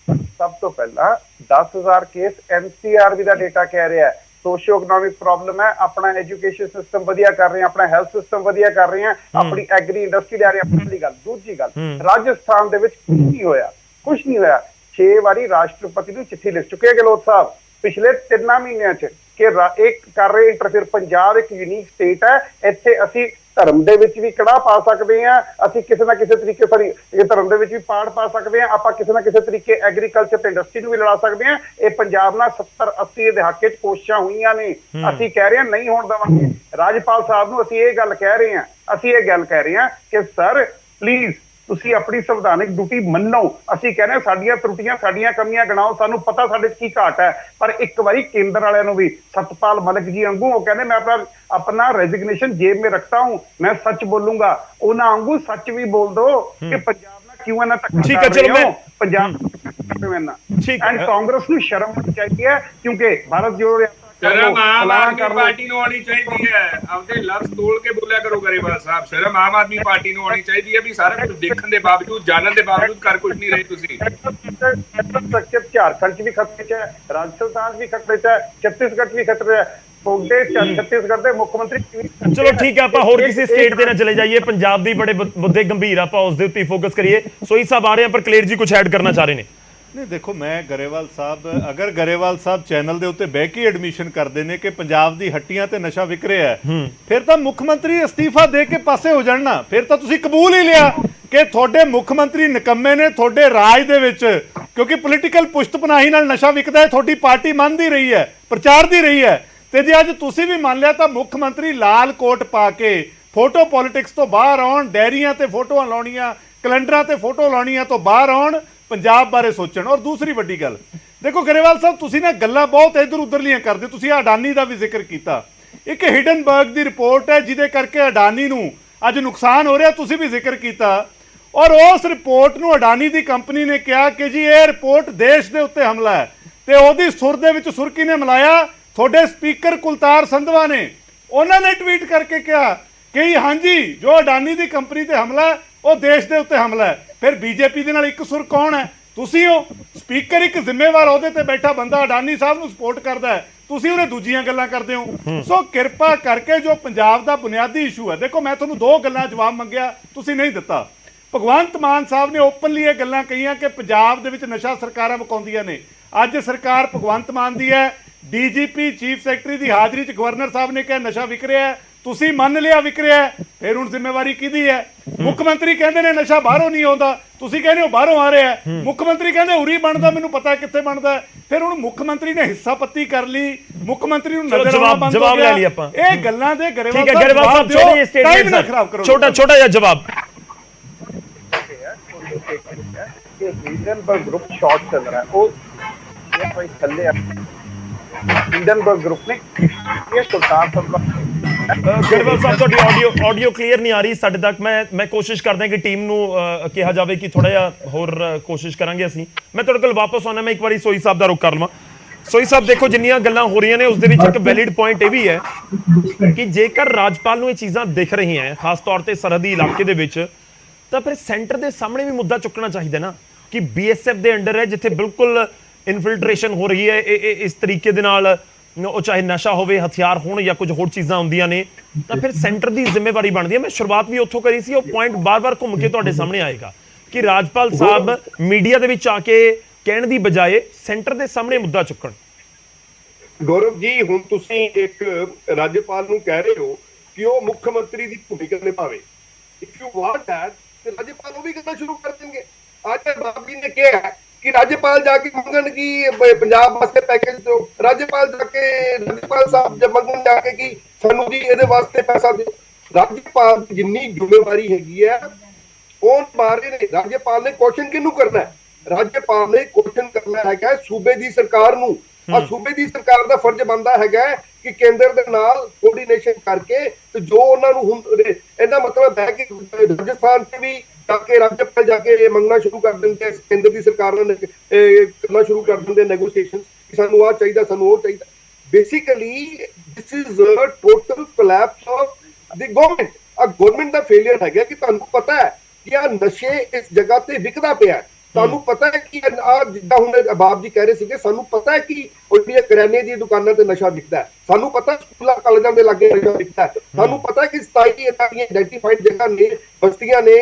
ਸਭ ਤੋਂ ਪਹਿਲਾਂ 10,000 ਕੇਸ ਐਨਸੀਆਰਬੀ ਦਾ ਡੇਟਾ ਕਹਿ ਰਿਹਾ ਹੈ। सोशियो इकोनॉमिक प्रॉब्लम है, अपना एजुकेशन सिस्टम वधिया कर रहे हैं, अपना हेल्थ सिस्टम वधिया कर रहे हैं, अपनी एग्री इंडस्ट्री ले रहे हैं। पहली गल। दूसरी गल, राजस्थान दे विच कुछ नहीं होया 6 वारी राष्ट्रपति नूं चिट्ठी लिख चुके गहलोत साहब पिछले 3 महीनों च कि एक कर रहे इंटरफेयर। पंजाब एक यूनीक स्टेट है, इत्थे असीं धर्म दे विच भी कड़ा पा सकते हैं, असीं किसी ना किसी तरीके धर्म दे विच भी पाड़ पा सकते हैं, आपां किसी ना किसी तरीके एग्रीकल्चर ते इंडस्ट्री नूं भी लड़ा सकते हैं। ये पंजाब नाल 70-80 के दहाके च कोशिशां होईयां ने, असीं कह रहे हैं नहीं होण देवांगे। राजपाल साहब नूं असीं ये गल कह रहे हैं कि सर प्लीज ਤੁਸੀਂ ਆਪਣੀ ਸੰਵਿਧਾਨਿਕ ਡਿਊਟੀ ਮੰਨੋ। ਅਸੀਂ ਕਹਿੰਦੇ ਸਾਡੀਆਂ ਤਰੁੱਟੀਆਂ, ਸਾਡੀਆਂ ਕਮੀਆਂ ਗਿਣਾਓ, ਸਾਨੂੰ ਪਤਾ ਸਾਡੇ 'ਚ ਕੀ ਘਾਟ ਹੈ। ਪਰ ਇੱਕ ਵਾਰੀ ਕੇਂਦਰ ਵਾਲਿਆਂ ਨੂੰ ਵੀ ਸਤਪਾਲ ਮਲਿਕ ਜੀ ਵਾਂਗੂ ਉਹ ਕਹਿੰਦੇ ਮੈਂ अपना रेजिग्नेशन जेब में रखता हूं, मैं सच बोलूंगा, ਉਹਨਾਂ वांगू सच भी बोल दो कि पंजाब ਨਾਲ ਕਿਉਂ ਨਾ ਧੱਕਾ ਠੀਕ ਹੈ, ਚਲੋ ਮੈਂ पंजाब एंड कांग्रेस ਨੂੰ ਸ਼ਰਮ ਆਉਣੀ ਚਾਹੀਦੀ ਹੈ ਕਿਉਂਕਿ ਭਾਰਤ ਜੋੜੋ ਸ਼ਰਮ ਆਮ ਆਦਮੀ ਪਾਰਟੀ ਨੂੰ ਆਉਣੀ ਚਾਹੀਦੀ ਹੈ। ਆਪਦੇ ਲਫ਼ਜ਼ ਤੋਲ ਕੇ ਬੋਲਿਆ ਕਰੋ ਗਰੇਵਾਲ ਸਾਹਿਬ। ਸ਼ਰਮ ਆਮ ਆਦਮੀ ਪਾਰਟੀ ਨੂੰ ਆਉਣੀ ਚਾਹੀਦੀ ਹੈ ਵੀ ਸਾਰਾ ਕੁਝ ਦੇਖਣ ਦੇ ਬਾਵਜੂਦ, ਜਾਣਨ ਦੇ ਬਾਵਜੂਦ ਕਰ ਕੁਝ ਨਹੀਂ ਰਹੇ ਤੁਸੀਂ। ਸਟਰਕਚਰ ਝਾਰਖੰਡ 'ਚ ਵੀ ਖਤਰੇ 'ਚ ਹੈ, ਰਾਜਸਥਾਨ 'ਚ ਵੀ ਖਤਰੇ 'ਚ ਹੈ, ਛੱਤੀਸਗੜ੍ਹ 'ਚ ਵੀ ਖਤਰੇ 'ਚ ਹੈ, ਛੱਤੀਸਗੜ੍ਹ ਦੇ ਮੁੱਖ ਮੰਤਰੀ। ਚਲੋ ਠੀਕ ਹੈ, ਆਪਾਂ ਹੋਰ ਕਿਸੇ ਸਟੇਟ ਦੇ ਨਾਲ ਚਲੇ ਜਾਈਏ। ਪੰਜਾਬ ਦੇ ਬੜੇ ਮੁੱਦੇ ਗੰਭੀਰ, ਆਪਾਂ ਉਸ ਦੇ ਉੱਤੇ ਫੋਕਸ ਕਰੀਏ। ਸੋਈ ਸਾਹਿਬ ਆ ਰਹੇ ਆ, ਪਰ ਕਲੇਰ ਜੀ ਕੁਝ ਐਡ ਕਰਨਾ ਚਾਹ ਰਹੇ ਨੇ। ਨਹੀਂ ਦੇਖੋ, ਮੈਂ ਗਰੇਵਾਲ ਸਾਹਿਬ, ਅਗਰ ਗਰੇਵਾਲ ਸਾਹਿਬ ਚੈਨਲ ਦੇ ਉੱਤੇ ਬਹਿ ਕੇ ਐਡਮਿਸ਼ਨ ਕਰਦੇ ਨੇ ਕਿ ਪੰਜਾਬ ਦੀ ਹੱਟੀਆਂ ਤੇ ਨਸ਼ਾ ਵਿਕ ਰਿਹਾ ਹੈ, ਫਿਰ ਤਾਂ ਮੁੱਖ ਮੰਤਰੀ ਅਸਤੀਫਾ ਦੇ ਕੇ ਪਾਸੇ ਹੋ ਜਾਣ ਨਾ। ਫਿਰ ਤਾਂ ਤੁਸੀਂ ਕਬੂਲ ਹੀ ਲਿਆ ਕਿ ਤੁਹਾਡੇ ਮੁੱਖ ਮੰਤਰੀ ਨਿਕੰਮੇ ਨੇ ਤੁਹਾਡੇ ਰਾਜ ਦੇ ਵਿੱਚ, ਕਿਉਂਕਿ ਪੋਲੀਟੀਕਲ ਪੁਸ਼ਤਪਨਾਹੀ ਨਾਲ ਨਸ਼ਾ ਵਿਕਦਾ ਹੈ, ਤੁਹਾਡੀ ਪਾਰਟੀ ਮੰਨਦੀ ਰਹੀ ਹੈ, ਪ੍ਰਚਾਰਦੀ ਰਹੀ ਹੈ। ਤੇ ਜੇ ਅੱਜ ਤੁਸੀਂ ਵੀ ਮੰਨ ਲਿਆ ਤਾਂ ਮੁੱਖ ਮੰਤਰੀ ਲਾਲ ਕੋਟ ਪਾ ਕੇ ਫੋਟੋ ਪੋਲਿਟਿਕਸ ਤੋਂ ਬਾਹਰ ਆਉਣ, ਡੈਰੀਆਂ ਤੇ ਫੋਟੋਆਂ ਲਾਉਣੀਆਂ, ਕੈਲੰਡਰਾਂ ਤੇ ਫੋਟੋ ਲਾਉਣੀਆਂ ਤੋਂ ਬਾਹਰ ਆਉਣ, ਪੰਜਾਬ ਬਾਰੇ ਸੋਚਣ। ਔਰ ਦੂਸਰੀ ਵੱਡੀ ਗੱਲ, ਦੇਖੋ ਗਰੇਵਾਲ ਸਾਹਿਬ, ਤੁਸੀਂ ਨਾ ਗੱਲਾਂ ਬਹੁਤ ਇੱਧਰ ਉੱਧਰਲੀਆਂ ਕਰਦੇ। ਤੁਸੀਂ ਅਡਾਨੀ ਦਾ ਵੀ ਜ਼ਿਕਰ ਕੀਤਾ, ਇੱਕ ਹਿਡਨਬਰਗ ਦੀ ਰਿਪੋਰਟ ਹੈ ਜਿਹਦੇ ਕਰਕੇ ਅਡਾਨੀ ਨੂੰ ਅੱਜ ਨੁਕਸਾਨ ਹੋ ਰਿਹਾ, ਤੁਸੀਂ ਵੀ ਜ਼ਿਕਰ ਕੀਤਾ। ਔਰ ਉਸ ਰਿਪੋਰਟ ਨੂੰ ਅਡਾਨੀ ਦੀ ਕੰਪਨੀ ਨੇ ਕਿਹਾ ਕਿ ਜੀ ਇਹ ਰਿਪੋਰਟ ਦੇਸ਼ ਦੇ ਉੱਤੇ ਹਮਲਾ ਹੈ, ਤੇ ਉਹਦੀ ਸੁਰ ਦੇ ਵਿੱਚ ਸੁਰਕੀ ਨੇ ਮਿਲਾਇਆ ਤੁਹਾਡੇ ਸਪੀਕਰ ਕੁਲਤਾਰ ਸੰਧਵਾ ਨੇ। ਉਹਨਾਂ ਨੇ ਟਵੀਟ ਕਰਕੇ ਕਿਹਾ ਕਿ ਹਾਂਜੀ, ਜੋ ਅਡਾਨੀ ਦੀ ਕੰਪਨੀ ਤੇ ਹਮਲਾ ਹੈ ਉਹ ਦੇਸ਼ ਦੇ ਉੱਤੇ ਹਮਲਾ ਹੈ। ਫਿਰ ਬੀਜੇਪੀ ਦੇ ਨਾਲ ਇੱਕ ਸੁਰ ਕੌਣ ਹੈ? ਤੁਸੀਂ ਹੋ। ਸਪੀਕਰ ਇੱਕ ਜ਼ਿੰਮੇਵਾਰ ਅਹੁਦੇ ਤੇ ਬੈਠਾ ਬੰਦਾ ਅਡਾਨੀ ਸਾਹਿਬ ਨੂੰ ਸਪੋਰਟ ਕਰਦਾ ਹੈ, ਤੁਸੀਂ ਉਹਨੇ ਦੂਜੀਆਂ ਗੱਲਾਂ ਕਰਦੇ ਹੋ। ਸੋ ਕਿਰਪਾ ਕਰਕੇ ਜੋ ਪੰਜਾਬ ਦਾ ਬੁਨਿਆਦੀ ਇਸ਼ੂ ਹੈ, ਦੇਖੋ ਮੈਂ ਤੁਹਾਨੂੰ 2 ਗੱਲਾਂ ਜਵਾਬ ਮੰਗਿਆ, ਤੁਸੀਂ ਨਹੀਂ ਦਿੱਤਾ। ਭਗਵੰਤ ਮਾਨ ਸਾਹਿਬ ਨੇ ਓਪਨਲੀ ਇਹ ਗੱਲਾਂ ਕਹੀਆਂ ਕਿ ਪੰਜਾਬ ਦੇ ਵਿੱਚ ਨਸ਼ਾ ਸਰਕਾਰਾਂ ਮੁਕਾਉਂਦੀਆਂ ਨੇ। ਅੱਜ ਸਰਕਾਰ ਭਗਵੰਤ ਮਾਨ ਦੀ ਹੈ, ਡੀਜੀਪੀ ਚੀਫ ਸੈਕਟਰੀ ਦੀ ਹਾਜ਼ਰੀ 'ਚ ਗਵਰਨਰ ਸਾਹਿਬ ਨੇ ਕਿਹਾ ਨਸ਼ਾ ਵਿਕ ਰਿਹਾ ਹੈ, ਤੁਸੀਂ ਮੰਨ ਲਿਆ ਵਿਕ ਰਿਹਾ ਹੈ, ਫਿਰ ਹੁਣ ਜ਼ਿੰਮੇਵਾਰੀ ਕਿਹਦੀ ਹੈ? ਮੁੱਖ ਮੰਤਰੀ ਕਹਿੰਦੇ ਨੇ ਨਸ਼ਾ ਬਾਹਰੋਂ ਨਹੀਂ ਆਉਂਦਾ, ਤੁਸੀਂ ਕਹਿੰਦੇ ਹੋ ਬਾਹਰੋਂ ਆ ਰਿਹਾ ਹੈ। ਮੁੱਖ ਮੰਤਰੀ ਕਹਿੰਦੇ ਉਰੀ ਬਣਦਾ, ਮੈਨੂੰ ਪਤਾ ਕਿੱਥੇ ਬਣਦਾ। ਫਿਰ ਹੁਣ ਮੁੱਖ ਮੰਤਰੀ ਨੇ ਹਿੱਸਾ ਪੱਤੀ ਕਰ ਲਈ, ਮੁੱਖ ਮੰਤਰੀ ਨੂੰ ਨਜ਼ਰ ਆਉਣਾ ਬੰਦ ਹੋ ਜਵਾਬ ਲੈ ਲਈ ਗਿਆ। ਆਪਾਂ। ਇਹ ਗੱਲਾਂ ਦੇ ਠੀਕ ਹੈ ਗਰੇਵਾਲ ਸਾਹਿਬ, ਛੋਟੇ ਟਾਈਮ ਨਾ ਖਰਾਬ ਸਟੇਟਮੈਂਟ, ਕਰੋ। ਛੋਟਾ ਜਿਹਾ ਜਵਾਬ। हिंडनबर्ग ग्रुप शॉर्ट चल रहा है वो ये कोई थल्ले हिंडनबर्ग ग्रुप ने ये सुल्तान सब ਗਰੇਵਾਲ ਸਾਹਿਬ ਤੁਹਾਡੀ ਆਡੀਓ ਕਲੀਅਰ ਨਹੀਂ ਆ ਰਹੀ ਸਾਡੇ ਤੱਕ। ਮੈਂ ਕੋਸ਼ਿਸ਼ ਕਰਦਾ ਕਿ ਟੀਮ ਨੂੰ ਕਿਹਾ ਜਾਵੇ ਕਿ ਥੋੜਾ ਜਿਹਾ ਹੋਰ ਕੋਸ਼ਿਸ਼ ਕਰਾਂਗੇ ਅਸੀਂ। ਮੈਂ ਤੁਹਾਡੇ ਕੋਲ ਵਾਪਸ ਆਉਣਾ, ਮੈਂ ਇੱਕ ਵਾਰੀ ਸੋਈ ਸਾਹਿਬ ਦਾ ਰੁਖ ਕਰ ਲਵਾਂ। ਸੋਈ ਸਾਹਿਬ ਦੇਖੋ, ਜਿੰਨੀਆਂ ਗੱਲਾਂ ਹੋ ਰਹੀਆਂ ਨੇ ਉਸ ਦੇ ਵਿੱਚ ਇੱਕ ਵੈਲਿਡ ਪੁਆਇੰਟ ਇਹ ਵੀ ਹੈ ਕਿ ਜੇਕਰ ਰਾਜਪਾਲ ਨੂੰ ਇਹ ਚੀਜ਼ਾਂ ਦਿਖ ਰਹੀਆਂ ਹੈ, ਖਾਸ ਤੌਰ ਤੇ ਸਰਹੱਦੀ ਇਲਾਕੇ ਦੇ ਵਿੱਚ, ਤਾਂ ਫਿਰ ਸੈਂਟਰ ਦੇ ਸਾਹਮਣੇ ਵੀ ਮੁੱਦਾ ਚੁੱਕਣਾ ਚਾਹੀਦਾ ਨਾ ਕਿ ਬੀਐਸਐਫ ਦੇ ਅੰਡਰ ਹੈ, ਜਿੱਥੇ ਬਿਲਕੁਲ ਇਨਫਿਲਟ੍ਰੇਸ਼ਨ ਹੋ ਰਹੀ ਹੈ ਇਸ ਤਰੀਕੇ ਦੇ ਨਾਲ, ਉਹ ਚਾਹੇ ਨਸ਼ਾ ਹੋਵੇ, ਹਥਿਆਰ ਹੋਣ ਜਾਂ ਕੁਝ ਹੋਰ ਚੀਜ਼ਾਂ ਹੁੰਦੀਆਂ ਨੇ, ਤਾਂ ਫਿਰ ਸੈਂਟਰ ਦੀ ਜ਼ਿੰਮੇਵਾਰੀ ਬਣਦੀ ਹੈ। ਮੈਂ ਸ਼ੁਰੂਆਤ ਵੀ ਉੱਥੋਂ ਕਰੀ ਸੀ, ਉਹ ਪੁਆਇੰਟ ਬਾਰ-ਬਾਰ ਘੁੰਮ ਕੇ ਤੁਹਾਡੇ ਸਾਹਮਣੇ ਆਏਗਾ ਕਿ ਰਾਜਪਾਲ ਸਾਹਿਬ ਮੀਡੀਆ ਦੇ ਵਿੱਚ ਆ ਕੇ ਕਹਿਣ ਦੀ ਬਜਾਏ ਸੈਂਟਰ ਦੇ ਸਾਹਮਣੇ ਮੁੱਦਾ ਚੁੱਕਣ। ਗੌਰਵ ਜੀ, ਹੁਣ ਤੁਸੀਂ ਇੱਕ ਰਾਜਪਾਲ ਨੂੰ ਕਹਿ ਰਹੇ ਹੋ ਕਿ ਉਹ ਮੁੱਖ ਮੰਤਰੀ ਦੀ ਭੂਮਿਕਾ ਨਿਭਾਵੇ। ਇਫ ਯੂ ਵਾਂਟ ਦੈਟ ਤੇ ਰਾਜਪਾਲ ਉਹ ਵੀ ਕਰਨਾ ਸ਼ੁਰੂ ਕਰ ਦੇਣਗੇ। ਅੱਜ ਬਾਬ ਜੀ ਨੇ ਕਿਹਾ ਕਿ ਰਾਜਪਾਲ ਜਾ ਕੇ ਮੰਗਣ ਕਿ ਪੰਜਾਬ ਵਾਸਤੇ ਪੈਕੇਜ ਦਿਓ, ਰਾਜਪਾਲ ਸਾਹਿਬ ਜਦ ਮੰਗਣ ਜਾ ਕੇ ਕਿ ਸਾਨੂੰ ਜੀ ਇਹਦੇ ਵਾਸਤੇ ਪੈਸਾ ਦਿਓ। ਰਾਜਪਾਲ ਦੀ ਜਿੰਨੀ ਜ਼ਿੰਮੇਵਾਰੀ ਹੈਗੀ ਹੈ ਉਹ ਬਾਰੇ ਨੇ। ਰਾਜਪਾਲ ਨੇ ਕੁਐਸਚਨ ਕਿਹਨੂੰ ਕਰਨਾ ਹੈ? ਰਾਜਪਾਲ ਨੇ ਕੁਐਸਚਨ ਕਰਨਾ ਹੈਗਾ ਸੂਬੇ ਦੀ ਸਰਕਾਰ ਨੂੰ। ਆ ਸੂਬੇ ਦੀ ਸਰਕਾਰ ਦਾ ਫਰਜ਼ ਬਣਦਾ ਹੈਗਾ ਕਿ ਕੇਂਦਰ ਦੇ ਨਾਲ ਕੋਆਰਡੀਨੇਸ਼ਨ ਕਰਕੇ ਤੇ ਜੋ ਉਹਨਾਂ ਨੂੰ ਹੁਣ ਇਹਦਾ ਮਤਲਬ ਹੈ ਕਿ ਰਾਜਸਥਾਨ ਤੇ ਵੀ ਜਾ ਕੇ ਰਾਜਪਾਲ ਜਾ ਕੇ ਮੰਗਣਾ ਸ਼ੁਰੂ ਕਰ ਦਿੰਦੇ, ਕੇਂਦਰ ਦੀ ਸਰਕਾਰ ਨਾਲ ਕਰਨਾ ਸ਼ੁਰੂ ਕਰ ਦਿੰਦੇ ਨੈਗੋਸ਼ੀਏਸ਼ਨ ਕਿ ਸਾਨੂੰ ਆਹ ਚਾਹੀਦਾ, ਸਾਨੂੰ ਉਹ ਚਾਹੀਦਾ। Basically this is a total collapse of the government. ਆ ਗਵਰਨਮੈਂਟ ਦਾ ਫੇਲਿਅਰ ਹੈਗਾ ਕਿ ਤੁਹਾਨੂੰ ਪਤਾ ਹੈ ਕਿ ਆ ਨਸ਼ੇ ਇਸ ਜਗ੍ਹਾ ਤੇ ਵਿਕਦਾ ਪਿਆ। ਤੁਹਾਨੂੰ ਪਤਾ ਹੈ ਕਿ ਆ ਜਿੱਦਾਂ ਹੁਣ ਬਾਬ ਜੀ ਕਹਿ ਰਹੇ ਸੀਗੇ, ਸਾਨੂੰ ਪਤਾ ਹੈ ਕਿ ਉਹਦੀਆਂ ਕਰਿਆਨੇ ਦੀ ਦੁਕਾਨਾਂ ਤੇ ਨਸ਼ਾ ਵਿਕਦਾ ਹੈ, ਸਾਨੂੰ ਪਤਾ ਸਕੂਲਾਂ ਕਾਲਜਾਂ ਦੇ ਲਾਗੇ ਨਸ਼ਾ ਵਿਕਦਾ ਹੈ, ਸਾਨੂੰ ਪਤਾ ਕਿ 27 ਇਦਾਂ ਦੀਆਂ ਆਇਡੈਂਟੀਫਾਈਡ ਜਗ੍ਹਾ ਨੇ, ਬਸਤੀਆਂ ਨੇ,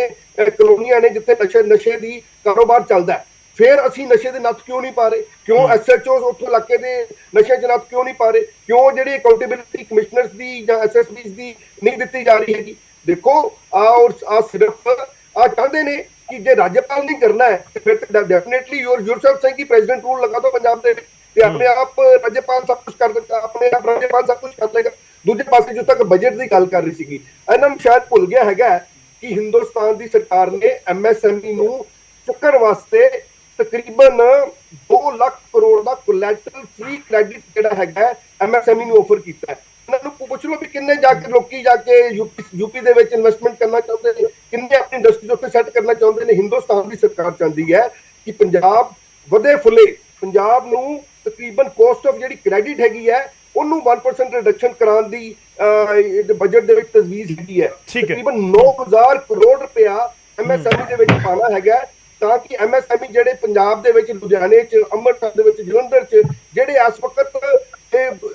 ਕਲੋਨੀਆਂ ਨੇ ਜਿੱਥੇ ਨਸ਼ੇ ਦੀ ਕਾਰੋਬਾਰ ਚੱਲਦਾ ਹੈ। ਫਿਰ ਅਸੀਂ ਨਸ਼ੇ ਦੇ ਨੱਥ ਕਿਉਂ ਨਹੀਂ ਪਾ ਰਹੇ? ਕਿਉਂ ਐਸਐਚਓ ਉੱਥੋਂ ਇਲਾਕੇ ਦੇ ਨਸ਼ੇ ਦੇ ਨੱਥ ਕਿਉਂ ਨਹੀਂ ਪਾ ਰਹੇ? ਕਿਉਂ ਜਿਹੜੀ ਅਕਾਊਂਟੇਬਿਲਿਟੀ ਕਮਿਸ਼ਨਰਸ ਦੀ ਜਾਂ ਐਸਐਸਪੀਸ ਦੀ ਨਹੀਂ ਦਿੱਤੀ ਜਾ ਰਹੀ ਹੈਗੀ? ਦੇਖੋ ਆ ਸਿਰਫ ਆ ਚਾਹੁੰਦੇ ਨੇ ਕਿ ਜੇ ਰਾਜਪਾਲ ਨਹੀਂ ਕਰਨਾ ਹੈ ਫਿਰ ਤਾਂ ਡੈਫੀਨੇਟਲੀ ਯੂਰਸੈਲਫ ਸੇ ਕਿ ਪ੍ਰੈਜ਼ੀਡੈਂਟ ਰੂਲ ਲਗਾ ਦੋ ਪੰਜਾਬ ਦੇ ਵਿੱਚ ਤੇ ਆਪਣੇ ਆਪ ਰਾਜਪਾਲ ਸਭ ਕੁਝ ਕਰ ਦਿੱਤਾ, ਆਪਣੇ ਆਪ ਰਾਜਪਾਲ ਸਭ ਕੁਝ ਕਰ ਲੇਗਾ। ਦੂਜੇ ਪਾਸੇ ਜੋ ਤੱਕ ਬਜਟ ਦੀ ਗੱਲ ਕਰ ਰਹੀ ਸੀਗੀ, ਇਹਨਾਂ ਨੂੰ ਸ਼ਾਇਦ ਭੁੱਲ ਗਿਆ ਹੈਗਾ ਕਿ ਹਿੰਦੁਸਤਾਨ ਦੀ ਸਰਕਾਰ ਨੇ ਐਮਐਸਐਮਈ ਨੂੰ ਚੁੱਕਣ ਵਾਸਤੇ ਤਕਰੀਬਨ 2 ਲੱਖ ਕਰੋੜ ਦਾ ਕੋਲੈਟਰਲ ਫ੍ਰੀ ਕ੍ਰੈਡਿਟ ਜਿਹੜਾ ਹੈਗਾ ਐਮਐਸਐਮਈ ਨੂੰ ਆਫਰ ਕੀਤਾ ਹੈ। ਇਹਨਾਂ ਨੂੰ ਪੁੱਛ ਲਓ ਵੀ ਕਿੰਨੇ ਲੋਕੀ ਜਾ ਕੇ ਯੂਪੀ ਦੇ ਵਿੱਚ ਇਨਵੈਸਟਮੈਂਟ ਕਰਨਾ ਚਾਹੁੰਦੇ ਨੇ, ਕਿੰਨੇ ਆਪਣੀ ਇੰਡਸਟਰੀ ਉੱਤੇ ਸੈੱਟ ਕਰਨਾ ਚਾਹੁੰਦੇ ਨੇ। ਹਿੰਦੁਸਤਾਨ ਦੀ ਸਰਕਾਰ ਚਾਹੁੰਦੀ ਹੈ ਕਿ ਪੰਜਾਬ ਵਧੇ ਫੁੱਲੇ, ਪੰਜਾਬ ਨੂੰ ਤਕਰੀਬਨ ਕੋਸਟ ਆਫ ਜਿਹੜੀ ਕ੍ਰੈਡਿਟ ਹੈਗੀ ਹੈ ਉਹਨੂੰ 1% ਰਿਡਕਸ਼ਨ ਕਰਾਉਣ ਦੀ ਬਜਟ ਦੇ ਵਿੱਚ ਤਜਵੀਜ਼ ਹੈਗੀ ਹੈ। ਤਕਰੀਬਨ 9000 ਕਰੋੜ ਰੁਪਇਆ ਐਮਐਸਐਮਈ ਦੇ ਵਿੱਚ ਪਾਣਾ ਹੈਗਾ ਤਾਂ ਕਿ ਐਮਐਸਐਮਈ ਜਿਹੜੇ ਪੰਜਾਬ ਦੇ ਵਿੱਚ, ਲੁਧਿਆਣੇ 'ਚ, ਅੰਮ੍ਰਿਤਸਰ ਦੇ ਵਿੱਚ, ਜਲੰਧਰ 'ਚ ਜਿਹੜੇ ਇਸ ਵਕਤ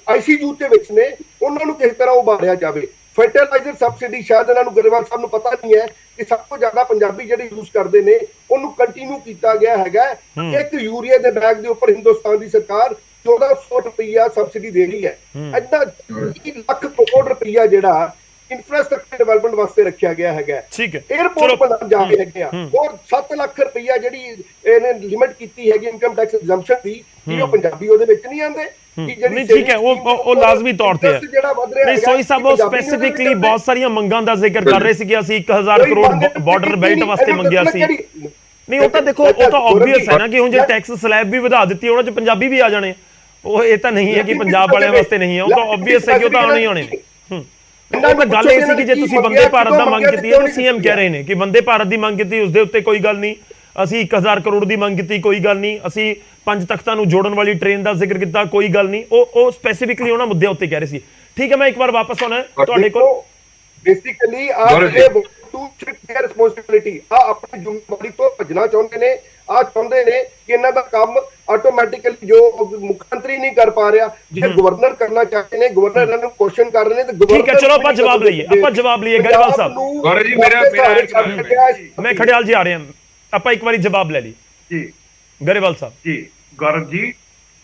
ਆਈਸੀਯੂ ਦੇ ਵਿੱਚ ਨੇ ਉਹਨਾਂ ਨੂੰ ਕਿਸ ਤਰ੍ਹਾਂ ਉਭਾਰਿਆ ਜਾਵੇ। ਫਰਟੀਲਾਈਜ਼ਰ ਸਬਸਿਡੀ ਸ਼ਾਇਦ ਇਹਨਾਂ ਨੂੰ ਗਰੇਵਾਲ ਸਾਹਿਬ ਨੂੰ ਪਤਾ ਨਹੀਂ ਹੈ ਕਿ ਸਭ ਤੋਂ ਜ਼ਿਆਦਾ ਪੰਜਾਬੀ ਜਿਹੜੇ ਯੂਜ਼ ਕਰਦੇ ਨੇ ਉਹਨੂੰ ਕੰਟੀਨਿਊ ਕੀਤਾ ਗਿਆ ਹੈਗਾ। ਇੱਕ ਯੂਰੀਆ ਦੇ ਬੈਗ ਦੇ ਉੱਪਰ ਹਿੰਦੁਸਤਾਨ ਦੀ ਸਰਕਾਰ 1400 ਰੁਪਈਆ ਸਬਸਿਡੀ ਦੇ ਰਹੀ ਹੈ। ਏਦਾਂ 1 ਲੱਖ ਕਰੋੜ ਰੁਪਈਆ ਜਿਹੜਾ ਇੰਫਰਾਸਟ੍ਰਕਚਰ ਡਿਵੈਲਪਮੈਂਟ ਵਾਸਤੇ ਰੱਖਿਆ ਗਿਆ ਹੈਗਾ। 에ਅਰਪੋਰਟ ਬਣਾਉਣ ਜਾ ਰਹੇ ਹੈਗੇ ਆ, ਔਰ 7 ਲੱਖ ਰੁਪਈਆ ਜਿਹੜੀ ਇਹਨੇ ਲਿਮਿਟ ਕੀਤੀ ਹੈਗੀ ਇਨਕਮ ਟੈਕਸ ਐਗਜ਼ੰਪਸ਼ਨ ਦੀ, ਕਿ ਉਹ ਪੰਜਾਬੀ ਉਹਦੇ ਵਿੱਚ ਨਹੀਂ ਆਉਂਦੇ। ਨਹੀਂ ਠੀਕ ਹੈ, ਉਹ ਲਾਜ਼ਮੀ ਤੌਰ ਤੇ ਹੈ। ਨਹੀਂ ਸੋਈ ਸਾਹਿਬ ਉਹ ਸਪੈਸੀਫਿਕਲੀ ਬਹੁਤ ਸਾਰੀਆਂ ਮੰਗਾਂ ਦਾ ਜ਼ਿਕਰ ਕਰ ਰਹੇ ਸੀ ਕਿ ਅਸੀਂ 1000 ਕਰੋੜ ਬਾਰਡਰ ਬੈਲਟ ਵਾਸਤੇ ਮੰਗਿਆ ਸੀ। ਨਹੀਂ ਉਹ ਤਾਂ ਦੇਖੋ, ਉਹ ਤਾਂ ਆਬਵੀਅਸ ਹੈ ਨਾ ਕਿ ਹੁਣ ਜੇ ਟੈਕਸ ਸਲੈਬ ਵੀ ਵਧਾ ਦਿੱਤੀ ਉਹਨਾਂ 'ਚ ਪੰਜਾਬੀ ਵੀ ਆ ਜਾਣੇ। ਉਹ ਇਹ ਤਾਂ ਨਹੀਂ ਹੈ ਕਿ ਪੰਜਾਬ ਵਾਲਿਆਂ ਵਾਸਤੇ ਨਹੀਂ ਹੈ, ਉਹ ਤਾਂ ਆਬਵੀਅਸ ਹੈ ਕਿ ਉਹ ਤਾਂ ਆਉਣੇ ਹੀ ਆਉਣੇ ਨੇ। ਉਹ ਤਾਂ ਗੱਲ ਇਹ ਸੀ ਕਿ ਜੇ ਤੁਸੀਂ ਵੰਦੇ ਭਾਰਤ ਦਾ ਮੰਗ ਕੀਤੀ ਹੈ, ਸੀਐਮ ਕਹਿ ਰਹੇ ਨੇ ਕਿ ਵੰਦੇ ਭਾਰਤ ਦੀ ਮੰਗ ਕੀਤੀ, ਉਸਦੇ ਉੱਤੇ ਕੋਈ ਗੱਲ ਨਹੀਂ। ਅਸੀਂ 1000 ਕਰੋੜ ਦੀ ਮੰਗ ਕੀਤੀ, ਕੋਈ ਗੱਲ ਨਹੀਂ। ਅਸੀਂ 5 ਤਖਤਾਂ ਨੂੰ ਜੋੜਨ ਵਾਲੀ ਟ੍ਰੇਨ ਦਾ ਜ਼ਿਕਰ ਕੀਤਾ, ਕੋਈ ਗੱਲ ਨਹੀਂ। ਉਹ ਸਪੈਸੀਫਿਕਲੀ ਉਹਨਾਂ ਮੁੱਦਿਆਂ ਉੱਤੇ ਕਹਿ ਰਹੇ ਸੀ। ਠੀਕ ਹੈ, ਮੈਂ ਇੱਕ ਵਾਰ ਵਾਪਸ ਆਉਣਾ ਤੁਹਾਡੇ ਕੋਲ। ਬੇਸਿਕਲੀ ਰਿਸਪੌਂਸਿਬਿਲਿਟੀ ਆਪਣੀ ਜ਼ਿੰਮੇਵਾਰੀ ਤੋਂ ਭੱਜਣਾ ਚਾਹੁੰਦੇ ਨੇ। ਚਾਹੁੰਦੇ ਨੇ ਕਿ ਇਹਨਾਂ ਦਾ ਕੰਮ ਆਟੋਮੈਟਿਕਲੀ ਜੋ ਮੁੱਖ ਮੰਤਰੀ ਨਹੀਂ ਕਰ ਪਾ ਰਿਹਾ, ਜੇ ਗਵਰਨਰ ਕਰਨਾ ਚਾਹते ਨੇ, ਗਵਰਨਰ ਇਹਨਾਂ ਨੂੰ ਕੁਐਸਚਨ ਕਰ ਰਹੇ ਨੇ ਤੇ ਗਵਰਨਰ। ਠੀਕ ਹੈ, ਚਲੋ ਆਪਾਂ ਜਵਾਬ ਲਈਏ ਗਰੇਵਾਲ ਸਾਹਿਬ। ਮੈਂ ਖੜਿਆਲ ਜੀ ਆ ਰਹੇ ਹਾਂ, ਆਪਾਂ ਇੱਕ ਵਾਰੀ ਜਵਾਬ ਲੈ ਲਈ ਜੀ। ਗਰੇਵਾਲ ਸਾਹਿਬ ਜੀ, ਗੌਰਵ ਜੀ,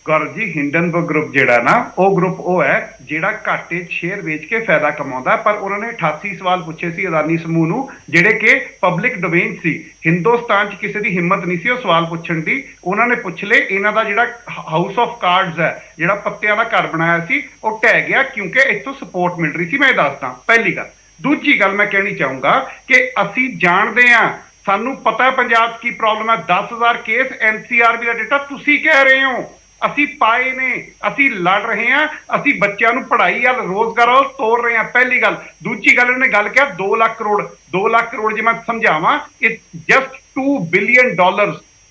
ਗੌਰਵ ਜੀ, ਹਿੰਡਨਬਰਗ ਗਰੁੱਪ ਜਿਹੜਾ ਨਾ, ਉਹ ਗਰੁੱਪ ਉਹ ਹੈ ਜਿਹੜਾ ਘਾਟੇ 'ਚ ਸ਼ੇਅਰ ਵੇਚ ਕੇ ਫਾਇਦਾ ਕਮਾਉਂਦਾ, ਪਰ ਉਹਨਾਂ ਨੇ 88 ਸਵਾਲ ਪੁੱਛੇ ਸੀ ਅਦਾਨੀ ਸਮੂਹ ਨੂੰ ਜਿਹੜੇ ਕਿ ਪਬਲਿਕ ਡੋਮੇਨ ਸੀ। ਹਿੰਦੁਸਤਾਨ 'ਚ ਕਿਸੇ ਦੀ ਹਿੰਮਤ ਨਹੀਂ ਸੀ ਉਹ ਸਵਾਲ ਪੁੱਛਣ ਦੀ। ਉਹਨਾਂ ਨੇ ਪੁੱਛ ਲਏ। ਇਹਨਾਂ ਦਾ ਜਿਹੜਾ ਹਾਊਸ ਆਫ ਕਾਰਡਸ ਹੈ, ਜਿਹੜਾ ਪੱਤਿਆਂ ਦਾ ਘਰ ਬਣਾਇਆ ਸੀ, ਉਹ ਢਹਿ ਗਿਆ ਕਿਉਂਕਿ ਇੱਥੋਂ ਸਪੋਰਟ ਮਿਲ ਰਹੀ ਸੀ। ਮੈਂ ਇਹ ਦੱਸਦਾ ਪਹਿਲੀ ਗੱਲ। ਦੂਜੀ ਗੱਲ ਮੈਂ ਕਹਿਣੀ ਚਾਹੂੰਗਾ ਕਿ ਅਸੀਂ ਜਾਣਦੇ ਹਾਂ, ਸਾਨੂੰ ਪਤਾ ਪੰਜਾਬ 'ਚ ਕੀ ਪ੍ਰੋਬਲਮ ਹੈ। 10,000 ਕੇਸ NCRB ਦਾ ਡੇਟਾ ਤੁਸੀਂ ਕਹਿ ਰਹੇ ਹੋ, ਅਸੀਂ ਪਾਏ ਨੇ, ਅਸੀਂ ਲੜ ਰਹੇ ਹਾਂ, ਅਸੀਂ ਬੱਚਿਆਂ ਨੂੰ ਪੜ੍ਹਾਈ ਵੱਲ, ਰੋਜ਼ਗਾਰ ਵੱਲ ਤੋਰ ਰਹੇ ਹਾਂ। ਪਹਿਲੀ ਗੱਲ। ਦੂਜੀ ਗੱਲ, ਉਹਨੇ ਗੱਲ ਕਿਹਾ 2 ਲੱਖ ਕਰੋੜ। 2 ਲੱਖ ਕਰੋੜ ਜੇ ਮੈਂ ਸਮਝਾਵਾਂ, ਇਟ ਜਸਟ $2 ਬਿਲੀਅਨ,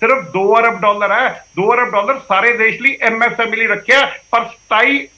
ਸਿਰਫ $2 ਅਰਬ ਹੈ। $2 ਅਰਬ ਸਾਰੇ ਦੇਸ਼ ਲਈ MSME ਲਈ ਰੱਖਿਆ, ਪਰ $27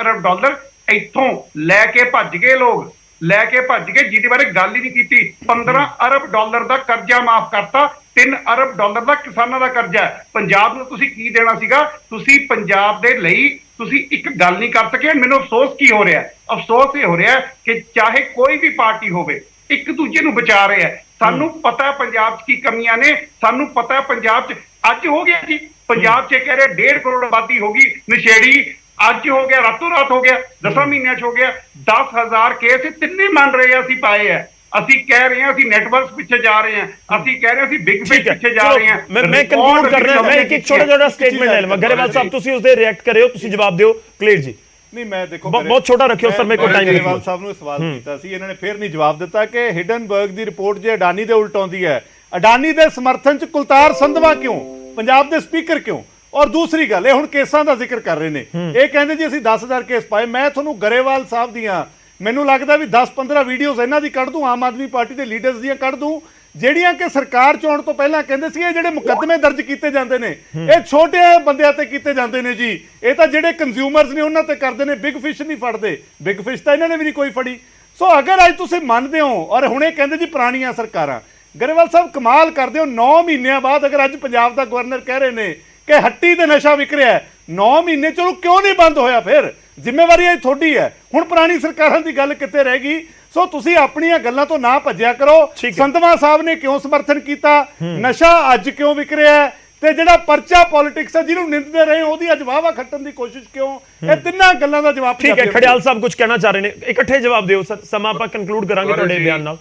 ਅਰਬ ਇੱਥੋਂ ਲੈ ਕੇ ਭੱਜ ਗਏ ਲੋਕ, ਲੈ ਕੇ ਭੱਜ ਗਏ, ਜਿਹਦੇ ਬਾਰੇ ਗੱਲ ਹੀ ਨਹੀਂ ਕੀਤੀ। $15 ਅਰਬ ਦਾ ਕਰਜ਼ਾ ਮਾਫ ਕਰਤਾ, $3 ਅਰਬ ਦਾ ਕਿਸਾਨਾਂ ਦਾ ਕਰਜ਼ਾ ਹੈ। ਪੰਜਾਬ ਨੂੰ ਤੁਸੀਂ ਕੀ ਦੇਣਾ ਸੀਗਾ? ਤੁਸੀਂ ਪੰਜਾਬ ਦੇ ਲਈ ਤੁਸੀਂ ਇੱਕ ਗੱਲ ਨਹੀਂ ਕਰ ਸਕੇ। ਮੈਨੂੰ ਅਫਸੋਸ ਕੀ ਹੋ ਰਿਹਾ? ਅਫਸੋਸ ਇਹ ਹੋ ਰਿਹਾ ਕਿ ਚਾਹੇ ਕੋਈ ਵੀ ਪਾਰਟੀ ਹੋਵੇ, ਇੱਕ ਦੂਜੇ ਨੂੰ ਬਚਾ ਰਿਹਾ। ਸਾਨੂੰ ਪਤਾ ਪੰਜਾਬ 'ਚ ਕੀ ਕਮੀਆਂ ਨੇ, ਸਾਨੂੰ ਪਤਾ ਪੰਜਾਬ 'ਚ ਅੱਜ ਹੋ ਗਿਆ ਜੀ, ਪੰਜਾਬ 'ਚ ਕਹਿ ਰਹੇ 1.5 ਕਰੋੜ ਆਬਾਦੀ ਹੋ ਗਈ ਨਸ਼ੇੜੀ, ਅੱਜ ਹੋ ਗਿਆ, ਰਾਤੋਂ ਰਾਤ ਹੋ ਗਿਆ, 10 ਮਹੀਨਿਆਂ 'ਚ ਹੋ ਗਿਆ। 10,000 ਕੇਸ ਤਿੰਨੇ ਮੰਨ ਰਹੇ ਆ, ਅਸੀਂ ਪਾਏ ਆ। ਅਸੀਂ ਕਹਿ ਰਹੇ ਹਾਂ ਅਸੀਂ ਨੈਟਵਰਕਸ ਪਿੱਛੇ ਜਾ ਰਹੇ ਹਾਂ, ਅਸੀਂ ਕਹਿ ਰਹੇ ਹਾਂ ਅਸੀਂ ਬਿਗ ਫਿਸ਼ ਪਿੱਛੇ ਜਾ ਰਹੇ ਹਾਂ। ਮੈਂ ਕੰਕਲੂਡ ਕਰ ਰਿਹਾ, ਮੈਂ ਇੱਕ ਛੋਟਾ ਜਿਹਾ ਸਟੇਟਮੈਂਟ ਲੈ ਲਵਾਂ। ਗਰੇਵਾਲ ਸਾਹਿਬ ਤੁਸੀਂ ਉਸ ਦੇ ਰਿਐਕਟ ਕਰਿਓ, ਤੁਸੀਂ ਜਵਾਬ ਦਿਓ। ਕਲੀਅਰ ਜੀ। ਨਹੀਂ, ਮੈਂ ਦੇਖੋ ਬਹੁਤ ਛੋਟਾ ਰੱਖਿਓ ਸਰ, ਮੇਰੇ ਕੋਲ ਟਾਈਮ ਨਹੀਂ। ਗਰੇਵਾਲ ਸਾਹਿਬ ਨੂੰ ਸਵਾਲ ਕੀਤਾ ਸੀ, ਇਹਨਾਂ ਨੇ ਫਿਰ ਨਹੀਂ ਜਵਾਬ ਦਿੱਤਾ ਕਿ ਹਿੰਡਨਬਰਗ ਦੀ ਰਿਪੋਰਟ ਜੇ ਅਡਾਨੀ ਦੇ ਉਲਟ ਆਉਂਦੀ ਹੈ, ਅਡਾਨੀ ਦੇ ਸਮਰਥਨ 'ਚ ਕੁਲਤਾਰ ਸੰਧਵਾ ਕਿਉਂ, ਪੰਜਾਬ ਦੇ ਸਪੀਕਰ ਕਿਉਂ? ਔਰ ਦੂਸਰੀ ਗੱਲ, ਇਹ ਹੁਣ ਕੇਸਾਂ ਦਾ ਜ਼ਿਕਰ ਕਰ ਰਹੇ ਨੇ, ਇਹ ਕਹਿੰਦੇ ਜੀ ਅਸੀਂ 10,000 ਕੇਸ ਪਾਏ। ਮੈਂ ਤੁਹਾਨੂੰ ਗਰੇਵਾਲ ਸਾਹਿਬ ਦੀਆਂ, ਮੈਨੂੰ ਲੱਗਦਾ ਵੀ 10-15 ਵੀਡੀਓਜ਼ ਇਹਨਾਂ ਦੀ ਕੱਢ ਦੂੰ, ਆਮ ਆਦਮੀ ਪਾਰਟੀ ਦੇ ਲੀਡਰਸ ਦੀਆਂ ਕੱਢ ਦੂੰ, ਜਿਹੜੀਆਂ ਕਿ ਸਰਕਾਰ ਚੋਣ ਤੋਂ ਪਹਿਲਾਂ ਕਹਿੰਦੇ ਸੀ ਇਹ ਜਿਹੜੇ ਮੁਕੱਦਮੇ ਦਰਜ ਕੀਤੇ ਜਾਂਦੇ ਨੇ ਇਹ ਛੋਟੇ ਬੰਦਿਆਂ ਤੇ ਕੀਤੇ ਜਾਂਦੇ ਨੇ ਜੀ, ਇਹ ਤਾਂ ਜਿਹੜੇ ਕੰਜ਼ਿਊਮਰਸ ਨੇ ਉਹਨਾਂ ਤੇ ਕਰਦੇ ਨੇ, ਬਿਗ ਫਿਸ਼ ਨਹੀਂ ਫੜਦੇ। ਬਿਗ ਫਿਸ਼ ਤਾਂ ਇਹਨਾਂ ਨੇ ਵੀ ਨਹੀਂ ਕੋਈ ਫੜੀ। ਸੋ ਅਗਰ ਅੱਜ ਤੁਸੀਂ ਮੰਨਦੇ ਹੋ, ਔਰ ਹੁਣੇ ਕਹਿੰਦੇ ਜੀ ਪੁਰਾਣੀਆਂ ਸਰਕਾਰਾਂ, ਗਰੇਵਾਲ ਸਾਹਿਬ ਕਮਾਲ ਕਰਦੇ ਹੋ। 9 ਮਹੀਨਿਆਂ ਬਾਅਦ ਅਗਰ ਅੱਜ ਪੰਜਾਬ ਦਾ ਗਵਰਨਰ ਕਹਿ ਰਹੇ ਨੇ ਕਿ ਹੱਟੀ ਤੇ ਨਸ਼ਾ ਵਿਕ ਰਿਹਾ ਹੈ, 9 ਮਹੀਨੇ ਚਲੋ ਕਿਉਂ ਨਹੀਂ ਬੰਦ ਹੋਇਆ? ਫਿਰ ਜ਼ਿੰਮੇਵਾਰੀ ਇਹ ਤੁਹਾਡੀ ਹੈ। ਹੁਣ ਪੁਰਾਣੀ ਸਰਕਾਰਾਂ ਦੀ ਗੱਲ ਕਿੱਥੇ ਰਹਿ ਗਈ? ਸੋ ਤੁਸੀਂ ਆਪਣੀਆਂ ਗੱਲਾਂ ਤੋਂ ਨਾ ਭੱਜਿਆ ਕਰੋ। ਸੰਧਵਾ ਸਾਹਿਬ ਨੇ ਕਿਉਂ ਸਮਰਥਨ ਕੀਤਾ, ਨਸ਼ਾ ਅੱਜ ਕਿਉਂ ਵਿਕ ਰਿਹਾ ਹੈ, ਤੇ ਜਿਹੜਾ ਪਰਚਾ ਪੋਲਿਟਿਕਸ ਹੈ ਜਿਹਨੂੰ ਨਿੰਦਦੇ ਰਹੇ ਉਹਦੀ ਅੱਜ ਵਾਹਵਾ ਖੱਟਣ ਦੀ ਕੋਸ਼ਿਸ਼ ਕਿਉਂ? ਇਹ ਤਿੰਨਾਂ ਗੱਲਾਂ ਦਾ ਜਵਾਬ। ਠੀਕ ਹੈ, ਖੜਿਆਲ ਸਾਹਿਬ ਕੁਝ ਕਹਿਣਾ ਚਾਹ ਰਹੇ ਨੇ, ਇਕੱਠੇ ਜਵਾਬ ਦਿਓ ਸਰ, ਸਮਾਂ ਆਪਾਂ ਕੰਕਲੂਡ ਕਰਾਂਗੇ ਤੁਹਾਡੇ ਬਿਆਨ ਨਾਲ।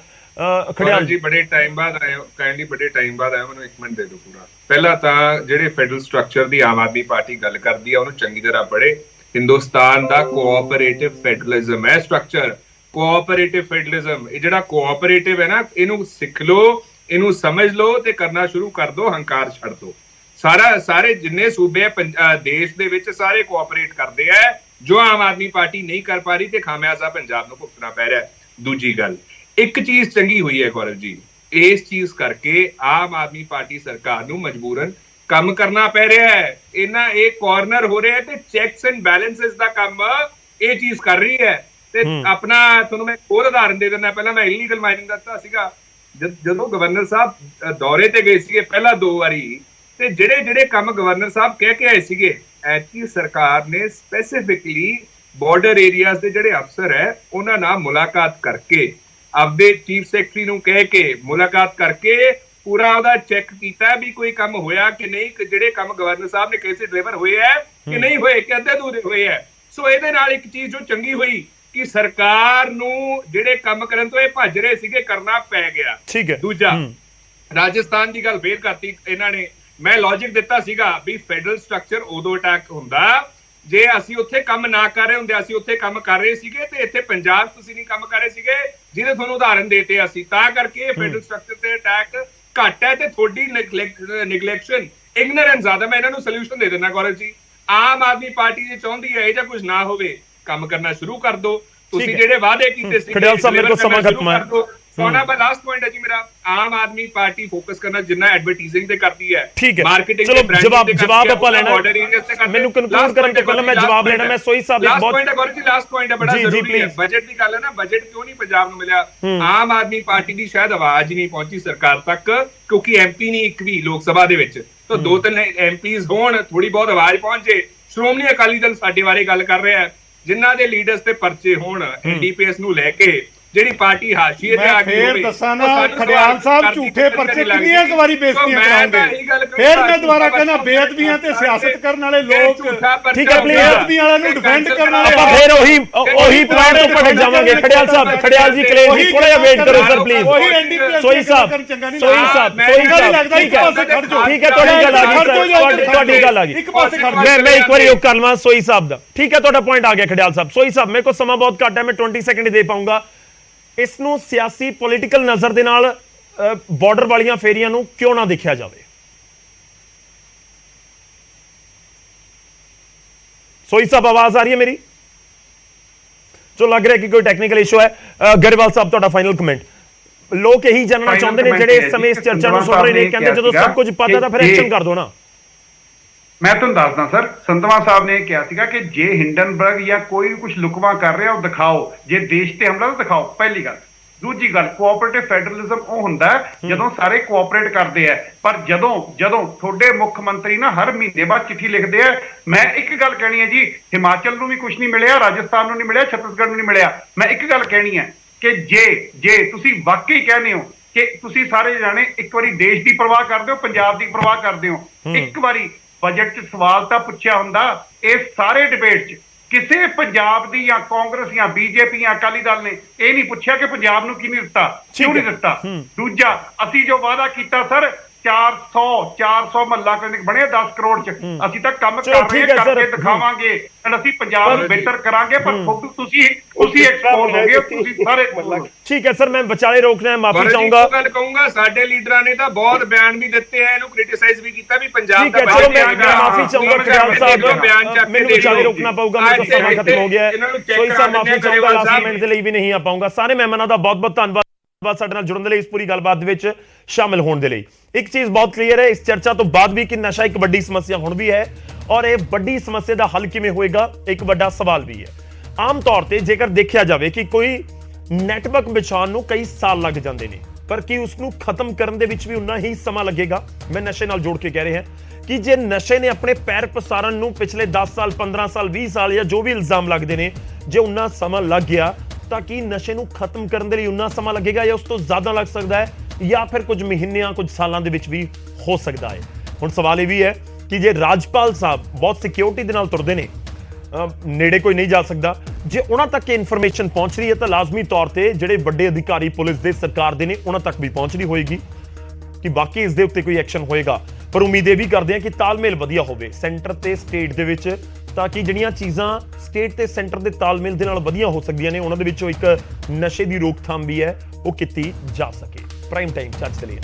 ਖੜਿਆਲ ਜੀ ਬੜੇ ਟਾਈਮ ਬਾਅਦ ਆਏ ਹੋ, ਕਾਈਂਡਲੀ ਬੜੇ ਟਾਈਮ ਬਾਅਦ ਆਏ ਹੋ, ਮੈਨੂੰ 1 ਮਿੰਟ ਦੇ ਦਿਓ ਪੂਰਾ। ਪਹਿਲਾਂ ਤਾਂ ਜਿਹੜੇ ਫੈਡਰਲ ਸਟਰਕਚਰ ਦੀ ਆਮ ਆਦਮੀ ਪਾਰਟੀ ਗੱਲ ਕਰਦੀ ਆ ਉਹਨੂੰ ਚੰਗੀ ਤਰ੍ਹਾਂ ਪੜ੍ਹੇ। ਹਿੰਦੁਸਤਾਨ ਦਾ ਕੋਆਪਰੇਟਿਵ ਫੈਡਰਲਿਜ਼ਮ ਹੈ ਸਟਰਕਚਰ, ਕੋਆਪਰੇਟਿਵ ਫੈਡਰਲਿਜ਼ਮ। ਇਹ ਜਿਹੜਾ ਕੋਆਪਰੇਟਿਵ ਹੈ ਨਾ, ਇਹਨੂੰ ਸਿੱਖ ਲਓ, ਇਹਨੂੰ ਸਮਝ ਲਓ ਤੇ ਕਰਨਾ ਸ਼ੁਰੂ ਕਰ ਦਿਓ, ਹੰਕਾਰ ਛੱਡ ਦਿਓ। ਸਾਰੇ ਜਿੰਨੇ ਸੂਬੇ ਆ ਦੇਸ਼ ਦੇ ਵਿੱਚ ਸਾਰੇ ਕੋਆਪਰੇਟ ਕਰਦੇ ਆ, ਜੋ ਆਮ ਆਦਮੀ ਪਾਰਟੀ ਨਹੀਂ ਕਰ ਪਾ ਰਹੀ ਤੇ ਖਾਮਿਆਜ਼ਾ ਪੰਜਾਬ ਨੂੰ ਭੁਗਤਣਾ ਪੈ ਰਿਹਾ। ਦੂਜੀ ਗੱਲ, ਇੱਕ ਚੀਜ਼ ਚੰਗੀ ਹੋਈ ਹੈ ਗੌਰਵ ਜੀ, ਇਸ ਚੀਜ਼ ਕਰਕੇ ਆਮ ਆਦਮੀ ਪਾਰਟੀ ਸਰਕਾਰ ਨੂੰ ਮਜਬੂਰਨ ਕੰਮ ਕਰਨਾ ਪੈ ਰਿਹਾ ਹੈ। ਇਹ ਕਾਰਨਰ ਹੋ ਰਿਹਾ ਤੇ ਚੈਕਸ ਐਂਡ ਬੈਲੈਂਸਸ ਦਾ ਕੰਮ ਇਹ ਚੀਜ਼ ਕਰ ਰਹੀ ਹੈ। ਤੇ ਆਪਣਾ ਤੁਹਾਨੂੰ ਮੈਂ ਹੋਰ ਉਦਾਹਰਨ ਦੇ ਦਿੰਦਾ। ਪਹਿਲਾਂ ਮੈਂ ਇਲੀਗਲ ਮਾਈਨਿੰਗ ਦੱਸਦਾ ਸੀਗਾ, ਜਦੋਂ ਗਵਰਨਰ ਸਾਹਿਬ ਦੌਰੇ ਤੇ ਗਏ ਸੀਗੇ ਪਹਿਲਾਂ 2 ਵਾਰੀ, ਤੇ ਜਿਹੜੇ ਕੰਮ ਗਵਰਨਰ ਸਾਹਿਬ ਕਹਿ ਕੇ ਆਏ ਸੀਗੇ, ਐਤਕੀ ਸਰਕਾਰ ਨੇ ਸਪੈਸੀਫਿਕਲੀ ਬਾਰਡਰ ਏਰੀਆਜ਼ ਦੇ ਜਿਹੜੇ ਅਫਸਰ ਹੈ ਉਹਨਾਂ ਨਾਲ ਮੁਲਾਕਾਤ ਕਰਕੇ, ਆਪਦੇ ਚੀਫ ਸੈਕਟਰੀ ਨੂੰ ਕਹਿ ਕੇ ਮੁਲਾਕਾਤ ਕਰਕੇ ਪੂਰਾ ਉਹਦਾ ਚੈੱਕ ਕੀਤਾ ਵੀ ਕੋਈ ਕੰਮ ਹੋਇਆ ਕਿ ਨਹੀਂ, ਜਿਹੜੇ ਕੰਮ ਗਵਰਨਰ ਸਾਹਿਬ ਨੇ ਕਹੇ ਡਿਲੀਵਰ ਹੋਏ ਹੈ ਕਿ ਨਹੀਂ ਹੋਏ, ਕਿ ਅੱਧੇ ਅਧੂਰੇ ਹੋਏ ਹੈ। ਸੋ ਇਹਦੇ ਨਾਲ ਇੱਕ ਚੀਜ਼ ਜੋ ਚੰਗੀ ਹੋਈ ਕਿ ਸਰਕਾਰ ਨੂੰ ਜਿਹੜੇ ਕੰਮ ਕਰਨ ਤੋਂ ਇਹ ਭੱਜ ਰਹੇ ਸੀਗੇ ਕਰਨਾ ਪੈ ਗਿਆ। ਠੀਕ ਹੈ। ਦੂਜਾ, ਰਾਜਸਥਾਨ ਦੀ ਗੱਲ ਫੇਰ ਕਰਤੀ ਇਹਨਾਂ ਨੇ। ਮੈਂ ਲੌਜਿਕ ਦਿੱਤਾ ਸੀਗਾ ਵੀ ਫੈਡਰਲ ਸਟਰਕਚਰ ਉਦੋਂ ਅਟੈਕ ਹੁੰਦਾ ਜੇ ਅਸੀਂ ਉੱਥੇ ਕੰਮ ਨਾ ਕਰ ਰਹੇ ਹੁੰਦੇ, ਅਸੀਂ ਉੱਥੇ ਕੰਮ ਕਰ ਰਹੇ ਸੀਗੇ ਤੇ ਇੱਥੇ ਪੰਜਾਬ ਤੁਸੀਂ ਨਹੀਂ ਕੰਮ ਕਰ ਰਹੇ ਸੀਗੇ, ਜਿਹਦੇ ਤੁਹਾਨੂੰ ਉਦਾਹਰਨ ਦੇਤੇ ਅਸੀਂ। ਤਾਂ ਕਰਕੇ ਫੈਡਰਲ ਸਟਰਕਚਰ ਤੇ ਅਟੈਕ ਘੱਟ ਹੈ ਤੇ ਤੁਹਾਡੀ ਨਿਗਲੈਕਸ਼ਨ, ਇਗਨੋਰੈਂਸ ਜ਼ਿਆਦਾ। ਮੈਂ ਇਹਨਾਂ ਨੂੰ ਸੋਲੂਸ਼ਨ ਦੇ ਦਿੰਦਾ ਗੌਰਵ ਜੀ, ਆਮ ਆਦਮੀ ਪਾਰਟੀ ਜੇ ਚਾਹੁੰਦੀ ਹੈ ਇਹ ਜਾਂ ਕੁਝ ਨਾ ਹੋਵੇ, ਕੰਮ ਕਰਨਾ ਸ਼ੁਰੂ ਕਰ ਦੋ। ਤੁਸੀਂ ਜਿਹੜੇ ਵਾਅਦੇ ਕੀਤੇ ਸੀ ਖੜਿਆਲ ਸਾਹਿਬ ਮੇਰੇ ਕੋਲ ਸਮਾਂ ਖਤਮ ਹੈ। ਸੋਨਾ ਦਾ ਲਾਸਟ ਪੁਆਇੰਟ ਹੈ ਜੀ ਮੇਰਾ, ਆਮ ਆਦਮੀ ਪਾਰਟੀ ਫੋਕਸ ਕਰਨਾ ਜਿੰਨਾ ਐਡਵਰਟਾਈਜ਼ਿੰਗ ਤੇ ਕਰਦੀ ਹੈ, ਮਾਰਕੀਟਿੰਗ ਤੇ ਬ੍ਰਾਂਡਿੰਗ ਤੇ ਜਵਾਬ ਆਪਾਂ ਲੈਣਾ। ਮੈਨੂੰ ਕਨਕਲੂਡ ਕਰਨ ਤੋਂ ਪਹਿਲਾਂ ਮੈਂ ਜਵਾਬ ਲੈਣਾ। ਮੈਂ ਸੋਈ ਸਾਹਿਬ ਲਾਸਟ ਪੁਆਇੰਟ ਹੈ ਗੌਰਵ ਜੀ, ਲਾਸਟ ਪੁਆਇੰਟ ਹੈ, ਬੜਾ ਜ਼ਰੂਰੀ ਹੈ। ਬਜਟ ਦੀ ਗੱਲ ਹੈ ਨਾ, ਬਜਟ ਕਿਉਂ ਨਹੀਂ ਪੰਜਾਬ ਨੂੰ ਮਿਲਿਆ? ਆਮ ਆਦਮੀ ਪਾਰਟੀ ਦੀ ਸ਼ਾਇਦ ਆਵਾਜ਼ ਨਹੀਂ ਪਹੁੰਚੀ ਸਰਕਾਰ ਤੱਕ, ਕਿਉਂਕਿ ਐਮਪੀ ਨਹੀਂ ਇੱਕ ਵੀ ਲੋਕ ਸਭਾ ਦੇ ਵਿੱਚ, ਤਾਂ 2-3 ਐਮਪੀਜ਼ ਹੋਣ, ਥੋੜੀ ਬਹੁਤ ਆਵਾਜ਼ ਪਹੁੰਚੇ। ਸ਼੍ਰੋਮਣੀ ਅਕਾਲੀ ਦਲ ਸਾਡੇ ਬਾਰੇ ਗੱਲ ਕਰ ਰਿਹਾ ਹੈ, ਜਿਨ੍ਹਾਂ ਦੇ ਲੀਡਰਸ ਤੇ ਪਰਚੇ ਹੋਣ ਐਨਡੀਪੀਐਸ ਨੂੰ ਲੈ ਕੇ, ਜਿਹੜੀ ਪਾਰਟੀ ਹਾਸ਼ੀਏ ਤੇ ਆ ਮੈਂ ਗਈ ਫੇਰ ਹੋਵੇ, ਦੱਸਾਂ ਉਹ ਨਾ ਸਾਨੂੰ ਖੜਿਆਲ ਸਾਹਿਬ ਕਰਦੀ ਝੂਠੇ ਚੱਕਰ ਪਰਚੇ ਨਹੀਂ ਕਿੰਨੀਆਂ ਲੱਗਦੀ। ਕੁ ਵਾਰੀ ਬੇਇੱਜ਼ਤੀਆਂ ਮੈਂ ਤਾਂ ਇਹੀ ਕਰਾਉਂਗੇ ਗੱਲ ਫਿਰ ਕਹੂੰਗਾ, ਮੈਂ ਦੁਬਾਰਾ ਝੂਠਾ ਕਹਿੰਦਾ ਪਰਚਾ ਬੇਅਦਬੀਆਂ ਤੇ ਸਿਆਸਤ ਕਰਨ ਵਾਲੇ ਲੋਕ ਠੀਕ ਹੈ, please। ਬੇਅਦਬੀਆਂ ਨੂੰ ਡਿਫੈਂਡ ਕਰਨ ਵਾਲੇ ਆਪਾਂ ਫੇਰ ਉਹੀ ਪੁਆਇੰਟ ਤੋਂ ਭਟਕ ਜਾਵਾਂਗੇ। ਖੜਿਆਲ ਸਾਹਿਬ, ਖੜਿਆਲ ਜੀ ਕਲੇਰ ਜੀ ਥੋੜਾ ਜਿਹਾ ਵੇਟ ਕਰੋ ਸਰ ਪਲੀਜ਼। ਉਹੀ ਐਨਡੀਪੀਐਸ ਸੋਈ ਸਾਹਿਬ, ਸੋਈ ਸਾਹਿਬ, ਠੀਕ ਹੈ, ਤੁਹਾਡੀ ਗੱਲ ਆ ਗਈ ਸਰ, ਤੁਹਾਡੀ ਗੱਲ ਆ ਗਈ। ਇੱਕ ਪਾਸੇ ਖੜ ਮੈਂ ਇੱਕ ਵਾਰੀ ਉਹ ਕਰ ਲਵਾਂ ਸੋਈ ਸਾਹਿਬ ਦਾ। ਠੀਕ ਹੈ, ਤੁਹਾਡਾ ਪੁਆਇੰਟ ਆ ਗਿਆ ਖੜਿਆਲ ਸਾਹਿਬ। ਸੋਈ ਸਾਹਿਬ, ਮੇਰੇ ਕੋਲ ਸਮਾਂ ਬਹੁਤ ਘੱਟ ਹੈ, ਮੈਂ 20 ਸੈਕਿੰਡ ਦੇ ਪਾਉਂਗਾ। ਇਸ ਨੂੰ ਸਿਆਸੀ ਪੋਲੀਟੀਕਲ ਨਜ਼ਰ ਦੇ ਨਾਲ ਬਾਰਡਰ ਵਾਲੀਆਂ ਫੇਰੀਆਂ ਨੂੰ ਕਿਉਂ ਨਾ ਦੇਖਿਆ ਜਾਵੇ? ਸੋਈ ਸਾਹਿਬ, ਆਵਾਜ਼ ਆ ਰਹੀ ਹੈ ਮੇਰੀ? ਜੋ ਲੱਗ ਰਿਹਾ ਕਿ ਕੋਈ ਟੈਕਨੀਕਲ ਇਸ਼ੂ ਹੈ। ਗਰੇਵਾਲ ਸਾਹਿਬ, ਤੁਹਾਡਾ ਫਾਈਨਲ ਕਮੈਂਟ। ਲੋਕ ਇਹੀ ਜਾਣਨਾ ਚਾਹੁੰਦੇ ਨੇ ਜਿਹੜੇ ਇਸ ਸਮੇਂ ਇਸ ਚਰਚਾ ਨੂੰ ਸੁਣ ਰਹੇ ਨੇ, ਕਹਿੰਦੇ ਜਦੋਂ ਸਭ ਕੁਝ ਪਤਾ ਤਾਂ ਫਿਰ ਐਕਸ਼ਨ ਕਰ ਦੋ ਨਾ। ਮੈਂ ਤੁਹਾਨੂੰ ਦੱਸਦਾ ਸਰ, ਸੰਧਵਾ ਸਾਹਿਬ ਨੇ ਇਹ ਕਿਹਾ ਸੀਗਾ ਕਿ ਜੇ ਹਿੰਡਨਬਰਗ ਜਾਂ ਕੋਈ ਵੀ ਕੁਝ ਲੁਕਵਾ ਕਰ ਰਿਹਾ ਉਹ ਦਿਖਾਓ, ਜੇ ਦੇਸ਼ ਤੇ ਹਮਲਾ ਤਾਂ ਦਿਖਾਓ, ਪਹਿਲੀ ਗੱਲ। ਦੂਜੀ ਗੱਲ, ਕੋਆਪਰੇਟਿਵ ਫੈਡਰਲਿਜ਼ਮ ਉਹ ਹੁੰਦਾ ਜਦੋਂ ਸਾਰੇ ਕੋਆਪਰੇਟ ਕਰਦੇ ਆ, ਪਰ ਜਦੋਂ ਤੁਹਾਡੇ ਮੁੱਖ ਮੰਤਰੀ ਨਾ ਹਰ ਮਹੀਨੇ ਬਾਅਦ ਚਿੱਠੀ ਲਿਖਦੇ ਆ। ਮੈਂ ਇੱਕ ਗੱਲ ਕਹਿਣੀ ਹੈ ਜੀ, ਹਿਮਾਚਲ ਨੂੰ ਵੀ ਕੁਝ ਨਹੀਂ ਮਿਲਿਆ, ਰਾਜਸਥਾਨ ਨੂੰ ਨਹੀਂ ਮਿਲਿਆ, ਛੱਤੀਸਗੜ੍ਹ ਨੂੰ ਨਹੀਂ ਮਿਲਿਆ। ਮੈਂ ਇੱਕ ਗੱਲ ਕਹਿਣੀ ਹੈ ਕਿ ਜੇ ਤੁਸੀਂ ਵਾਕਈ ਕਹਿੰਦੇ ਹੋ ਕਿ ਤੁਸੀਂ ਸਾਰੇ ਜਾਣੇ ਇੱਕ ਵਾਰੀ ਦੇਸ਼ ਦੀ ਪਰਵਾਹ ਕਰਦੇ ਹੋ, ਪੰਜਾਬ ਦੀ ਪਰਵਾਹ ਕਰਦੇ ਹੋ, ਇੱਕ ਵਾਰੀ ਬਜਟ 'ਚ ਸਵਾਲ ਤਾਂ ਪੁੱਛਿਆ ਹੁੰਦਾ। ਇਹ ਸਾਰੇ ਡਿਬੇਟ 'ਚ ਕਿਸੇ ਪੰਜਾਬ ਦੀ ਜਾਂ ਕਾਂਗਰਸ ਜਾਂ ਬੀਜੇਪੀ ਜਾਂ ਅਕਾਲੀ ਦਲ ਨੇ ਇਹ ਨਹੀਂ ਪੁੱਛਿਆ ਕਿ ਪੰਜਾਬ ਨੂੰ ਕੀ ਨਹੀਂ ਦਿੱਤਾ, ਕਿਉਂ ਨਹੀਂ ਦਿੱਤਾ। ਦੂਜਾ, ਅਸੀਂ ਜੋ ਵਾਅਦਾ ਕੀਤਾ ਸਰ 400 ਮਹੱਲਾ ਕਲੀਨਿਕ ਬਣੇ 10 ਕਰੋੜ 'ਚ, ਅਸੀਂ ਤਾਂ ਕੰਮ ਕਰ ਰਹੇ ਹਾਂ, ਕਰਕੇ ਦਿਖਾਵਾਂਗੇ and ਅਸੀਂ ਪੰਜਾਬ ਨੂੰ ਬਿਹਤਰ ਕਰਾਂਗੇ। ਪਰ ਤੁਸੀਂ ਐਕਸਪੋਜ਼ ਹੋ ਗਏ, ਤੁਸੀਂ ਸਾਰੇ। ਠੀਕ ਹੈ ਸਰ, ਮੈਂ ਵਿਚਾਲੇ ਰੋਕਣਾ ਹੈ, ਮਾਫੀ ਪਰ ਚਾਹੂੰਗਾ। ਇੱਕ ਗੱਲ ਕਹੂੰਗਾ, ਸਾਡੇ ਲੀਡਰਾਂ ਨੇ ਤਾਂ ਬਹੁਤ ਬਿਆਨ ਵੀ ਦਿੱਤੇ ਆ, ਇਹਨੂੰ ਕ੍ਰਿਟਿਸਾਈਜ਼ ਵੀ ਕੀਤਾ ਵੀ ਪੰਜਾਬ ਠੀਕ ਹੈ, ਦਾ ਚਲੋ ਮੈਂ ਮਾਫੀ ਚਾਹੂੰਗਾ ਖੜਿਆਲ ਸਾਹਿਬ, ਮੈਨੂੰ ਵਿਚਾਲੇ ਰੋਕਣਾ ਪਊਗਾ, ਮੇਰੇ ਕੋਲ ਸਮਾਂ ਖਤਮ ਹੋ ਗਿਆ ਹੈ। ਸੋਈ ਸਾਹਿਬ, ਮਾਫੀ ਚਾਹੂੰਗਾ, ਲਾਸਟ ਮਿੰਟ ਦੇ ਲਈ ਵੀ ਨਹੀਂ ਆ ਪਾਊਂਗਾ। ਸਾਰੇ ਮਹਿਮਾਨਾਂ ਦਾ ਬਹੁਤ ਬਹੁਤ ਧੰਨਵਾਦ ਸਾਡੇ ਨਾਲ ਜੁੜਨ ਦੇ ਲਈ, ਇਸ ਪੂਰੀ ਗੱਲਬਾਤ ਦੇ ਵਿੱਚ ਸ਼ਾਮਿਲ ਹੋਣ ਦੇ ਲਈ। ਇੱਕ ਚੀਜ਼ ਬਹੁਤ ਕਲੀਅਰ ਹੈ ਇਸ ਚਰਚਾ ਤੋਂ ਬਾਅਦ ਵੀ ਕਿ ਨਸ਼ਾ ਇੱਕ ਵੱਡੀ ਸਮੱਸਿਆ ਹੁਣ ਵੀ ਹੈ, ਔਰ ਇਹ ਵੱਡੀ ਸਮੱਸਿਆ ਦਾ ਹੱਲ ਕਿਵੇਂ ਹੋਏਗਾ ਇੱਕ ਵੱਡਾ ਸਵਾਲ ਵੀ ਹੈ। ਆਮ ਤੌਰ ਤੇ ਜੇਕਰ ਦੇਖਿਆ ਜਾਵੇ ਕਿ ਕੋਈ ਨੈਟਵਰਕ ਵਿਛਾਉਣ ਨੂੰ ਕਈ ਸਾਲ ਲੱਗ ਜਾਂਦੇ ਨੇ, ਪਰ ਕੀ ਉਸ ਨੂੰ ਖਤਮ ਕਰਨ ਦੇ ਵਿੱਚ ਵੀ ਉਨਾ ਹੀ ਸਮਾਂ ਲੱਗੇਗਾ? ਮੈਂ ਨਸ਼ੇ ਨਾਲ ਜੋੜ ਕੇ ਕਹਿ ਰਿਹਾ ਕਿ ਜੇ ਨਸ਼ੇ ਨੇ ਆਪਣੇ ਪੈਰ ਪਸਾਰਨ ਨੂੰ ਪਿਛਲੇ 10 ਸਾਲ 15 ਸਾਲ 20 ਸਾਲ ਜਾਂ ਜੋ ਵੀ ਇਲਜ਼ਾਮ ਲੱਗਦੇ ਨੇ, ਜੇ ਉਨਾ ਸਮਾਂ ਲੱਗ ਗਿਆ ਤਾਂ ਕੀ ਨਸ਼ੇ ਨੂੰ ਖਤਮ ਕਰਨ ਦੇ ਲਈ ਉਨਾ ਸਮਾਂ ਲੱਗੇਗਾ ਜਾਂ ਉਸ ਤੋਂ ਜ਼ਿਆਦਾ ਲੱਗ ਸਕਦਾ ਹੈ, ਜਾਂ ਫਿਰ ਕੁਝ ਮਹੀਨਿਆਂ ਕੁਝ ਸਾਲਾਂ ਦੇ ਵਿੱਚ ਵੀ ਹੋ ਸਕਦਾ ਹੈ? ਹੁਣ ਸਵਾਲ ਇਹ ਵੀ ਹੈ ਕਿ ਜੇ ਰਾਜਪਾਲ ਸਾਹਿਬ ਬਹੁਤ ਸਿਕਿਉਰਿਟੀ ਦੇ ਨਾਲ ਤੁਰਦੇ ਨੇ, ਨੇੜੇ ਕੋਈ ਨਹੀਂ ਜਾ ਸਕਦਾ, ਜੇ ਉਹਨਾਂ ਤੱਕ ਇਨਫੋਰਮੇਸ਼ਨ ਪਹੁੰਚ ਰਹੀ ਹੈ ਤਾਂ ਲਾਜ਼ਮੀ ਤੌਰ ਤੇ ਜਿਹੜੇ ਵੱਡੇ ਅਧਿਕਾਰੀ ਪੁਲਿਸ ਦੇ ਸਰਕਾਰ ਦੇ ਨੇ ਉਹਨਾਂ ਤੱਕ ਵੀ ਪਹੁੰਚਦੀ ਹੋਏਗੀ ਕਿ ਬਾਕੀ ਇਸ ਦੇ ਉੱਤੇ ਕੋਈ ਐਕਸ਼ਨ ਹੋਏਗਾ। ਪਰ ਉਮੀਦ ਇਹ ਵੀ ਕਰਦੇ ਹਾਂ ਕਿ ਤਾਲਮੇਲ ਵਧੀਆ ਹੋਵੇ ਸੈਂਟਰ ਤੇ ਸਟੇਟ ਦੇ ਵਿੱਚ, ਤਾਂ ਕਿ ਜਿਹੜੀਆਂ ਚੀਜ਼ਾਂ ਸਟੇਟ ਤੇ ਸੈਂਟਰ ਦੇ ਤਾਲਮੇਲ ਦੇ ਨਾਲ ਵਧੀਆ ਹੋ ਸਕਦੀਆਂ ਨੇ, ਉਹਨਾਂ ਦੇ ਵਿੱਚੋਂ ਇੱਕ ਨਸ਼ੇ ਦੀ ਰੋਕਥਾਮ ਵੀ ਹੈ, ਉਹ ਕੀਤੀ ਜਾ ਸਕੇ। ਪ੍ਰਾਈਮ ਟਾਈਮ ਚੱਜ ਚਲੀਏ।